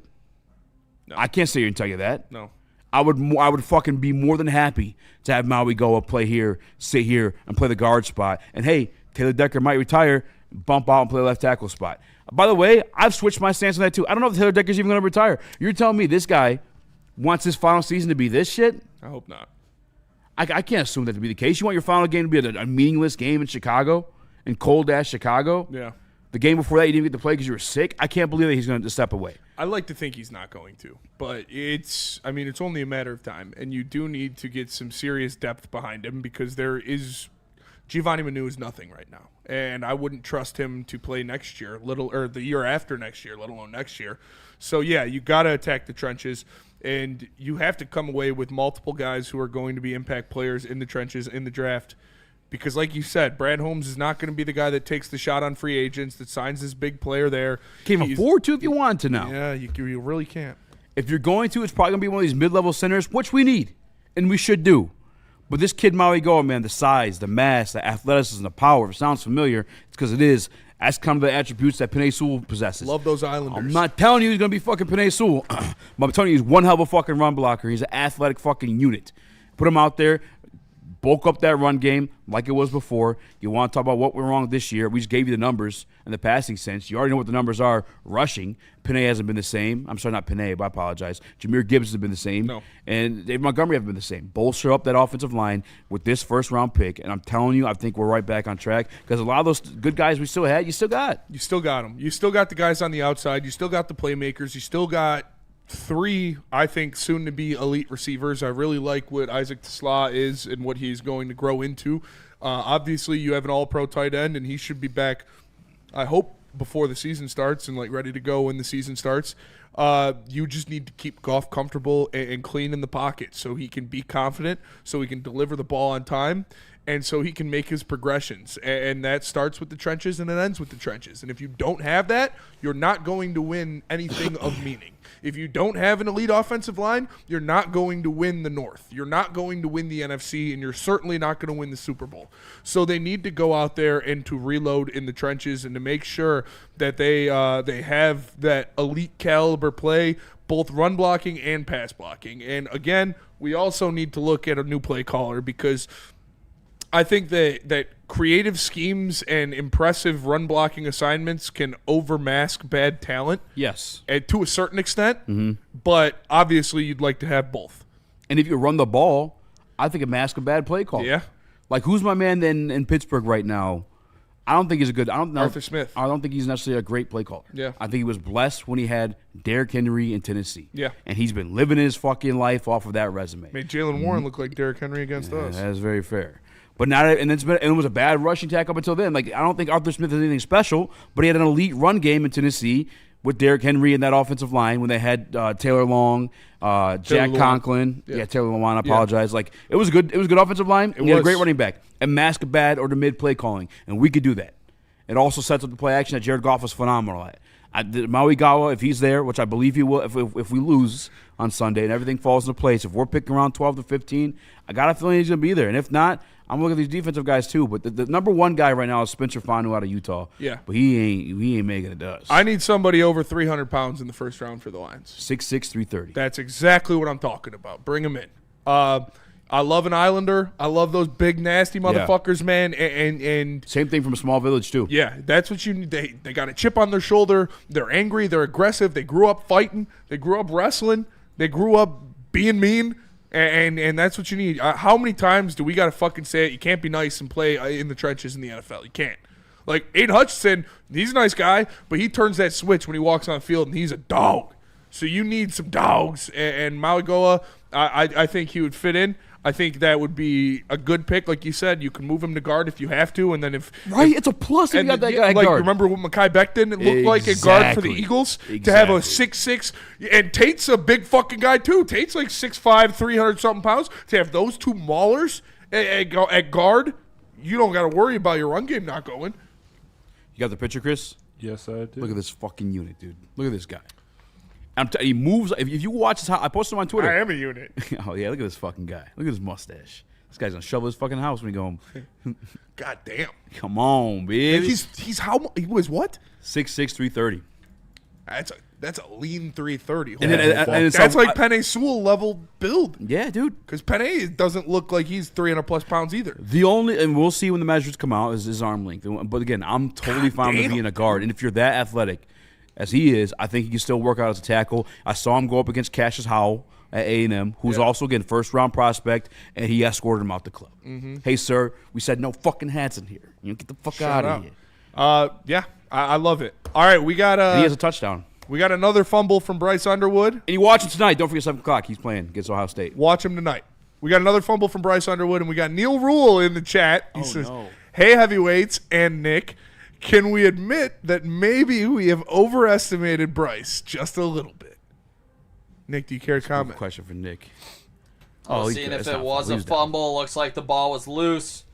No. I can't sit here and tell you that. No. I would fucking be more than happy to have Maui Goa play here, sit here, and play the guard spot. And, hey, Taylor Decker might retire, bump out and play the left tackle spot. By the way, I've switched my stance on that, too. I don't know if Taylor Decker's even going to retire. You're telling me this guy wants his final season to be this shit? I hope not. I can't assume that to be the case. You want your final game to be a meaningless game in Chicago, in cold-ass Chicago? Yeah. The game before that, you didn't get to play because you were sick? I can't believe that he's going to step away. I like to think he's not going to, but it's only a matter of time, and you do need to get some serious depth behind him because Giovanni Manu is nothing right now, and I wouldn't trust him to play next year, or the year after next year, let alone next year. So, yeah, you got to attack the trenches. And you have to come away with multiple guys who are going to be impact players in the trenches in the draft. Because like you said, Brad Holmes is not going to be the guy that takes the shot on free agents, that signs this big player there. Can't afford to if you want to now. Yeah, you really can't. If you're going to, it's probably going to be one of these mid-level centers, which we need and we should do. But this kid Maui Goa, man, the size, the mass, the athleticism, the power, if it sounds familiar, it's because it is. That's kind of the attributes that Penei Sewell possesses. Love those Islanders. I'm not telling you he's going to be fucking Penei Sewell, but I'm telling you he's one hell of a fucking run blocker. He's an athletic fucking unit. Put him out there. Bulk up that run game like it was before. You want to talk about what went wrong this year. We just gave you the numbers in the passing sense. You already know what the numbers are rushing. Penei hasn't been the same. I'm sorry, not Penei, but I apologize. Jameer Gibbs has been the same. No. And Dave Montgomery haven't been the same. Bolster up that offensive line with this first-round pick. And I'm telling you, I think we're right back on track because a lot of those good guys we still had, you still got. You still got them. You still got the guys on the outside. You still got the playmakers. You still got 3, I think, soon-to-be elite receivers. I really like what Isaac Tesla is and what he's going to grow into. Obviously, you have an all-pro tight end, and he should be back, I hope, before the season starts and, ready to go when the season starts. You just need to keep Goff comfortable and clean in the pocket so he can be confident, so he can deliver the ball on time, and so he can make his progressions. And that starts with the trenches and it ends with the trenches. And if you don't have that, you're not going to win anything of meaning. If you don't have an elite offensive line, you're not going to win the North. You're not going to win the NFC, and you're certainly not going to win the Super Bowl. So they need to go out there and to reload in the trenches and to make sure that they have that elite caliber play, both run blocking and pass blocking. And again, we also need to look at a new play caller because I think that creative schemes and impressive run blocking assignments can overmask bad talent. Yes. And to a certain extent, but obviously you'd like to have both. And if you run the ball, I think it masks a bad play call. Yeah. Like, who's my man then in Pittsburgh right now? I don't think he's a good – Arthur Smith. I don't think he's necessarily a great play caller. Yeah. I think he was blessed when he had Derrick Henry in Tennessee. Yeah. And he's been living his fucking life off of that resume. Made Jalen Warren look like Derrick Henry against us. That is very fair. But now, and it was a bad rushing attack up until then. Like, I don't think Arthur Smith is anything special, but he had an elite run game in Tennessee with Derrick Henry in that offensive line when they had Taylor Long, Jack Conklin. Yeah, Taylor Lewan. I apologize. Like, it was a good offensive line. He had a great running back. And mask a bad or the mid play calling, and we could do that. It also sets up the play action that Jared Goff is phenomenal at. Maui Gawa, if he's there, which I believe he will, if we lose on Sunday and everything falls into place, if we're picking around 12 to 15, I got a feeling he's going to be there. And if not, I'm looking at these defensive guys too. But the number one guy right now is Spencer Fanu out of Utah. Yeah. But he ain't making it dust. I need somebody over 300 pounds in the first round for the Lions. 6'6", 330. That's exactly what I'm talking about. Bring him in. I love an Islander. I love those big, nasty motherfuckers, man. And same thing from a small village, too. Yeah, that's what you need. They got a chip on their shoulder. They're angry. They're aggressive. They grew up fighting. They grew up wrestling. They grew up being mean. And that's what you need. How many times do we got to fucking say it? You can't be nice and play in the trenches in the NFL. You can't. Like, Aiden Hutchinson, he's a nice guy, but he turns that switch when he walks on the field, and he's a dog. So you need some dogs. And Maligoa, I think he would fit in. I think that would be a good pick. Like you said, you can move him to guard if you have to, and then it's a plus if you got that guy at like, guard. Remember what Mekhi Becton looked like at guard for the Eagles? To have a 6'6", and Tate's a big fucking guy too. Tate's like 6'5", 300-something pounds. To have those two maulers at guard, you don't got to worry about your run game not going. You got the picture, Chris? Yes, I do. Look at this fucking unit, dude. Look at this guy. He moves. If you watch his house, I posted him on Twitter. I am a unit. Oh, yeah, look at this fucking guy. Look at his mustache. This guy's going to shovel his fucking house when he go home. God damn. Come on, baby. He's how much? He was what? 6'6", 330. That's a lean 330. And that's like Penei Sewell level build. Yeah, dude. Because Penei doesn't look like he's 300-plus pounds either. The only, and we'll see when the measures come out, is his arm length. But again, I'm totally fine with being a guard. And if you're that athletic as he is, I think he can still work out as a tackle. I saw him go up against Cassius Howell at A&M, who's also, again, first-round prospect, and he escorted him out the club. Mm-hmm. Hey, sir, we said no fucking hats in here. You know, get the fuck out of here. Yeah, I love it. All right, we got and he has a touchdown. We got another fumble from Bryce Underwood. And you watch him tonight. Don't forget 7 o'clock. He's playing against Ohio State. Watch him tonight. We got another fumble from Bryce Underwood, and we got Neil Rule in the chat. He says, hey, heavyweights and Nick, can we admit that maybe we have overestimated Bryce just a little bit? Nick, do you care to comment? Question for Nick. Seeing if it was a fumble, looks like the ball was loose.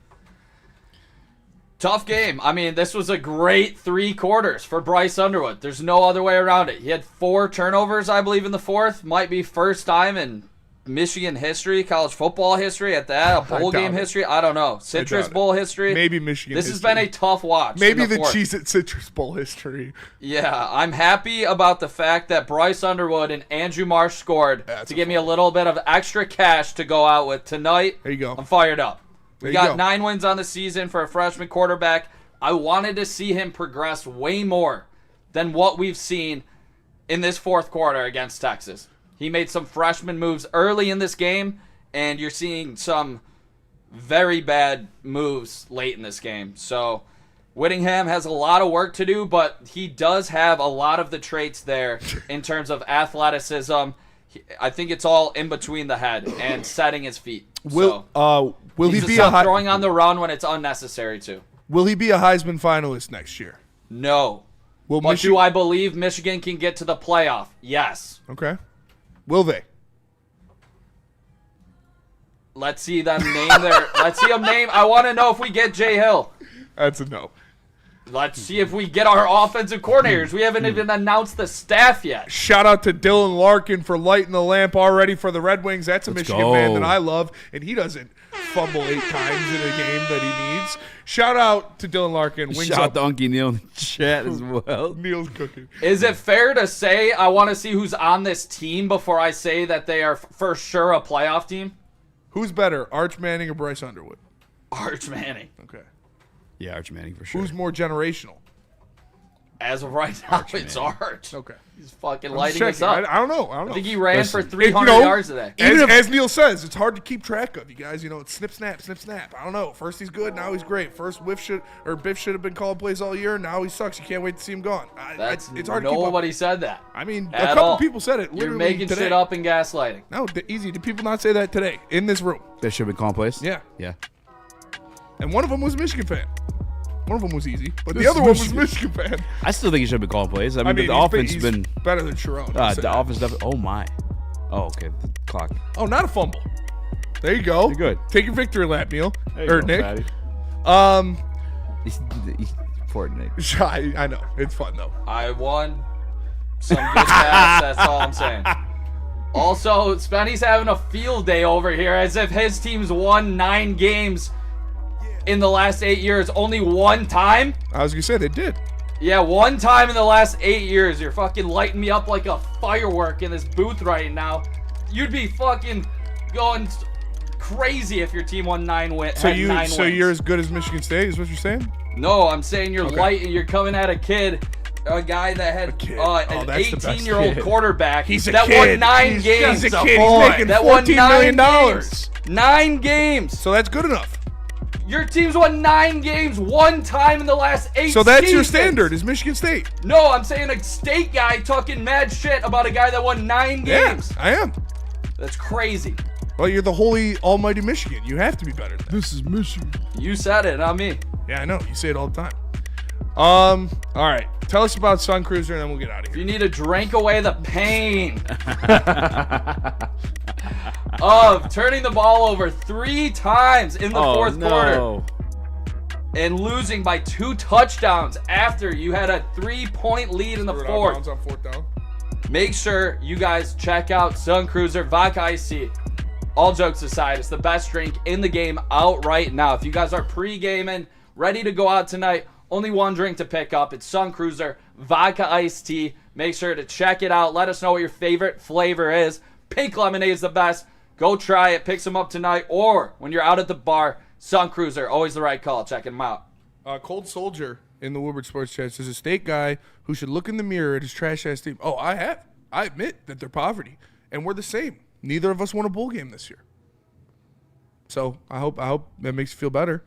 Tough game. I mean, this was a great 3 quarters for Bryce Underwood. There's no other way around it. He had 4 turnovers, I believe, in the fourth. Might be first time in Michigan history, college football history at that, a bowl game history. I don't know. Citrus Bowl history. Maybe Michigan This history. has been a tough watch. Maybe the Cheez-It Citrus Bowl history. Yeah, I'm happy about the fact that Bryce Underwood and Andrew Marsh scored to give me a little bit of extra cash to go out with tonight. There you go. I'm fired up. We There you got go. 9 wins on the season for a freshman quarterback. I wanted to see him progress way more than what we've seen in this fourth quarter against Texas. He made some freshman moves early in this game, and you're seeing some very bad moves late in this game. So Whittingham has a lot of work to do, but he does have a lot of the traits there in terms of athleticism. I think it's all in between the head and setting his feet. Will He's he be stop throwing on the run when it's unnecessary to? Will he be a Heisman finalist next year? No. But do I believe Michigan can get to the playoff? Yes. Okay. Will they? Let's see them name their. Let's see them name. I want to know if we get Jay Hill. That's a no. Let's see if we get our offensive coordinators. We haven't even announced the staff yet. Shout out to Dylan Larkin for lighting the lamp already for the Red Wings. That's a Michigan man that I love, and he doesn't fumble 8 times in a game that he needs. Shout out to Dylan Larkin. Wings Shout up. out to Unky Neil in the chat as well. Neil's cooking. Is it fair to say I want to see who's on this team before I say that they are for sure a playoff team? Who's better, Arch Manning or Bryce Underwood? Arch Manning. Okay. Yeah, Arch Manning for sure. Who's more generational? As of right now, it's Arch. Okay. He's fucking I'm lighting checking. us up. I don't know. I think he ran for Listen, 300 yards today. As Neil says, it's hard to keep track of. You guys, it's snip, snap, snip, snap. I don't know. First he's good, now he's great. First Biff should have been calling plays all year. Now he sucks. You can't wait to see him gone. It's hard to keep up. Nobody said that. I mean, a At couple all. people said it. You're Literally making today. shit up and gaslighting. No, easy. Did people not say that today in this room? They should have been calling plays? Yeah. Yeah. And one of them was a Michigan fan. One of them was easy, but This the other is one was Michigan. Michigan fan. I still think he should have been calling plays. I mean, the he's offense he's has been better than Sharon. the offense definitely. Oh my. Oh, okay. The clock. Oh, not a fumble. There you go. You're good. Take your victory lap, Neil. There you Or go, Nick. fatty. Poor Nick. I know. It's fun though. I won some good stats. That's all I'm saying. Also, Spenny's having a field day over here as if his team's won 9 games in the last 8 years. Only one time? I was going to say they did. Yeah, one time in the last 8 years. You're fucking lighting me up like a firework in this booth right now. You'd be fucking going crazy if your team won 9 wins. So you're as good as Michigan State is what you're saying? No, I'm saying you're Okay. light. You're coming at a kid, a guy that had an that's the best 18-year-old kid. quarterback He's a that kid. won 9 He's games. a kid. He's making that won $14 $9 million. games. 9 games. So that's good enough. Your team's won 9 games one time in the last 8 So that's your seasons. standard is Michigan State. No, I'm saying a state guy talking mad shit about a guy that won 9 games. Yeah, I am. That's crazy. Well, you're the holy almighty Michigan. You have to be better than that. This is Michigan. You said it, not me. Yeah, I know. You say it all the time. All right. Tell us about Sun Cruiser and then we'll get out of here. You need to drink away the pain of turning the ball over 3 times in the fourth quarter and losing by 2 touchdowns after you had a 3-point lead in the fourth. On fourth down. Make sure you guys check out Sun Cruiser Vodka Iced Tea. All jokes aside, it's the best drink in the game out right now. If you guys are pre-gaming, ready to go out tonight, only one drink to pick up. It's Sun Cruiser Vodka Iced Tea. Make sure to check it out. Let us know what your favorite flavor is. Pink lemonade is the best. Go try it. Pick some up tonight. Or when you're out at the bar, Sun Cruiser, always the right call. Check them out. Cold Soldier in the Woodward Sports Chat says a state guy who should look in the mirror at his trash-ass team. Oh, I have. I admit that they're poverty. And we're the same. Neither of us won a bowl game this year. So I hope that makes you feel better.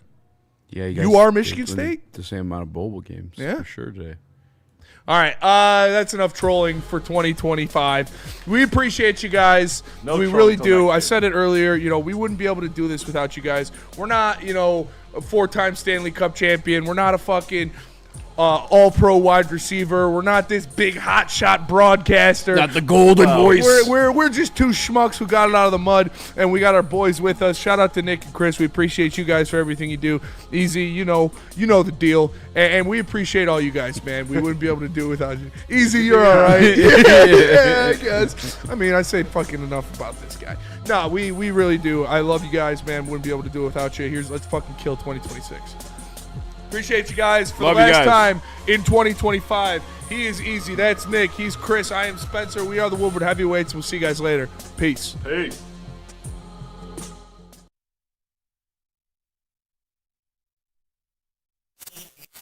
Yeah, you are Michigan State? The same amount of bowl games. Yeah. For sure, Jay. All right, that's enough trolling for 2025. We appreciate you guys. We really do. I said it earlier. We wouldn't be able to do this without you guys. We're not, a 4-time Stanley Cup champion. We're not a fucking all-pro wide receiver. We're not this big hotshot broadcaster. Not the golden voice. We're just two schmucks who got it out of the mud, and we got our boys with us. Shout out to Nick and Chris. We appreciate you guys for everything you do. Easy, you know the deal, and we appreciate all you guys, man. We wouldn't be able to do it without you. Easy, you're all right. Yeah, I guess. I mean, I say fucking enough about this guy. No, we really do. I love you guys, man. Wouldn't be able to do it without you. Let's fucking kill 2026. Appreciate you guys for Love the you last guys. time in 2025. He is Easy. That's Nick. He's Chris. I am Spencer. We are the Woodward Heavyweights. We'll see you guys later. Peace. Peace.